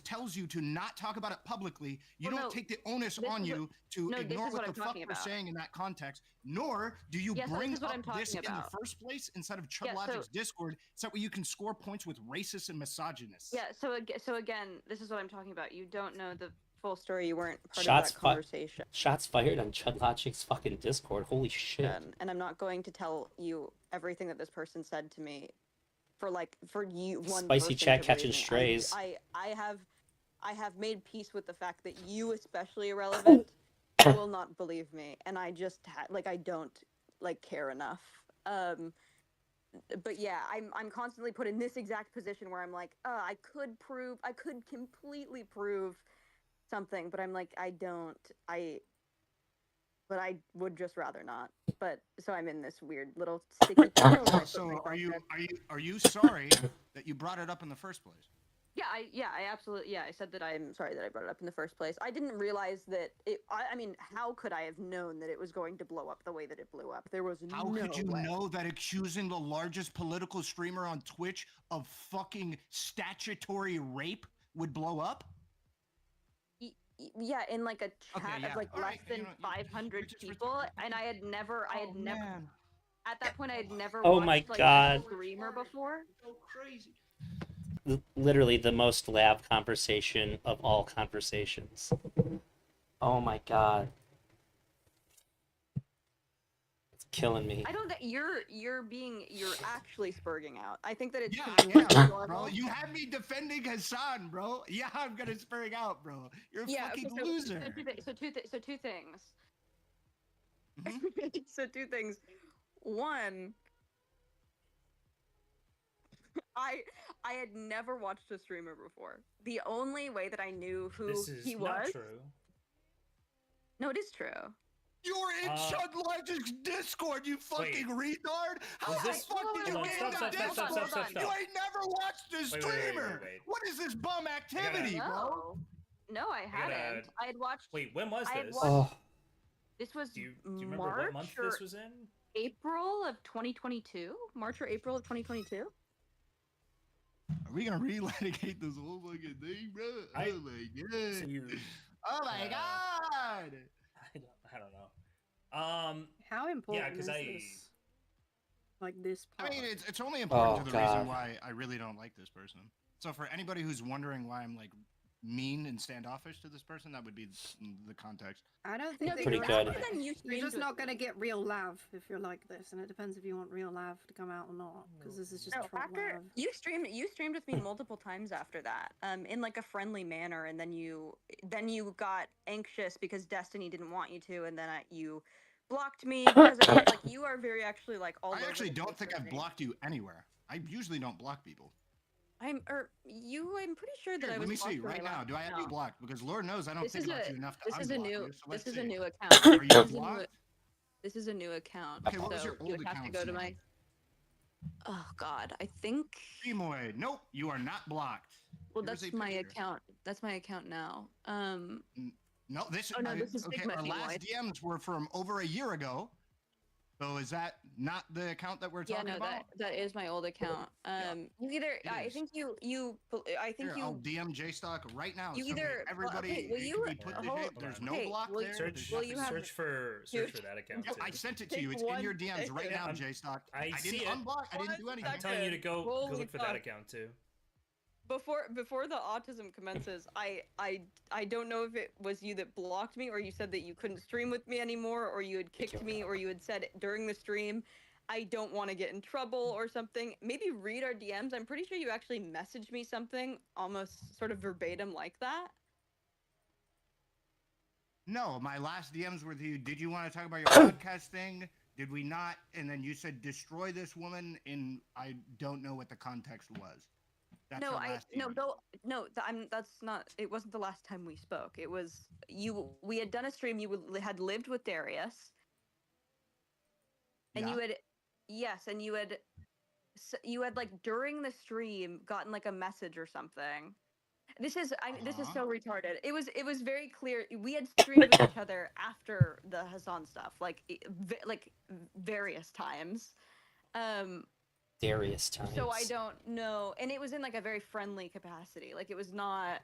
tells you to not talk about it publicly, you Well, don't no, take the onus this on is what- you to no, this ignore is what what the I'm fuck talking we're about. saying in that context, nor do you Yeah, so this bring is what up I'm this talking in the about. first place instead of Chud Yeah, Logic's so- Discord, so that way you can score points with racists and misogynists. Yeah. So again, this is what I'm talking about. You don't know the full story. You weren't part Shots of that fi- conversation. Shots fired on Chud Logic's fucking Discord. Holy shit. And I'm not going to tell you everything that this person said to me for you one Spicy person chat to catching read me. strays. I have made peace with the fact that you, especially irrelevant, will not believe me, and I just I don't care enough. But yeah, I'm constantly put in this exact position where I'm like, I could completely prove something, but I'm like, but I would just rather not. But so I'm in this weird little sticky. So, place so with are myself you there. are you sorry that you brought it up in the first place? Yeah, I absolutely, I said that I'm sorry that I brought it up in the first place. I didn't realize that I mean, how could I have known that it was going to blow up the way that it blew up? There was How no could you way. know that accusing the largest political streamer on Twitch of fucking statutory rape would blow up? Yeah, in like a chat yeah. of like All less right, than you know, you 500 just people, and I had never, Oh, man. at that point, I had never Oh watched my like God. a streamer before. So crazy. Literally the most lab conversation of all conversations. Oh my god. It's killing me. I don't think you're actually spurging out. I think that it's Yeah, completely I am, normal. bro. You had me defending Hassan, bro. Yeah, I'm gonna spurring out, bro. You're a fucking okay, loser. So two things. Mhm. So two things. One, I had never watched a streamer before. The only way that I knew who This is he not was. true. No, it is true. You were in Uh, Chud Logic's Discord, you fucking retard! How Was the this- fuck did you Hold on, get stop, in stop, the stop, stop, Discord? stop, stop, You stop. ain't never watched this Wait, wait, wait, streamer! wait. What is this bum activity, bro? No, no, I gotta- hadn't. I had watched. Wait, when was I had this? watched- Oh, This was Do you remember March what month or this was in? April of 2022. March or April of 2022. Are we gonna relitigate this whole fucking thing, bro? I- Oh my god! So you, Oh my god! I don't know. How important because is I- this? Like this I part? mean, it's only important Oh, to the reason God. why I really don't like this person. So for anybody who's wondering why I'm like mean and standoffish to this person, that would be the context. I don't think that Pretty you're good. like Then this. you You're streamed just with not me. gonna get real lav if you're like this, and it depends if you want real lav to come out or not. Because this is just No, troll after lav. you streamed with me multiple times after that, in like a friendly manner, and then you got anxious because Destiny didn't want you to, and then you blocked me because of it. Like you are very actually like all. I over actually the don't place think with I've me. blocked you anywhere. I usually don't block people. I'm pretty sure that Here, I was. let me see blocked when right I now. left. Do I have you No. blocked? Because Lord knows I don't This think is about a- you enough to This is a unblock new. you. So let's This is a see. new account. Are you This is a new- blocked? This is a new account. Okay, what was so your you old would have to account's go to name? my. Oh God, I think. Femoid. Nope, you are not blocked. Well, Here's that's a my picture. account. That's my account now. No, this. Oh, no, this is okay. Sigma Our last Femoid. DMs were from over a year ago. So is that not the account that we're Yeah, talking no, about? that is my old account. You either it I is. think you I think Here, I'll you DM JStock right now. you so that either- well, everybody okay, will it you- can be put to hold- shame. There's no okay, block will you- there. Search, there's will you nothing. have- search for that account. No, too. I sent it to Take you. It's in one your DMs right now, second. JStock. I I see didn't it. unblock. I didn't do One anything. I'm telling you to go Holy look for that fuck. account too. before the autism commences, I don't know if it was you that blocked me or you said that you couldn't stream with me anymore or you had kicked me or you had said during the stream I don't want to get in trouble or something. Maybe read our DMs. I'm pretty sure you actually messaged me something almost sort of verbatim like that. No, my last DMs were to you. Did you want to talk about your podcast thing? Did we not? And then you said destroy this woman, and I don't know what the context was. That's no, her I last no email. no no. That's not. It wasn't the last time we spoke. It was you. We had done a stream. Had lived with Darius, and Yeah. you had yes, and you had like during the stream gotten like a message or something. This is this is Uh-huh. so retarded. It was very clear. We had streamed with each other after the Hassan stuff, like various times. Darius times. So I don't know, and it was in like a very friendly capacity. Like it was not.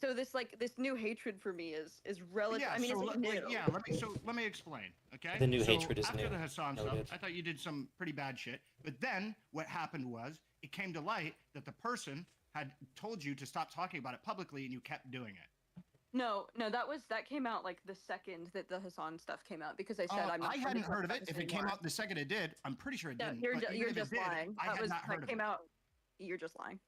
So this new hatred for me is relative. Yeah, I mean, so it's like new. let me explain, okay? The new So hatred is after new. the Hassan stuff, Noted. I thought you did some pretty bad shit. But then what happened was it came to light that the person had told you to stop talking about it publicly, and you kept doing it. No, that came out like the second that the Hassan stuff came out because I said I'm not. I friends hadn't with heard of that it. person If it came anymore. out the second it did, I'm pretty sure it No, didn't. you're but even if just it did, lying. I That had was not that heard of came it. out. You're just lying.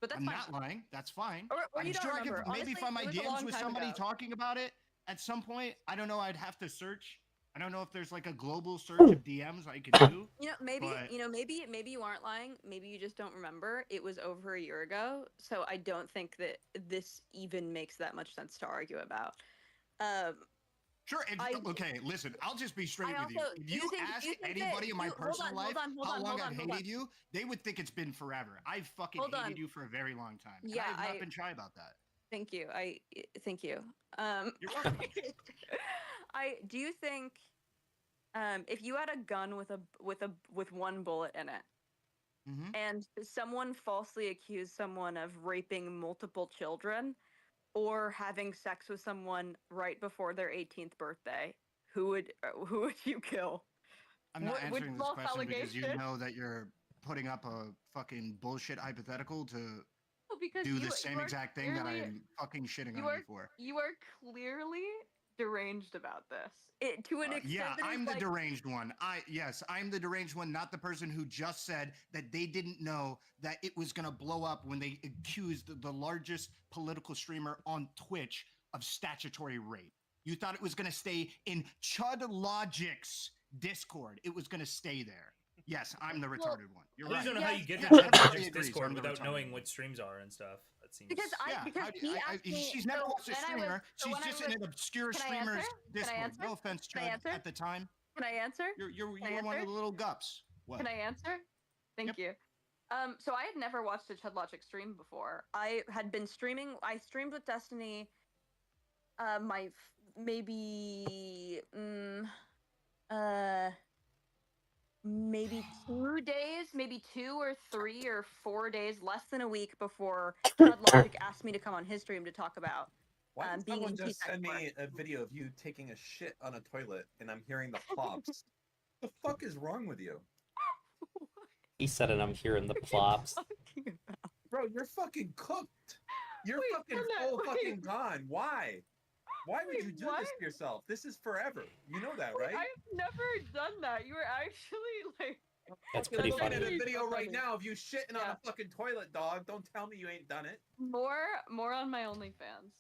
But that's I'm fine. not lying. That's fine. Or I'm you don't sure remember. I could maybe Honestly, find my it was a DMs long with time somebody ago. talking about it at some point. I don't know. I'd have to search. I don't know if there's like a global search of DMs I could do. You know, maybe But- maybe you aren't lying. Maybe you just don't remember. It was over a year ago, so I don't think that this even makes that much sense to argue about. Sure. I- Okay, listen. I'll just be straight I with you. also- If do you you think- do ask you think that anybody in my you- hold personal on, life hold on, hold how on, long hold I've on, hold hated on. you, they would think it's been forever. I've fucking Hold hated on. you for a very long time. And Yeah, I have not I- been shy about that. Thank you. Thank you. You're welcome. Do you think if you had a gun with one bullet in it Mhm. and someone falsely accused someone of raping multiple children or having sex with someone right before their 18th birthday, who would you kill? I'm not Which answering this false question because you allegation? know that you're putting up a fucking bullshit hypothetical to Well, because do you, the you same are exact thing that clearly- I'm fucking shitting you on are you for. you are clearly deranged about this. It to an extent Yeah, that I'm it's the like, deranged one. Yes, I'm the deranged one, not the person who just said that they didn't know that it was gonna blow up when they accused the largest political streamer on Twitch of statutory rape. You thought it was gonna stay in Chud Logic's Discord. It was gonna stay there. Yes, I'm the retarded one. You're I just right. don't know how Yes, you get yeah, to Chud everybody Logic's agrees, Discord I'm the without retarded knowing one. what streams are and stuff. That seems because he asked me. She's never so watched a when I was- streamer. so She's when I just was- in an obscure Can I streamer's answer? Can I Discord. answer? No offense, Can I Chud. answer? At the time, Can I answer? you Can I were one of answer? the little gups. What? Can I answer? Thank you. So I had never watched a Chud Logic stream before. I had been streaming. I streamed with Destiny. Maybe 2 days, maybe 2 or 3 or 4 days, less than a week before Chud Logic asked me to come on his stream to talk about. Why did being someone in just T-Sex send work. me a video of you taking a shit on a toilet and I'm hearing the plops? The fuck is wrong with you? He said it. I'm hearing the plops. Talking about? Bro, you're fucking cooked. You're Wait, fucking hold on, full wait. fucking gone. Why? Why would Wait, you do what? this to yourself? This is forever. You know that, Wait, right? I've never done that. You were actually like. That's I'm pretty looking at funny. a video So right funny. now of you shitting on Yeah. a fucking toilet, dog. Don't tell me you ain't done it. More on my OnlyFans.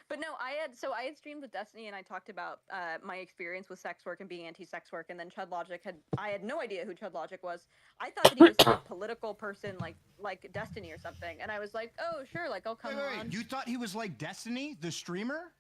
But no, I had streamed with Destiny and I talked about my experience with sex work and being anti-sex work, and then Chud Logic I had no idea who Chud Logic was. I thought that he was some political person like Destiny or something, and I was like, oh sure, like I'll come on. You thought he was like Destiny, the streamer?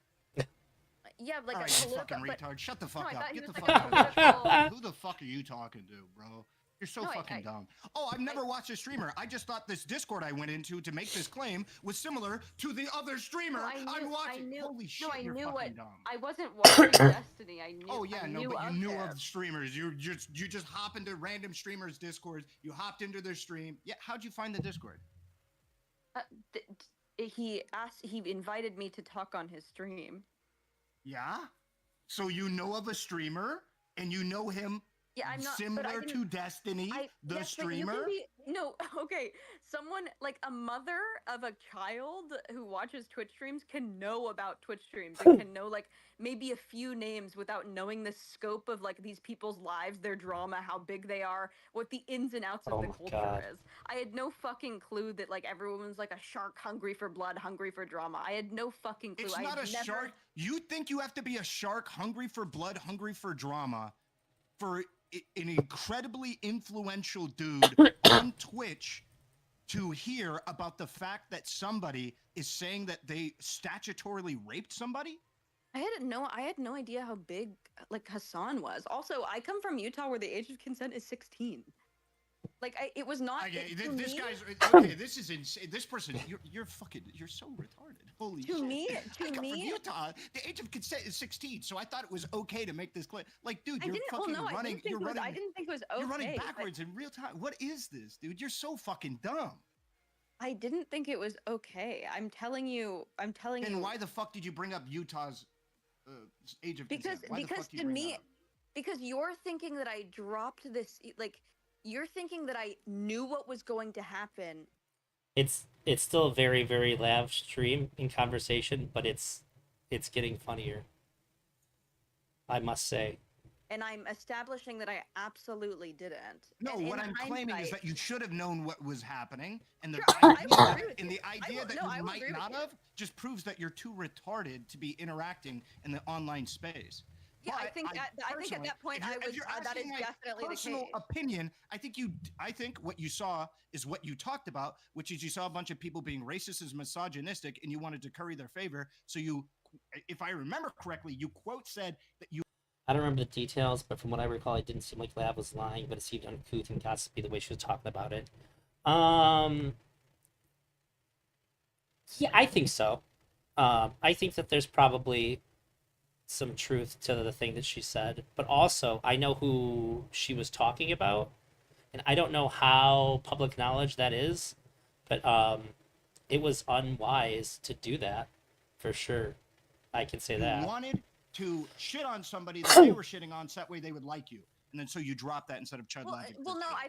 Yeah, like All a right, you political. fucking but- retard. Shut the No, fuck I up. thought he Get was the like fuck a out of this. political- Who the fuck are you talking to, bro? You're so No, fucking I- dumb. Oh, I've never watched a streamer. I just thought this Discord I went into to make this claim was similar to the other streamer No, I I'm knew- watching. I knew- Holy no, shit, I you're knew fucking what- dumb. I wasn't watching Destiny. I knew. Oh yeah, I no, knew but you of knew him. of streamers. You just hop into random streamers' Discords. You hopped into their stream. Yeah, how'd you find the Discord? He invited me to talk on his stream. Yeah. So you know of a streamer and you know him Yeah, I'm not. but I Similar didn't- to Destiny, the yes, but you can streamer. no, okay. Someone like a mother of a child who watches Twitch streams can know about Twitch streams and can know like maybe a few names without knowing the scope of like these people's lives, their drama, how big they are, what the ins and outs of Oh the my culture God. is. I had no fucking clue that like everyone's like a shark hungry for blood, hungry for drama. I had no fucking clue. It's I not had a never... shark. You think you have to be a shark hungry for blood, hungry for drama for an incredibly influential dude on Twitch to hear about the fact that somebody is saying that they statutorily raped somebody? I had no idea how big like Hassan was. Also, I come from Utah where the age of consent is 16. Like it was not Okay, to this me, guy's okay. This is insane. This person, you're so retarded. Holy to shit. me, I to come from me, Utah. The age of consent is 16, so I thought it was okay to make this claim. Like, dude, I you're didn't. Well, fucking no, I running. didn't think You're it was. running. I didn't think it was okay. You're running but backwards in real time. What is this, dude? You're so fucking dumb. I didn't think it was okay. I'm telling you. And why the fuck did you bring up Utah's age of Because consent? Why the because fuck do you to bring me, that up? because you're thinking that I dropped this. Like you're thinking that I knew what was going to happen. It's still a very, very live stream in conversation, but it's getting funnier. I must say. And I'm establishing that I absolutely didn't. No, And what in I'm claiming is hindsight- that you should have known what was happening, and the Sure, I idea, will agree with and you. the idea will- that no, I you will might agree with not you. have just proves that you're too retarded to be interacting in the online space. Yeah, I But think at personally, that point if you're- I if was you're that is asking my definitely the personal case. opinion. I think what you saw is what you talked about, which is you saw a bunch of people being racist and misogynistic, and you wanted to curry their favor. So you, if I remember correctly, you quote said that you. I don't remember the details, but from what I recall, it didn't seem like Lav was lying, but it seemed uncouth and gossipy the way she was talking about it. Yeah, I think so. I think that there's probably some truth to the thing that she said, but also I know who she was talking about, and I don't know how public knowledge that is, but it was unwise to do that, for sure. I can say that. You wanted to shit on somebody that they were shitting on, so that way they would like you, and then so you drop that instead of Chud Logic. Well, no, I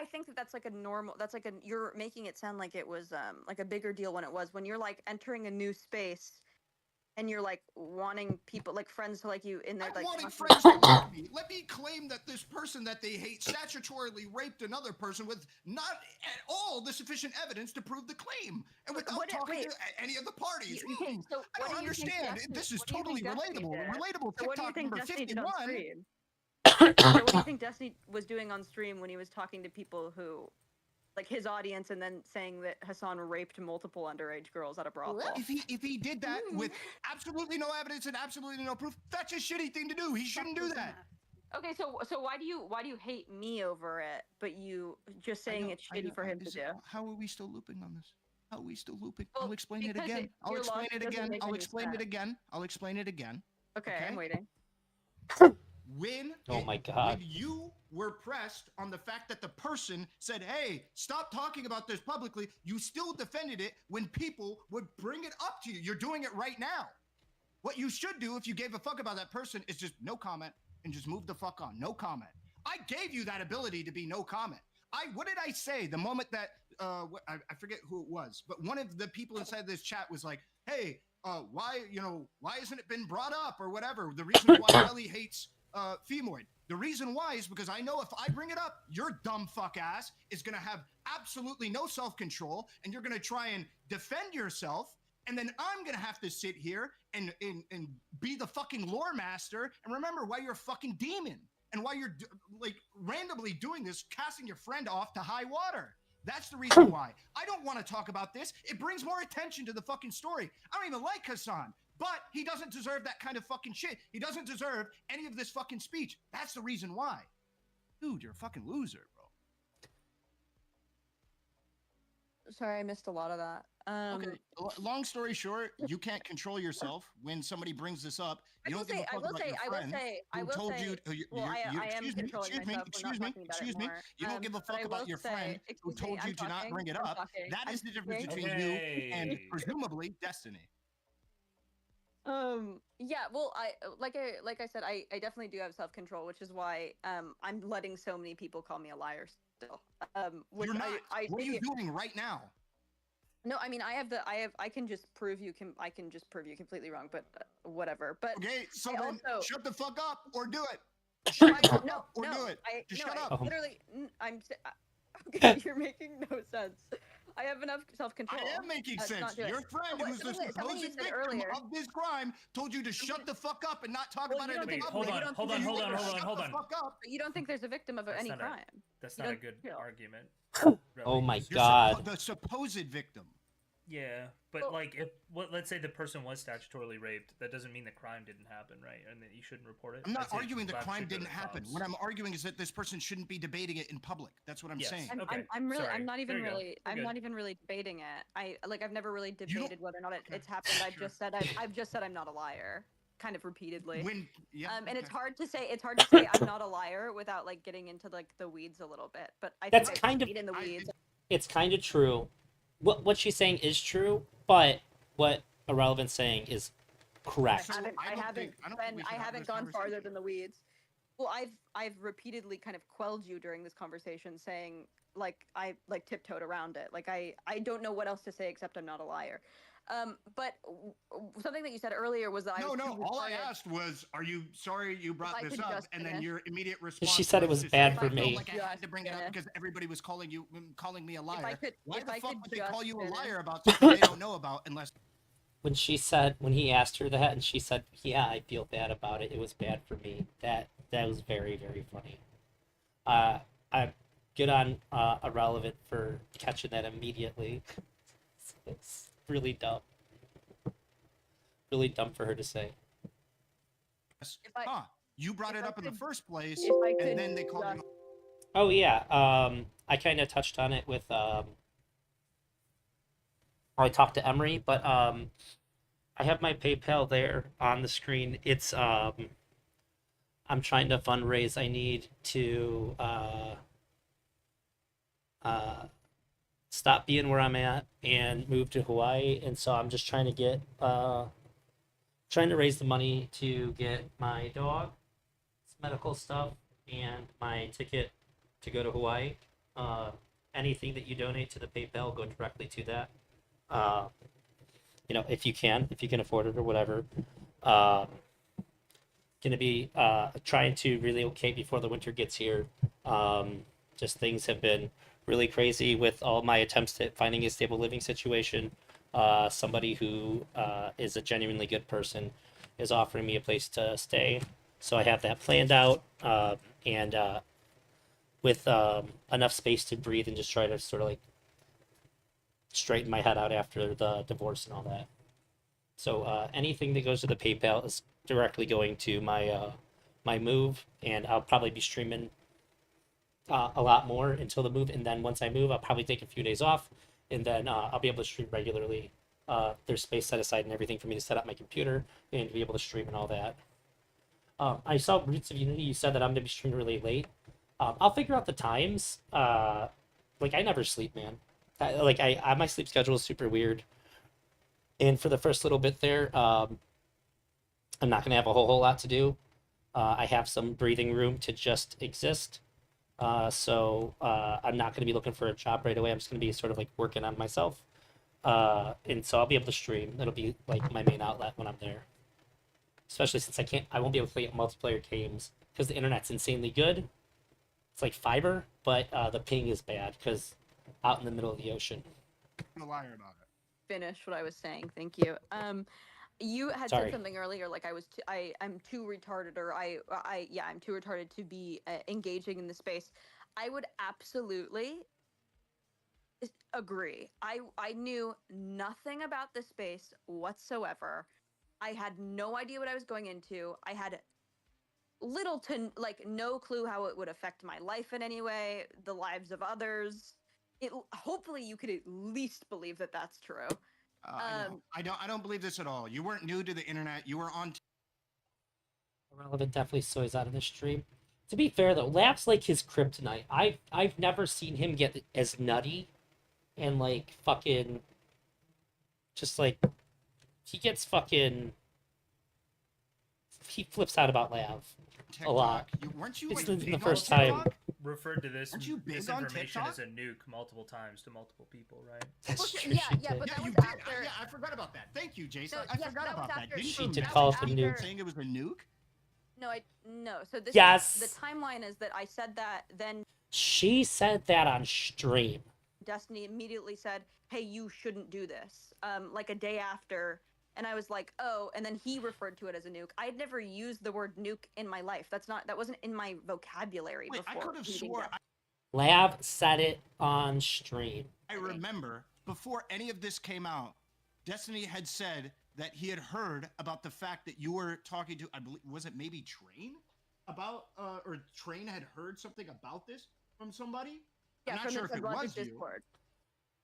think that that's like a normal. That's like you're making it sound like it was like a bigger deal when it was when you're like entering a new space, and you're like wanting people like friends to like you in there. I'm Like wanting talking- friends to like me. Let me claim that this person that they hate statutorily raped another person with not at all the sufficient evidence to prove the claim, and without What- talking wait. to any of the parties. Okay, so I what don't do you think understand. Destiny- This is what do you totally think Destiny relatable. did? Relatable So what do you TikTok think number Destiny did on 51. stream? So what do you think Destiny was doing on stream when he was talking to people who, like his audience, and then saying that Hassan raped multiple underage girls at a brothel? If he did that with absolutely no evidence and absolutely no proof, that's a shitty thing to do. He shouldn't do that. Okay, so why do you hate me over it, but you just saying it's shitty for him to do? How are we still looping on this? How are we still looping? Well, I'll explain it because again. I'll your explain logic it doesn't again. make I'll any explain it sense. again. I'll explain it again. Okay, Okay. I'm waiting. When Oh my God. when you were pressed on the fact that the person said, "Hey, stop talking about this publicly," you still defended it when people would bring it up to you. You're doing it right now. What you should do if you gave a fuck about that person is just no comment and just move the fuck on. No comment. I gave you that ability to be no comment. What did I say the moment that I forget who it was, but one of the people inside this chat was like, "Hey, why hasn't it been brought up or whatever? The reason why Ellie hates Femoid. The reason why is because I know if I bring it up, your dumb fuck ass is gonna have absolutely no self-control, and you're gonna try and defend yourself, and then I'm gonna have to sit here and be the fucking lore master and remember why you're a fucking demon and why you're like randomly doing this, casting your friend off to high water. That's the reason why. I don't want to talk about this. It brings more attention to the fucking story. I don't even like Hassan, but he doesn't deserve that kind of fucking shit. He doesn't deserve any of this fucking speech. That's the reason why. Dude, you're a fucking loser, bro. Sorry, I missed a lot of that. Okay. Long story short, you can't control yourself when somebody brings this up. You don't give a fuck about your friend who told you. Well, I am Excuse me. controlling Excuse me. myself. We're not Excuse me. talking about it Excuse me. more. You don't give a But I fuck about will your say- friend who excuse me, told you I'm to not talking, bring it I'm up. talking. That is the difference I'm- between you and Okay. presumably Destiny. Yeah, well, like I said, I definitely do have self control, which is why I'm letting so many people call me a liar still. Which You're not. I What are take you it. doing right now? No, I mean I can just prove you can I can just prove you completely wrong, but whatever. But Okay, so I then also shut the fuck up or do it. no, Shut the I, fuck no, up or no, do it. I Just no, shut I up. literally okay, you're making no sense. I have enough self control. I am making sense. Your friend, who's the Something you supposed said victim earlier. of this crime, told you to shut the fuck up and not talk Well, about you it don't in think- public. well, you don't think and you there's a want to victim. shut hold the on. fuck up. But you don't think there's a victim of That's any not a- crime. That's You not a don't good feel- argument. Oh really. my You're god. the supposed victim. Yeah, but Well- like, if let's say the person was statutorily raped, that doesn't mean the crime didn't happen, right? And that you shouldn't report it. I'm not I'd say arguing the lab crime should go to didn't happen. cops. What I'm arguing is that this person shouldn't be debating it in public. That's what I'm Yes. saying. Okay, I'm really sorry. I'm not even There you go. really We're I'm good. not even really debating it. I've never really don't- debated whether or not Okay, it's happened. I've sure. just said I'm not a liar, kind of repeatedly. Yeah, And it's okay. hard to say I'm not a liar without like getting into like the weeds a little bit. But I That's think kind of- in the I- weeds. It's kind of true. What she's saying is true, but what Irrelevant's saying is correct. So I don't think we should I have haven't this gone farther conversation. than the weeds. Well, I've repeatedly kind of quelled you during this conversation, saying like I like tiptoed around it. Like I don't know what else to say except I'm not a liar. But something that you said earlier was that I was too All I retarded. asked was, "Are you sorry you brought I this could up?" just And then finish. your immediate response. She said it was to bad say, for "I felt me." like I had to bring it up Just because everybody was calling me a liar. could- Why if the I fuck could would they call just you a finish. liar about something they don't know about unless When he asked her that, and she said, "Yeah, I feel bad about it. It was bad for me." That was very, very funny. I'm good on Irrelevant for catching that immediately. It's really dumb. Really dumb for her to say. If I- huh, you brought if it I up in the could- first place, if I could and then they called you. just- Oh yeah, I kind of touched on it with I talked to Emery, but I have my PayPal there on the screen. It's I'm trying to fundraise. I need to stop being where I'm at and move to Hawaii, and so I'm just trying to get trying to raise the money to get my dog, medical stuff, and my ticket to go to Hawaii. Anything that you donate to the PayPal go directly to that. You know, if you can afford it or whatever. Gonna be trying to relocate before the winter gets here. Just things have been really crazy with all my attempts at finding a stable living situation. Somebody who is a genuinely good person is offering me a place to stay, so I have that planned out, and with enough space to breathe and just try to sort of like straighten my head out after the divorce and all that. So anything that goes to the PayPal is directly going to my my move, and I'll probably be streaming a lot more until the move, and then once I move, I'll probably take a few days off, and then I'll be able to stream regularly. There's space set aside and everything for me to set up my computer and to be able to stream and all that. I saw Roots of Unity. You said that I'm gonna be streaming really late. I'll figure out the times. Like I never sleep, man. I my sleep schedule is super weird. And for the first little bit there, I'm not gonna have a whole lot to do. I have some breathing room to just exist. So I'm not gonna be looking for a job right away. I'm just gonna be sort of like working on myself. And so I'll be able to stream. It'll be like my main outlet when I'm there. Especially since I won't be able to play multiplayer games because the internet's insanely good. It's like fiber, but the ping is bad because out in the middle of the ocean. I'm a liar about it. Finish what I was saying. Thank you. You had Sorry. said something earlier, like I'm too retarded, or I'm too retarded to be engaging in the space. I would absolutely agree. I knew nothing about this space whatsoever. I had no idea what I was going into. I had little to like no clue how it would affect my life in any way, the lives of others. Hopefully you could at least believe that that's true. I don't believe this at all. You weren't new to the internet. You were on. Irrelevant definitely soys out of the stream. To be fair though, Lab's like his kryptonite. I've never seen him get as nutty and like fucking just like he gets fucking he flips out about Lav. TikTok. lot. Weren't you This like isn't the big on first time. TikTok? Referred to this Aren't you big this on information as a TikTok? nuke multiple times to multiple people, right? That's Well, true. yeah, she yeah, did. but Yeah, that you was did. after. Yeah, I forgot about that. Thank you, Jason. No, I yes, forgot that was about that. after Didn't She you? did That call was us a after nuke. saying it was a nuke. No. So this Yes. the timeline is that I said that, then She said that on stream. Destiny immediately said, "Hey, you shouldn't do this." Like a day after, and I was like, "Oh," and then he referred to it as a nuke. I'd never used the word nuke in my life. That wasn't in my vocabulary Wait, I before. could have meeting swore. Destiny. Lav said it on stream. I remember before any of this came out, Destiny had said that he had heard about the fact that you were talking to, I believe, was it maybe Train? About, or Train had heard something about this from somebody? Yeah, I'm not from sure the if it Logic was you. Discord.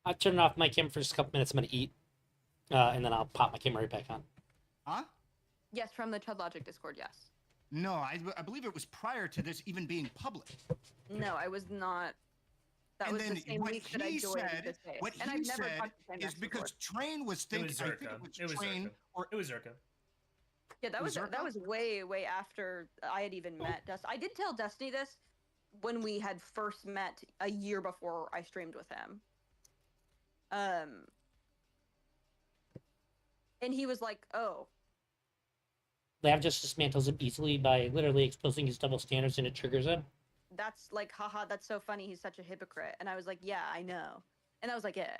I'll turn off my camera for just a couple minutes. I'm gonna eat, and then I'll pop my camera right back on. Huh? Yes, from the Chud Logic Discord. Yes. No, I believe it was prior to this even being public. No, I was not. That And was then the same what week that I he joined said- this day. What And he I've never said talked to Timex is because before. Train was It thinking, was I Zerka. think it was It was Train, Zerka. or It was Zerka. Yeah, that Was was Zerka? way after I had even met Destiny. I did tell Destiny this when we had first met a year before I streamed with him. And he was like, "Oh, Lav just dismantles him easily by literally exposing his double standards, and it triggers him. that's like, haha, that's so funny. He's such a hypocrite." And I was like, "Yeah, I know." And I was like, "Yeah."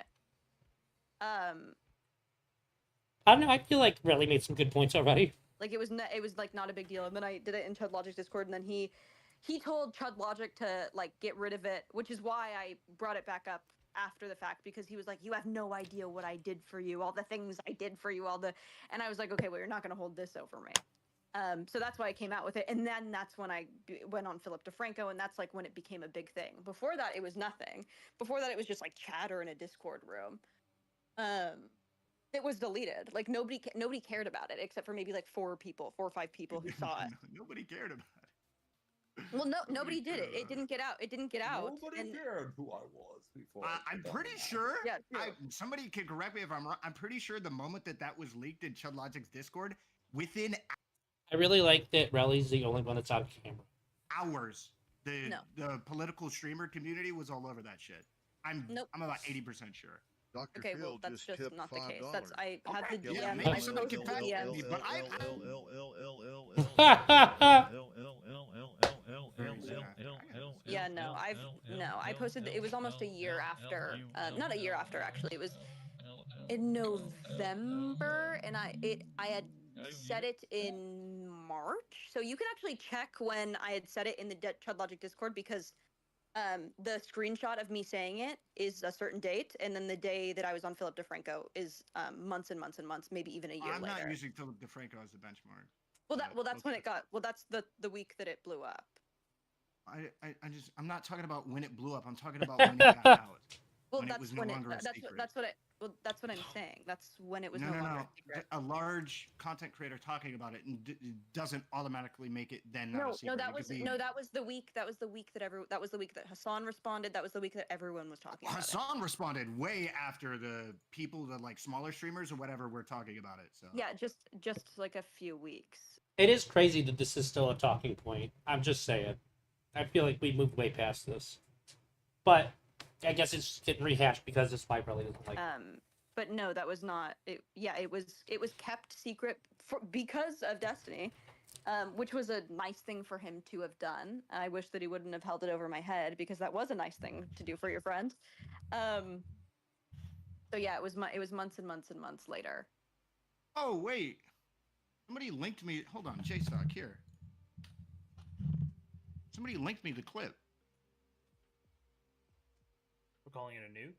I don't know. I feel like Relly made some good points already. Like it was like not a big deal. And then I did it in Chud Logic's Discord, and then he told Chud Logic to like get rid of it, which is why I brought it back up after the fact, because he was like, "You have no idea what I did for you, all the things I did for you, all the," and I was like, "Okay, well, you're not gonna hold this over me." So that's why I came out with it, and then that's when I went on Philip DeFranco, and that's like when it became a big thing. Before that, it was nothing. Before that, it was just like chatter in a Discord room. It was deleted. Like nobody cared about it except for maybe like 4 or 5 people who saw it. Nobody cared about it. Well, no, nobody did it. It didn't get out. It didn't get out. Nobody and cared who I was before. I I'm put pretty that on. sure. Yeah, true. Somebody can correct me if I'm wrong. I'm pretty sure the moment that was leaked in Chud Logic's Discord, within I really like that Relly's the only one that's on camera. hours, the No. political streamer community was all over that shit. Nope. I'm about 80% sure. Dr. Okay, Phil well, that's just tipped not the case. $5. That's I had the Okay, yeah, DM. maybe I somebody posted can the fact check DM. me, but Yeah, no, I posted. It was almost a year after. Not a year after, actually. It was in November, and I had said it in March. So you can actually check when I had said it in the Chud Logic Discord, because the screenshot of me saying it is a certain date, and then the day that I was on Philip DeFranco is months and months and months, maybe even a year I'm later. not using Philip DeFranco as a benchmark. That's when it got. Well, that's the week that it blew up. I'm not talking about when it blew up. I'm talking about when it got out. Well, When it that's was no when longer a that's secret. that's what I'm saying. That's when it was No. no longer a secret. A large content creator talking about it doesn't automatically make it then not a No, secret. that It could was be- that was the week. That was the week that Hassan responded. That was the week that everyone was talking about it. Hassan responded way after the people, the like smaller streamers or whatever, were talking about it. So Yeah, just like a few weeks. It is crazy that this is still a talking point. I'm just saying. I feel like we moved way past this. But I guess it's getting rehashed because this fight really doesn't like. But no, that was not. It was kept secret because of Destiny, which was a nice thing for him to have done. I wish that he wouldn't have held it over my head, because that was a nice thing to do for your friends. So yeah, it was months and months and months later. Oh wait, somebody linked me. Hold on, JStock here. Somebody linked me the clip. We're calling it a nuke.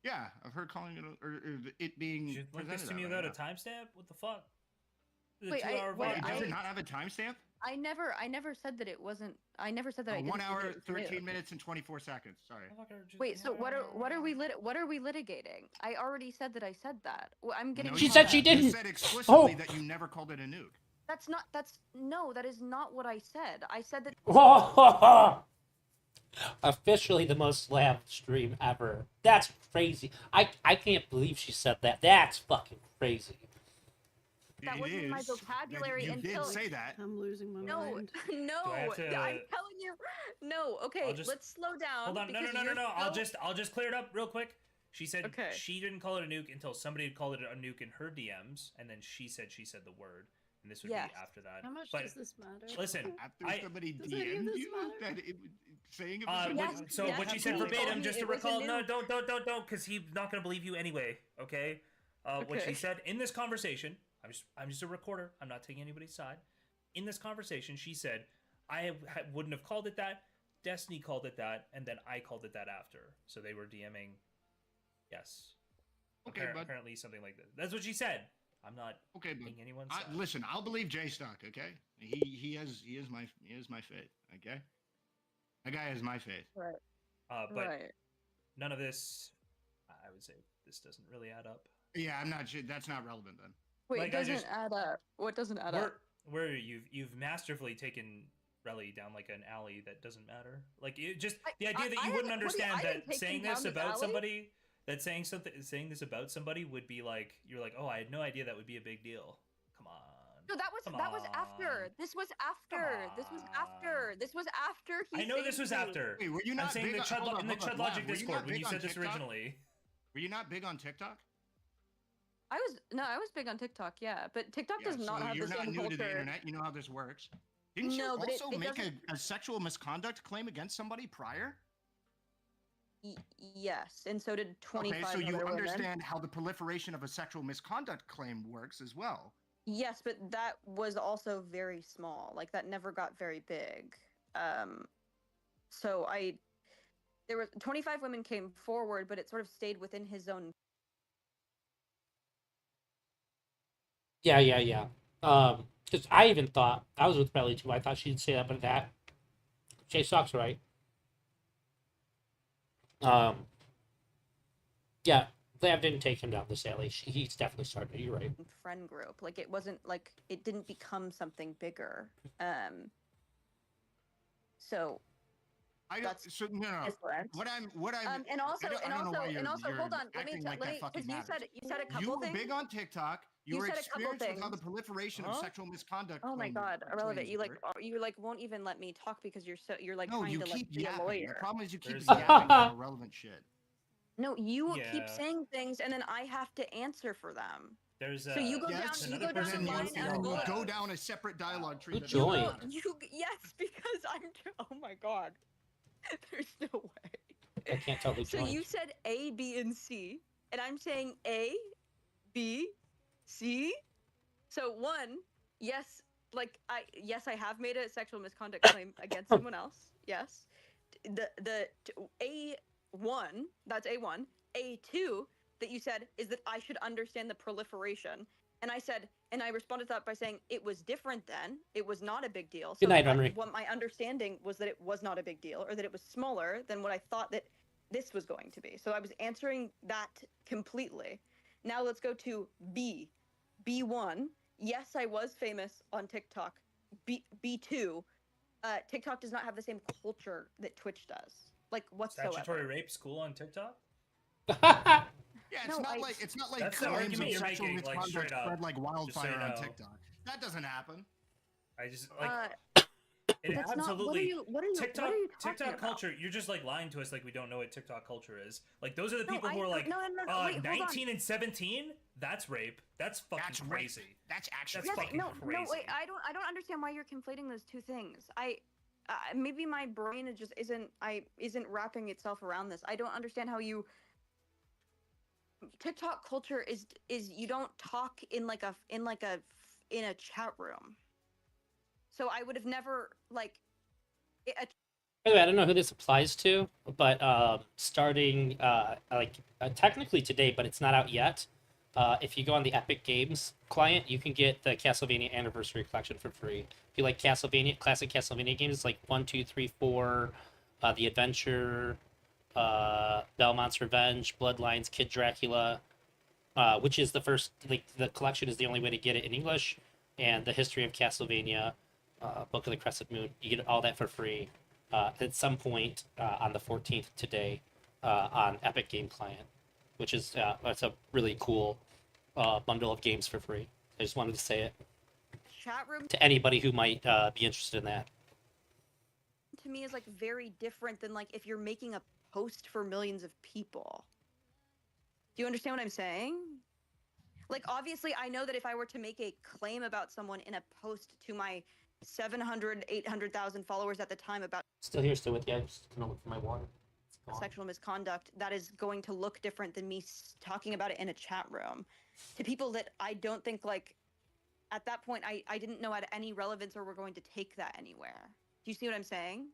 Yeah, I've heard calling it or it being. You should link this presented to me that way, without yeah. a timestamp. What the fuck? The Wait, 2-hour wait, Wait, VOD. does it not have a timestamp? I never said that it wasn't. I never said that I Oh, didn't 1 think hour, it was new. 13 minutes, and 24 seconds. Sorry. Wait, so what are we litigating? I already said that I said that. Well, I'm getting. No, She you said she haven't. You didn't. said explicitly Oh. that you never called it a nuke. That is not what I said. I said that. Officially the most Lav stream ever. That's crazy. I can't believe she said that. That's fucking crazy. That It wasn't my is. vocabulary You until did say that. I'm losing my no, mind. no. Do I have to- I'm telling you, no. Okay, just- let's slow down. Hold on, no, because no, no, no, you're no. so- I'll just clear it up real quick. She said Okay. she didn't call it a nuke until somebody had called it a nuke in her DMs, and then she said the word, and this would Yes. be after that. How much But does this matter? listen, After somebody Does any of DM'd this you matter? that saying it was a Yes, nuke? so yes, what you said he told verbatim, me just it to was a recall, no, nuke. don't, because he's not gonna believe you anyway. Okay. What she Okay. said in this conversation, I'm just a recorder. I'm not taking anybody's side. In this conversation, she said, wouldn't have called it that. Destiny called it that, and then I called it that after. So they were DMing. Yes. Okay, but Apparently something like that. That's what she said. I'm not okay, but taking anyone's side. listen, I'll believe J Stock. Okay, he is my faith. Okay, that guy is my faith. Right. But right. none of this. I would say this doesn't really add up. Yeah, I'm not sure. That's not relevant then. Wait, Like, it I doesn't just- add up. What doesn't add up? Where you've masterfully taken Relly down like an alley that doesn't matter. Like it just the idea that you wouldn't understand that saying this about somebody, that saying this about somebody would be like you're like, oh, I had no idea that would be a big deal. Come on. No, that was Come after. on. This was after. This was after. This was after he. I know this saved was me. after. Wait, were you I'm not saying big the on- Chud, hold on, in the hold on, Chud Logic Vlad, were you Discord not when big you on said this TikTok? originally. Were you not big on TikTok? I was big on TikTok, yeah, but TikTok Yeah, does not so have you're the not same new culture. to the internet. You know how this works. Didn't you No, but also it make doesn't- a sexual misconduct claim against somebody prior? Yes, and so did 25 Okay, so you other women. understand how the proliferation of a sexual misconduct claim works as well. Yes, but that was also very small. Like that never got very big. So there was 25 women came forward, but it sort of stayed within his own. Yeah. Because I even thought I was with Belly too. I thought she'd say that, but that Jay Sock's right. Yeah, Vlad didn't take him down this alley. He's definitely started. You're right. Friend group. Like it wasn't like it didn't become something bigger. So I don't. That's So no. different. What I'm. And also, I don't know why you're hold on. Let me acting tell, like let that me, fucking because matters. you said a couple You were things. big on TikTok. You You were said a couple experienced with how the things. proliferation of Huh? sexual misconduct. Oh my god, irrelevant. claims You like work. you like won't even let me talk because you're like No, trying you to like keep be a yapping. The lawyer. problem is you keep There's- yapping about irrelevant shit. No, you keep Yeah. saying things and then I have to answer for them. There's So you go Yes, down, you another go down person the and line you, and and go. you go down a separate dialogue tree. Who that doesn't joined? matter. Yes, because I'm. Oh my god, there's no way. I can't tell who So joined. you said A, B, and C, and I'm saying A, B, C. So one, yes, I have made a sexual misconduct claim against someone else. Yes, A1, that's A1. A2 that you said is that I should understand the proliferation, and I said, and I responded to that by saying it was different then. It was not a big deal. Good night, Henry. What my understanding was that it was not a big deal, or that it was smaller than what I thought that this was going to be. So I was answering that completely. Now let's go to B. B1. Yes, I was famous on TikTok. B2. TikTok does not have the same culture that Twitch does, like whatsoever. statutory rape school on TikTok. Yeah, No, it's not like That's the claims argument of you're sexual making, like, misconduct straight up. spread like Just so wildfire you on know. TikTok. That doesn't happen. I just like it That's absolutely. not. What are you TikTok, what are you talking TikTok about? culture. You're just like lying to us, like we don't know what TikTok culture is. Like those are the No, people who are like, no, wait, hold on. 19 and 17. That's rape. That's fucking That's rape. crazy. That's actually That's Yes, fucking no, crazy. wait. I don't understand why you're conflating those two things. Maybe my brain just isn't wrapping itself around this. I don't understand how you. TikTok culture is you don't talk in a chat room. So I would have never like. By the way, I don't know who this applies to, but starting technically today, but it's not out yet. If you go on the Epic Games client, you can get the Castlevania Anniversary Collection for free. If you like Castlevania, classic Castlevania games, it's like 1, 2, 3, 4, The Adventure, Belmont's Revenge, Bloodlines, Kid Dracula, which is the first. The collection is the only way to get it in English, and the History of Castlevania, Book of the Crescent Moon. You get all that for free at some point on the 14th today on Epic Game Client, which is it's a really cool bundle of games for free. I just wanted to say it Chat room to anybody who might be interested in that. to me is like very different than like if you're making a post for millions of people. Do you understand what I'm saying? Like, obviously, I know that if I were to make a claim about someone in a post to my 700, 800,000 followers at the time about Still here, still with you. I just gonna look for my water. It's gone. sexual misconduct, that is going to look different than me talking about it in a chat room to people that I don't think, like, at that point, I didn't know had any relevance or were going to take that anywhere. Do you see what I'm saying?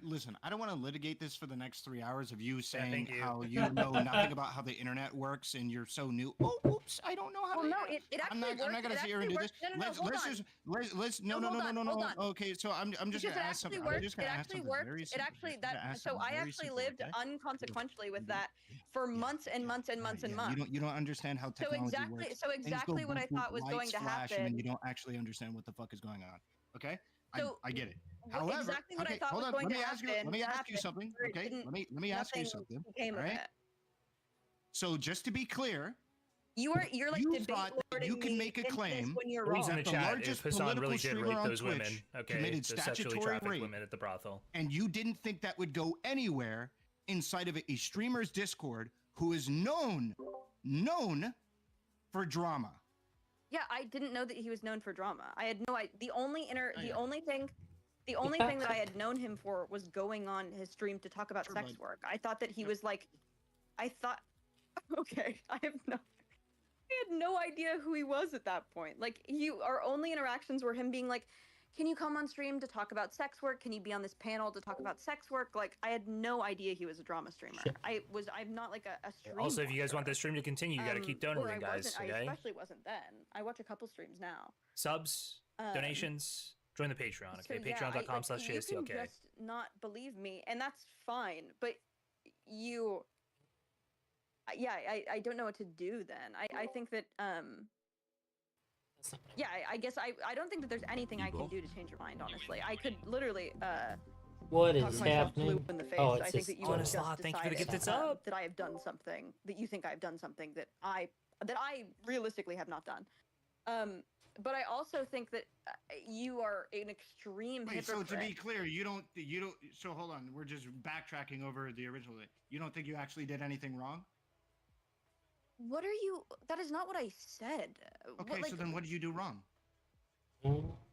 Listen, I don't want to litigate this for the next 3 hours of you saying thank you. how you know nothing about how the internet works and you're so new. Oh, oops, I don't know how. Well, the no, internet- it I'm actually not. I'm not works. gonna It sit here and do actually this. works. No, Let's hold on. just let's No, hold on, hold on. Okay, so I'm just Because gonna it ask something. actually I'm works. just It gonna ask actually something works. very It simple. actually Just gonna that. ask So something I very actually simple, lived okay? unconsequentially with Yeah, that for months and months and months and yeah, months. You don't understand how So technology exactly, works. so Things go exactly what I boop, boop, thought was going lights to flash, and then happen. you don't actually understand what the fuck is going on. Okay? So I get it. what- However, exactly what I okay, thought hold was on. going Let to me ask you. happen. Let me ask you happened, something. or it Okay? didn't- Let me ask you nothing something. came All of right? it. So just to be clear, You're like you debate thought that lording you can me make a into this claim when you're Please wrong. in the that the chat largest if Hassan political really did streamer rape on those Twitch women, okay, committed the sexually statutory trafficked rape, women at the brothel. and you didn't think that would go anywhere inside of a streamer's Discord who is known for drama. Yeah, I didn't know that he was known for drama. I had no idea. The only Yeah. thing that I had known him for was going on his stream to talk about Sure, sex bud. work. I thought that he was like, okay, I had no idea who he was at that point. Like, our only interactions were him being like, can you come on stream to talk about sex work? Can you be on this panel to talk about sex work? Like, I had no idea he was a drama streamer. Sure. I'm not like a stream Also, if you guys want watcher. this stream to continue, you got to keep Or donating, I guys. wasn't- I Okay. especially wasn't then. I watch a couple streams now. Subs, Um, donations, join the Patreon. So, Okay, yeah, you patreon.com/JSTLK. can just not believe me, and that's fine. But you, I don't know what to do then. I think that That's not yeah, I guess I don't think that there's anything I can do to change your mind. Honestly, I could literally What talk is myself blue happening? in the face. Oh, I it's think just that you Twitter. have just Thank you for the decided gift. It's up. that I have done something that you think I've done something that I realistically have not done. But I also think that you are an extreme Wait, so hypocrite. to be clear, you don't. So hold on, we're just backtracking over the original. You don't think you actually did anything wrong? What are you? That is not what I said. Okay, so then what did you do wrong?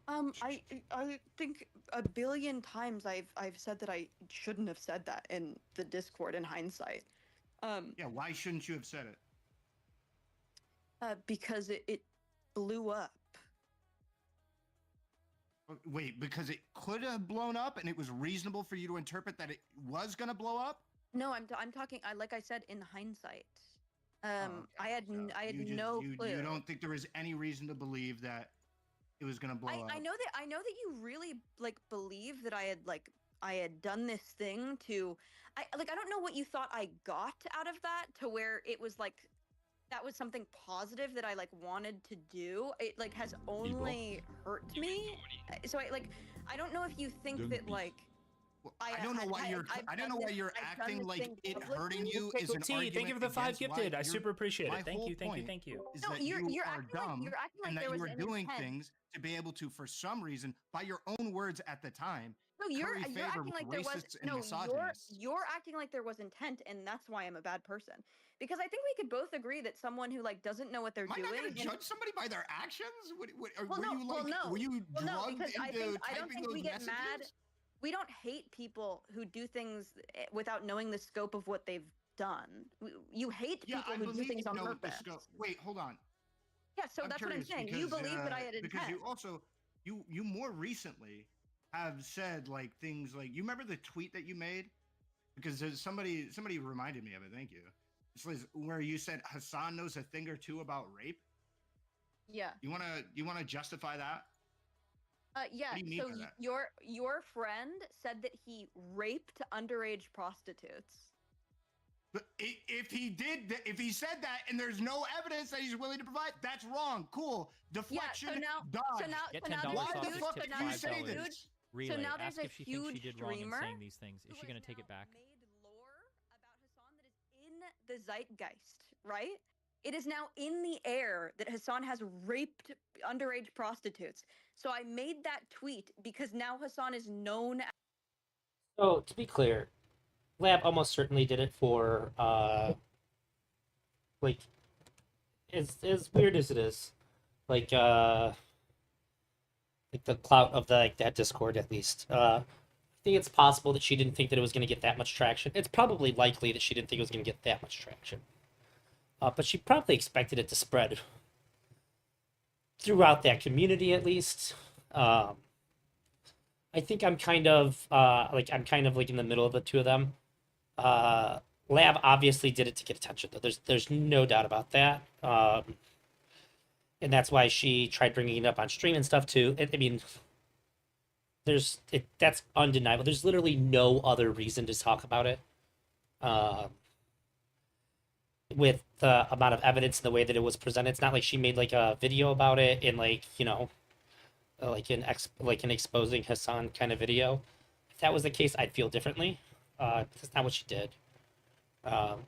I think a billion times I've said that I shouldn't have said that in the Discord in hindsight. Yeah, why shouldn't you have said it? Because it blew up. Wait, because it could have blown up, and it was reasonable for you to interpret that it was gonna blow up. No, I'm talking. Like I said, in hindsight. Oh, okay. I had So you just- no you, clue. You don't think there was any reason to believe that it was gonna blow up? I know that you really like believe that I had done this thing to I don't know what you thought I got out of that to where it was like that was something positive that I like wanted to do. It like has only hurt me. So I don't know if you think that like Well, I don't know why you're. I don't know why you're acting like it hurting you is an T, argument. thank you for the 5 against why gifted. I you're- super appreciate my it. Thank whole you, thank you, point thank you. Is No, that you're you are acting dumb, like and that there you was were an doing intent. things to be able to, for some reason, by your own words at the time. No, you're curry favor acting with like there was racists and no. misogynists. You're acting like there was intent, and that's why I'm a bad person. Because I think we could both agree that someone who like doesn't know what they're Am I doing. not going and- to judge somebody by their actions? Or Well, were no, you well, like? no. Were you Well, no, drugged because into I don't typing think those we get messages? mad. We don't hate people who do things without knowing the scope of what they've done. You hate Yeah, people I who do believe things you on know the purpose. scope. Wait, hold on. Yeah, so that's what I'm curious saying. You because, believe that I had because intent. you also you more recently have said like things like, you remember the tweet that you made, because there's somebody reminded me of it. Thank you. This was where you said Hassan knows a thing or two about rape. Yeah. You wanna justify that? Yeah. What do you mean So by that? your friend said that he raped underage prostitutes. But if he said that and there's no evidence that he's willing to provide, that's wrong. Cool. Deflection. Dodge. Get so now $10 there's off a Why the huge, this fuck tip, did now you there's a say huge, this? Relay. now there's Ask a if she thinks she huge did wrong in streamer saying these things. Is who she going has to take it now back? made lore about Hassan that is in the zeitgeist, right? It is now in the air that Hassan has raped underage prostitutes. So I made that tweet because now Hassan is known. So to be clear, Lab almost certainly did it for like as weird as it is, like the clout of the like that Discord at least. I think it's possible that she didn't think that it was going to get that much traction. It's probably likely that she didn't think it was going to get that much traction. But she probably expected it to spread throughout that community at least. I think I'm kind of like in the middle of the two of them. Lab obviously did it to get attention, though. There's no doubt about that. And that's why she tried bringing it up on stream and stuff too. I mean, that's undeniable. There's literally no other reason to talk about it. With the amount of evidence and the way that it was presented, it's not like she made like a video about it in like like an exposing Hassan kind of video. If that was the case, I'd feel differently. That's not what she did.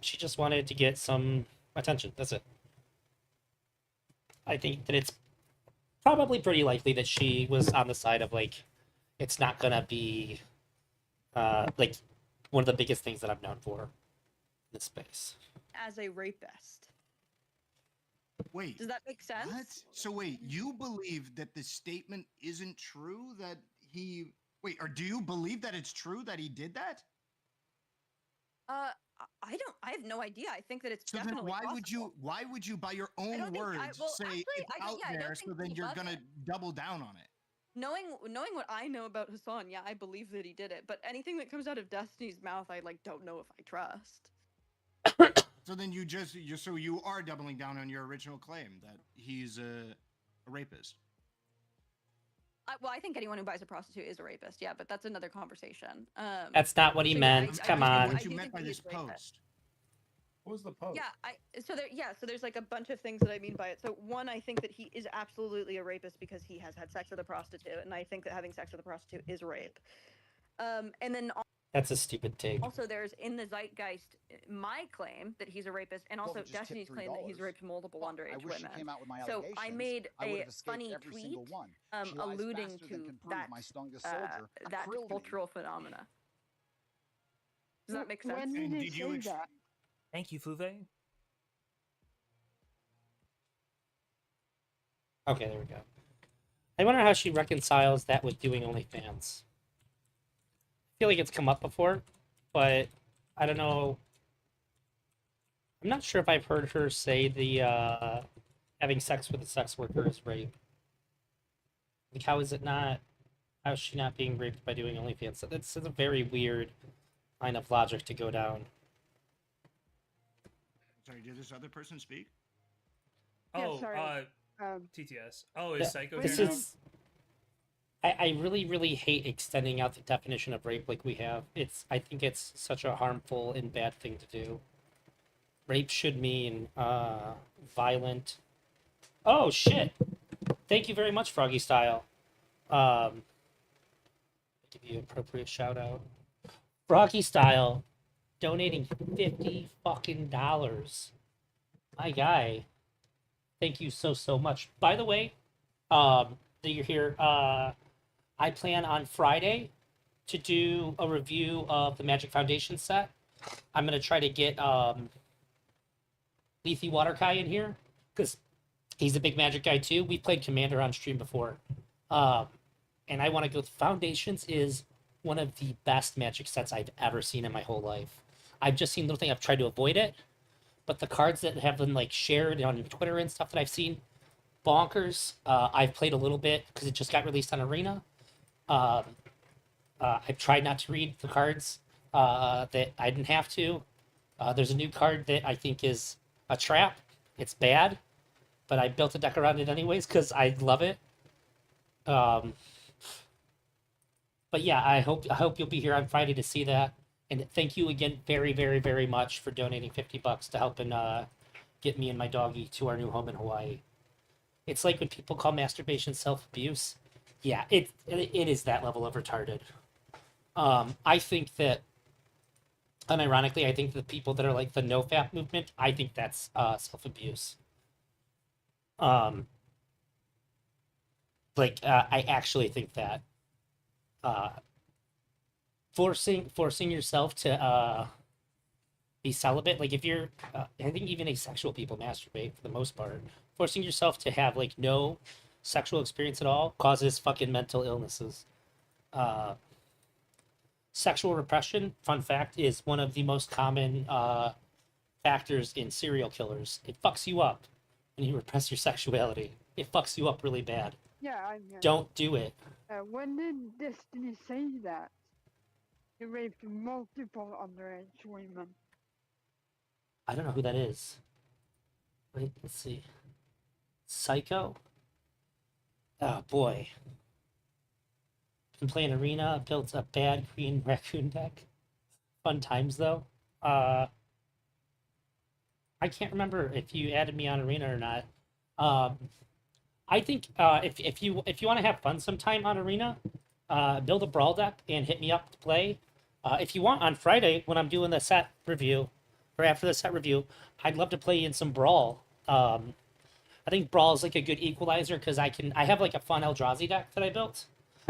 She just wanted to get some attention. That's it. I think that it's probably pretty likely that she was on the side of like, it's not gonna be like one of the biggest things that I've known for in this space. As a rapist. Wait. Does that make sense? What? So wait, you believe that the statement isn't true? That he or do you believe that it's true that he did that? I have no idea. I think that it's So then definitely why would you by your own words say actually, it's out there so then you're gonna double down on it? Knowing what I know about Hassan, yeah, I believe that he did it. But anything that comes out of Destiny's mouth, I like don't know if I trust. So then you are doubling down on your original claim that he's a rapist. I think anyone who buys a prostitute is a rapist. Yeah, but that's another conversation. That's not what he meant. Come on. What you meant by this post? What was the post? So there's like a bunch of things that I mean by it. So one, I think that he is absolutely a rapist because he has had sex with a prostitute, and I think that having sex with a prostitute is rape. And then that's a stupid take. Also, there's in the zeitgeist my claim that he's a rapist, and also Destiny's claim that he's raped multiple underage women. So I made a funny tweet alluding to that cultural phenomena. Does that make sense? When did he say that? Thank you, Fuve. Okay, there we go. I wonder how she reconciles that with doing OnlyFans. I feel like it's come up before, but I don't know. I'm not sure if I've heard her say the having sex with a sex worker is rape. Like, how is it not? How is she not being raped by doing OnlyFans? So that's a very weird line of logic to go down. Sorry, did this other person speak? Oh, sorry. TTS. Oh, is Psycho This here now? is. I really, really hate extending out the definition of rape like we have. I think it's such a harmful and bad thing to do. Rape should mean violent. Oh shit! Thank you very much, Froggy Style. Give you an appropriate shout out. Froggy Style, donating $50 fucking dollars. My guy. Thank you so much. By the way, that you're here. I plan on Friday to do a review of the Magic Foundation set. I'm gonna try to get Lethe Waterkai in here because he's a big Magic guy too. We played Commander on stream before, and I want to go. Foundations is one of the best Magic sets I've ever seen in my whole life. I've just seen little things. I've tried to avoid it, but the cards that have been like shared on Twitter and stuff that I've seen, bonkers. I've played a little bit because it just got released on Arena. I've tried not to read the cards that I didn't have to. There's a new card that I think is a trap. It's bad, but I built a deck around it anyways because I love it. But yeah, I hope you'll be here on Friday to see that. And thank you again very, very, very much for donating $50 to help and get me and my doggy to our new home in Hawaii. It's like when people call masturbation self-abuse. Yeah, it is that level of retarded. I think that Unironically, I think the people that are like the NoFap movement, I think that's self abuse. I actually think that uh, forcing yourself to be celibate, like if you're, I think even asexual people masturbate for the most part. Forcing yourself to have like no sexual experience at all causes fucking mental illnesses. Uh, Sexual repression, fun fact, is one of the most common factors in serial killers. It fucks you up when you repress your sexuality. It fucks you up really bad. Yeah, I'm here. Don't do it. When did Destiny say that? He raped multiple underage women. I don't know who that is. Wait, let's see. Psycho? Oh boy. Been playing Arena, built a bad green raccoon deck. Fun times though. I can't remember if you added me on Arena or not. I think if you want to have fun sometime on Arena, build a brawl deck and hit me up to play. If you want on Friday when I'm doing the set review, or after the set review, I'd love to play in some brawl. I think brawl is like a good equalizer because I have like a fun Eldrazi deck that I built.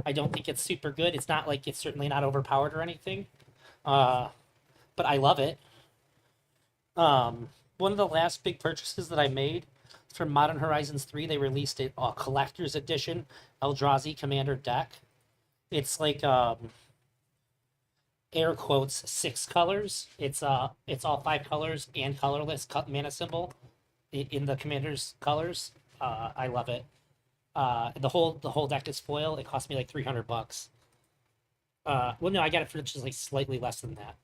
I don't think it's super good. It's not like it's certainly not overpowered or anything, but I love it. One of the last big purchases that I made for Modern Horizons 3, they released a collector's edition Eldrazi Commander deck. It's like air quotes 6 colors. It's all 5 colors and colorless mana symbol in the Commander's colors. I love it. The whole deck is foil. It cost me like $300. Well, no, I got it for just like slightly less than that.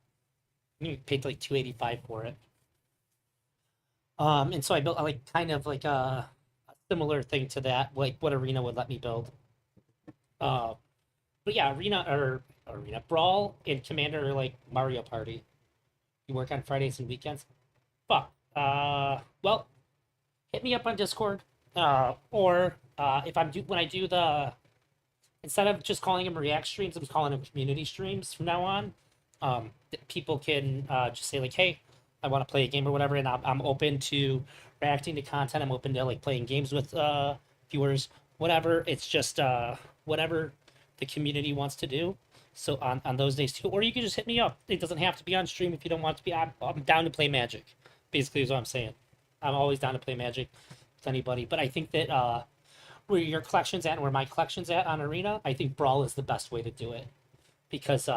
You paid like $285 for it. And so I built like kind of like a similar thing to that, like what Arena would let me build. But yeah, Arena Brawl and Commander are like Mario Party. You work on Fridays and weekends. Fuck. Well, hit me up on Discord. Or if when I do the, instead of just calling them react streams, I'm calling them community streams from now on. People can just say like, hey, I want to play a game or whatever, and I'm open to reacting to content. I'm open to like playing games with viewers, whatever. It's just whatever the community wants to do. So on those days too, or you can just hit me up. It doesn't have to be on stream if you don't want to be. I'm down to play Magic. Basically, is what I'm saying. I'm always down to play Magic with anybody. But I think that where your collection's at and where my collection's at on Arena, I think Brawl is the best way to do it because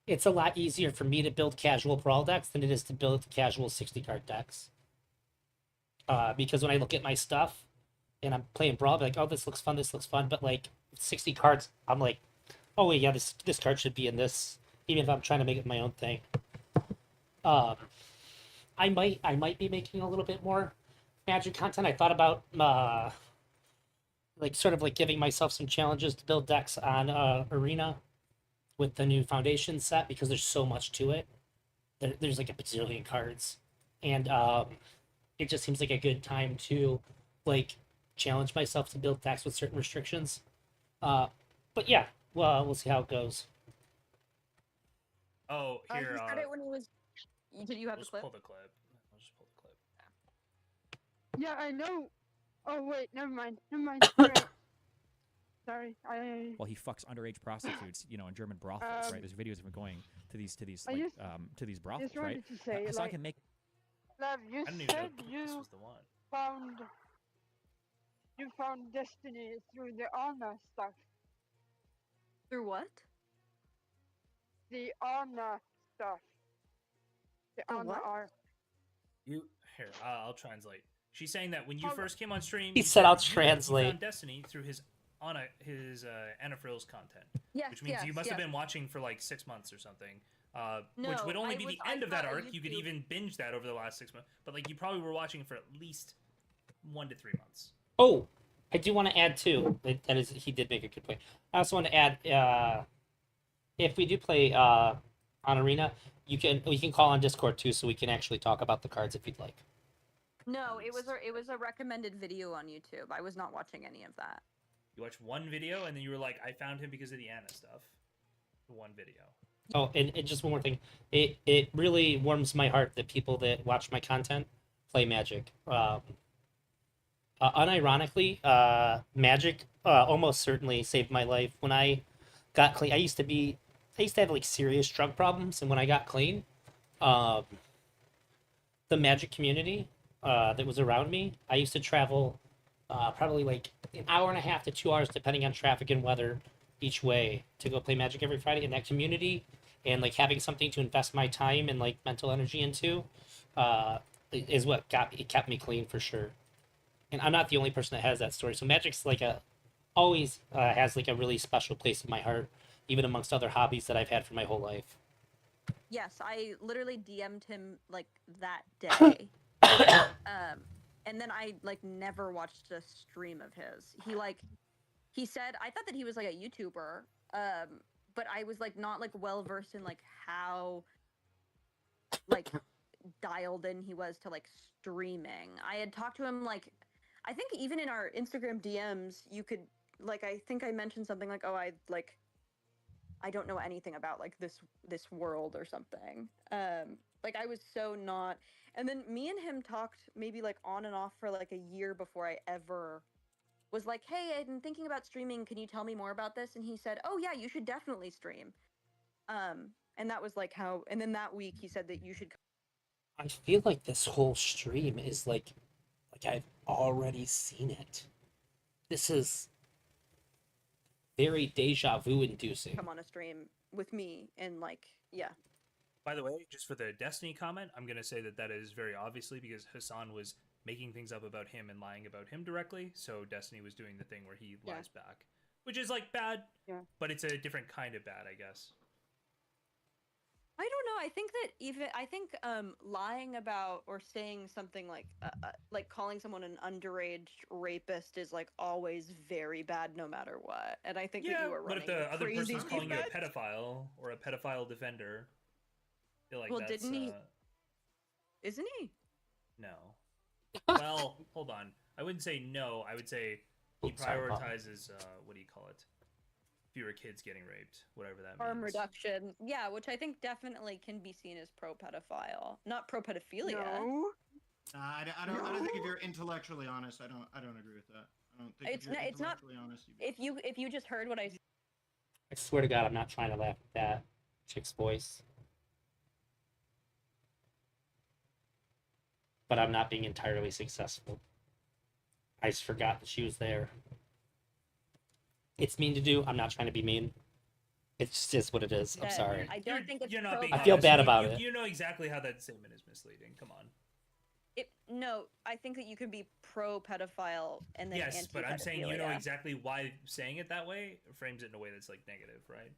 it's a lot easier for me to build casual Brawl decks than it is to build casual 60-card decks. Because when I look at my stuff and I'm playing Brawl, I'm like, oh, this looks fun. But like 60 cards, I'm like, oh wait, yeah, this card should be in this, even if I'm trying to make it my own thing. I might be making a little bit more Magic content. I thought about like sort of like giving myself some challenges to build decks on Arena with the new Foundation set because there's so much to it. There's like a bazillion cards, and it just seems like a good time to like challenge myself to build decks with certain restrictions. But yeah, well, we'll see how it goes. Oh, here. He said it when he was. Did you have the clip? Pull the clip. I'll just pull the clip. Yeah, I know. Oh wait, never mind. Sorry, Well, he fucks underage prostitutes, you know, in German brothels, right? There's videos of him going to these brothels, just right? wanted to say, So I like, can make. Lev, you I didn't even said know this you was the one. found Destiny through the Arna stuff. Through what? The Arna stuff. The The Arna what? are. Here, I'll translate. She's saying that when you first came on stream, He you said, "I'll you translate." found Destiny through his Anna Frills content. Yes, Which means you must have been watching for like 6 months or something. Which would only be the end of that arc. You could even binge that over the last 6 months. But like you probably were watching for at least 1 to 3 months. Oh, I do want to add too. That is, he did make a good point. I also want to add, if we do play on Arena, we can call on Discord too, so we can actually talk about the cards if you'd like. No, it was a recommended video on YouTube. I was not watching any of that. You watched one video and then you were like, I found him because of the Anna stuff. One video. Oh, and just one more thing. It really warms my heart that people that watch my content play Magic. Unironically, Magic almost certainly saved my life when I got clean. I used to have like serious drug problems, and when I got clean, um, the Magic community that was around me, I used to travel probably like an hour and a half to 2 hours, depending on traffic and weather, each way to go play Magic every Friday in that community, and like having something to invest my time and like mental energy into, is what kept me clean for sure. And I'm not the only person that has that story. So Magic's like a always has like a really special place in my heart, even amongst other hobbies that I've had for my whole life. Yes, I literally DM'd him like that day. And then I like never watched a stream of his. He said I thought that he was like a YouTuber, but I was like not like well versed in like how like dialed in he was to like streaming. I had talked to him like I think even in our Instagram DMs you could like I think I mentioned something like, oh, I don't know anything about like this world or something. Like I was so not. And then me and him talked maybe like on and off for like a year before I ever was like, hey, I'm thinking about streaming. Can you tell me more about this? And he said, oh yeah, you should definitely stream. And that was like how. And then that week he said that you should. I feel like this whole stream is like I've already seen it. This is very deja vu inducing. Come on a stream with me and like yeah. By the way, just for the Destiny comment, I'm going to say that is very obviously because Hassan was making things up about him and lying about him directly. So Destiny was doing the thing where he lies back, which is like bad, but it's a different kind of bad, I guess. I don't know. I think that lying about or saying something like calling someone an underage rapist is like always very bad no matter what. And I think that you are running. But if the other person's defense. calling you a pedophile or a pedophile defender, I feel like well, that's, didn't he? Isn't he? No. Well, hold on. I wouldn't say no. I would say he prioritizes what do you call it? Fewer kids getting raped, whatever that Harm means. reduction. Yeah, which I think definitely can be seen as pro-pedophile, not pro-pedophilia. No. I don't think if you're intellectually honest, I don't agree with that. I don't think if you're intellectually honest. If you just heard what I swear to God, I'm not trying to laugh at that chick's voice. But I'm not being entirely successful. I just forgot that she was there. It's mean to do. I'm not trying to be mean. It's just what it is. I'm sorry. I don't think it's you're not being I feel honest. bad about it. You know exactly how that statement is misleading. Come on. No, I think that you can be pro-pedophile and then yes, but I'm saying you know anti-pedophilia. exactly why saying it that way frames it in a way that's like negative, right?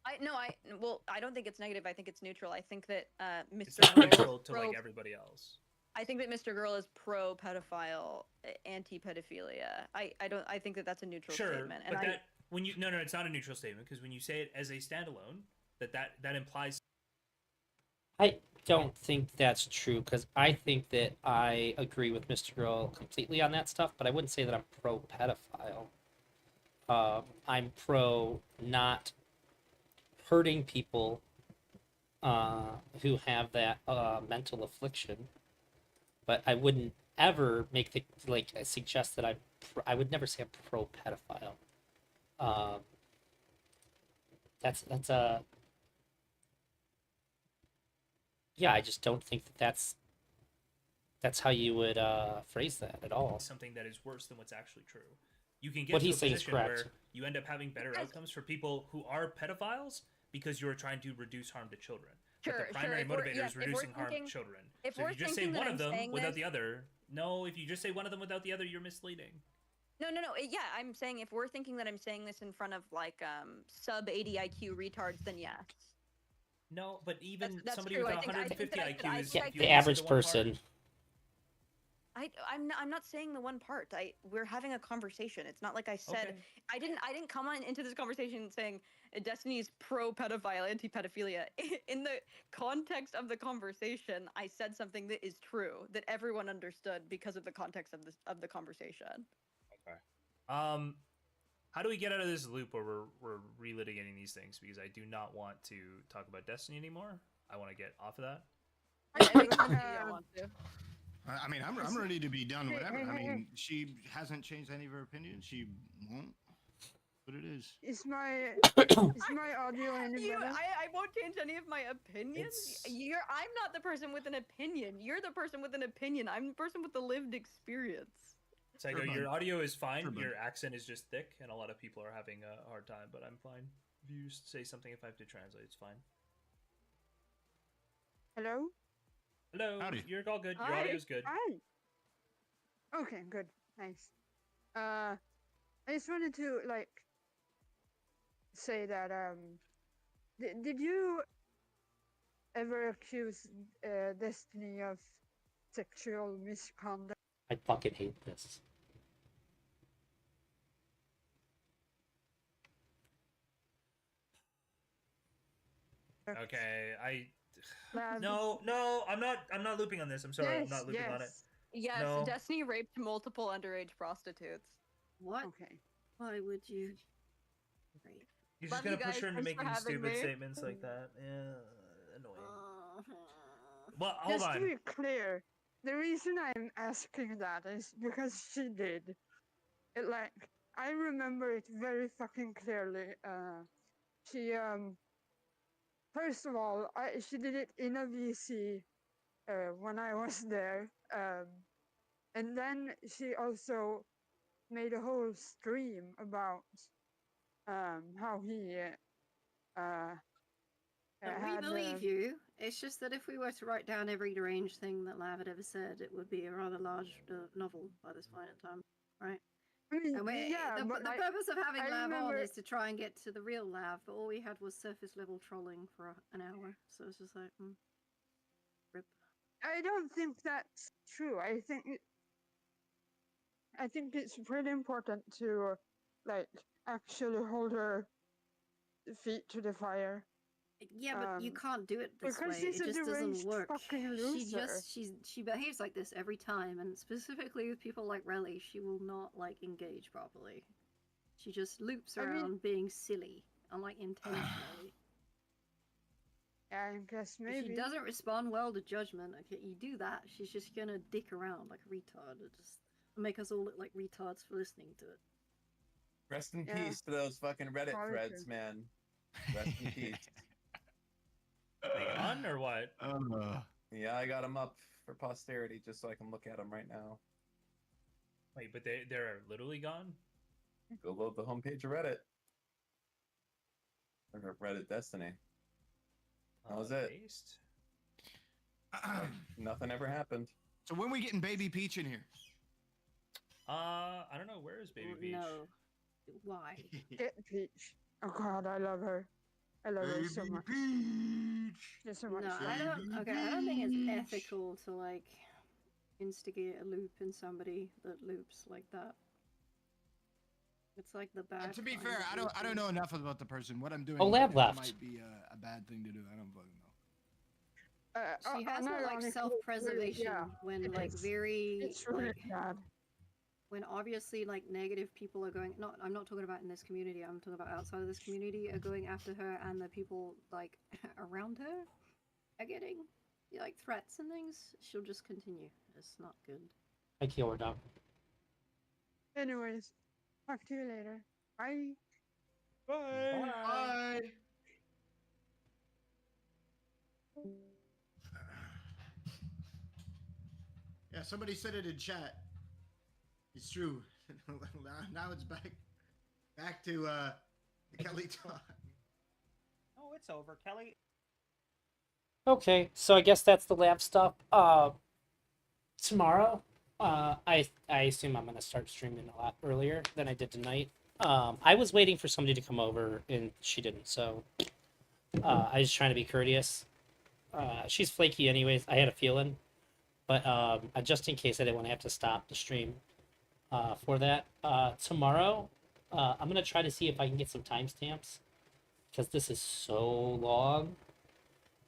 I don't think it's negative. I think it's neutral. I think that Mr. It's not Girl neutral is to like everybody else. I think that Mr. Girl is pro-pedophile, anti-pedophilia. I think that that's a neutral statement. And but when you no, it's not a neutral statement because when you say it as a standalone, that implies. I don't think that's true because I think that I agree with Mr. Girl completely on that stuff, but I wouldn't say that I'm pro pedophile. I'm pro not hurting people who have that mental affliction, but I wouldn't ever make the suggest that I would never say I'm pro pedophile. That's a yeah. I just don't think that that's how you would phrase that at all. Something that is worse than what's actually true. You can get what to he's a saying is position correct. where you end up having better outcomes for people who are pedophiles because you're trying to reduce harm to children. Sure, but the primary motivator is reducing harm to children. If so we're if you just say thinking one that of them I'm saying without this- the other, no, if you just say one of them without the other, you're misleading. No. Yeah, I'm saying if we're thinking that I'm saying this in front of like sub 80 IQ retards, then yes. No, but even That's somebody true. with I think 150 IQ is Yeah, if you the only say average the one part- person. I'm not saying the one part. We're having a conversation. It's not like I said I didn't come on into this conversation saying Destiny's pro pedophile, anti pedophilia. In the context of the conversation, I said something that is true that everyone understood because of the context of the conversation. Okay. How do we get out of this loop where we're relitigating these things? Because I do not want to talk about Destiny anymore. I want to get off of that. I think you don't want to. I mean, I'm ready to be done. Whatever. I mean, she hasn't changed any of her opinions. She won't. But it is. Is my audio any better? I won't change any of my opinions. I'm not the person with an opinion. You're the person with an opinion. I'm the person with the lived experience. Psycho, your audio is fine. Your accent is just thick, and a lot of people are having a hard time. But I'm fine. If you say something, if I have to translate, it's fine. Hello? Hello. Howdy. You're all good. Your Hi. audio's good. Hi. Okay, good. Nice. I just wanted to say that did you ever accuse Destiny of sexual misconduct? I fucking hate this. Okay, Lab? no, I'm not looping on this. I'm sorry, I'm not looping on it. Yes, No. Destiny raped multiple underage prostitutes. What? Okay. Why would you? Great. You're Love just gonna you push guys. her into Thanks for making having stupid me. statements like that. Yeah, annoying. Well, hold Just to on. be clear, the reason I'm asking that is because she did. I remember it very fucking clearly. She first of all, she did it in a VC when I was there. And then she also made a whole stream about how he We believe you. It's just that if we were to write down every deranged thing that Lav had ever said, it would be a rather large novel by this point in time, right? I mean, And yeah, the but purpose of having I Lav on remember- is to try and get to the real Lav, but all we had was surface level trolling for an hour, so it's just like, rip. I don't think that's true. I think it's pretty important to actually hold her feet to the fire. Yeah, but you can't do it this because way. she's It a just doesn't deranged work. fucking loser. She behaves like this every time, and specifically with people like Relly, she will not engage properly. She just loops I mean- around being silly, and intentionally. Yeah, I guess If maybe. she doesn't respond well to judgment, okay, you do that, she's just gonna dick around like a retard. It just make us all look like retards for listening to it. Rest in Yeah. peace to those fucking Reddit Sorry, threads, sir. man. Rest in peace. They gone or what? Yeah, I got them up for posterity just so I can look at them right now. Wait, but they're literally gone? Go load the homepage of Reddit. Or Reddit Destiny. That was it. Based? Nothing ever happened. So when we getting Baby Peach in here? I don't know. Where is Baby Peach? No. Why? Get Peach. Oh god, I love her. I love her so much. There's so much. No, I don't. Okay, I don't think it's ethical to instigate a loop in somebody that loops like that. It's like the bad. To be kind fair, of I don't looping. know enough about the person. What I'm doing Oh, Lab right now left. might be a bad thing to do. I don't fucking know. She has no unironically, self-preservation yeah, when it is. very It's really bad. when obviously negative people are going. Not I'm not talking about in this community. I'm talking about outside of this community are going after her, and the people around her are getting threats and things. She'll just continue. It's not good. I kill her dog. Anyways, talk to you later. Bye. Bye. Yeah, somebody said it in chat. It's true. now it's back to the Kelly talk. Oh, it's over, Kelly. Okay, so I guess that's the lab stuff. Tomorrow, I assume I'm gonna start streaming a lot earlier than I did tonight. I was waiting for somebody to come over and she didn't, so I was trying to be courteous. She's flaky anyways. I had a feeling, but just in case I didn't want to have to stop the stream for that. Tomorrow, I'm gonna try to see if I can get some timestamps because this is so long.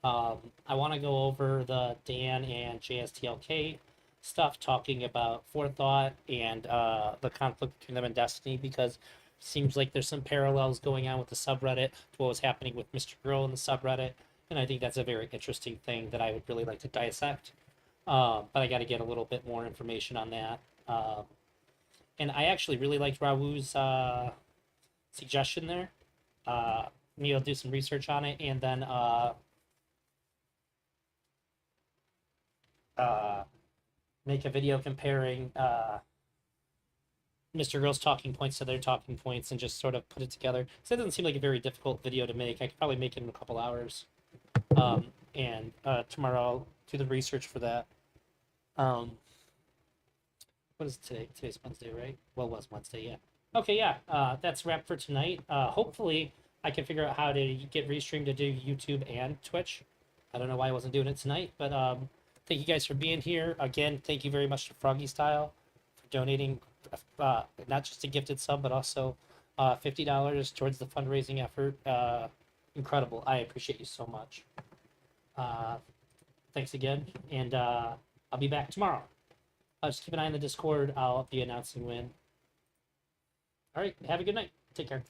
I want to go over the Dan and JSTLK stuff, talking about Forethought and the conflict between them and Destiny, because seems like there's some parallels going on with the subreddit to what was happening with Mr. Girl in the subreddit, and I think that's a very interesting thing that I would really like to dissect. But I got to get a little bit more information on that. And I actually really liked Raoul's suggestion there. Maybe I'll do some research on it, and then make a video comparing Mr. Girl's talking points to their talking points and just sort of put it together. So it doesn't seem like a very difficult video to make. I could probably make it in a couple hours. And tomorrow I'll do the research for that. What is today? Today's Wednesday, right? Well, it was Wednesday, yeah. Okay, yeah. That's a wrap for tonight. Hopefully I can figure out how to get Restream to do YouTube and Twitch. I don't know why I wasn't doing it tonight, but thank you guys for being here. Again, thank you very much to Froggy Style for donating not just a gifted sub, but also $50 towards the fundraising effort. Incredible. I appreciate you so much. Thanks again, and I'll be back tomorrow. Just keep an eye on the Discord. I'll be announcing when. All right, have a good night. Take care.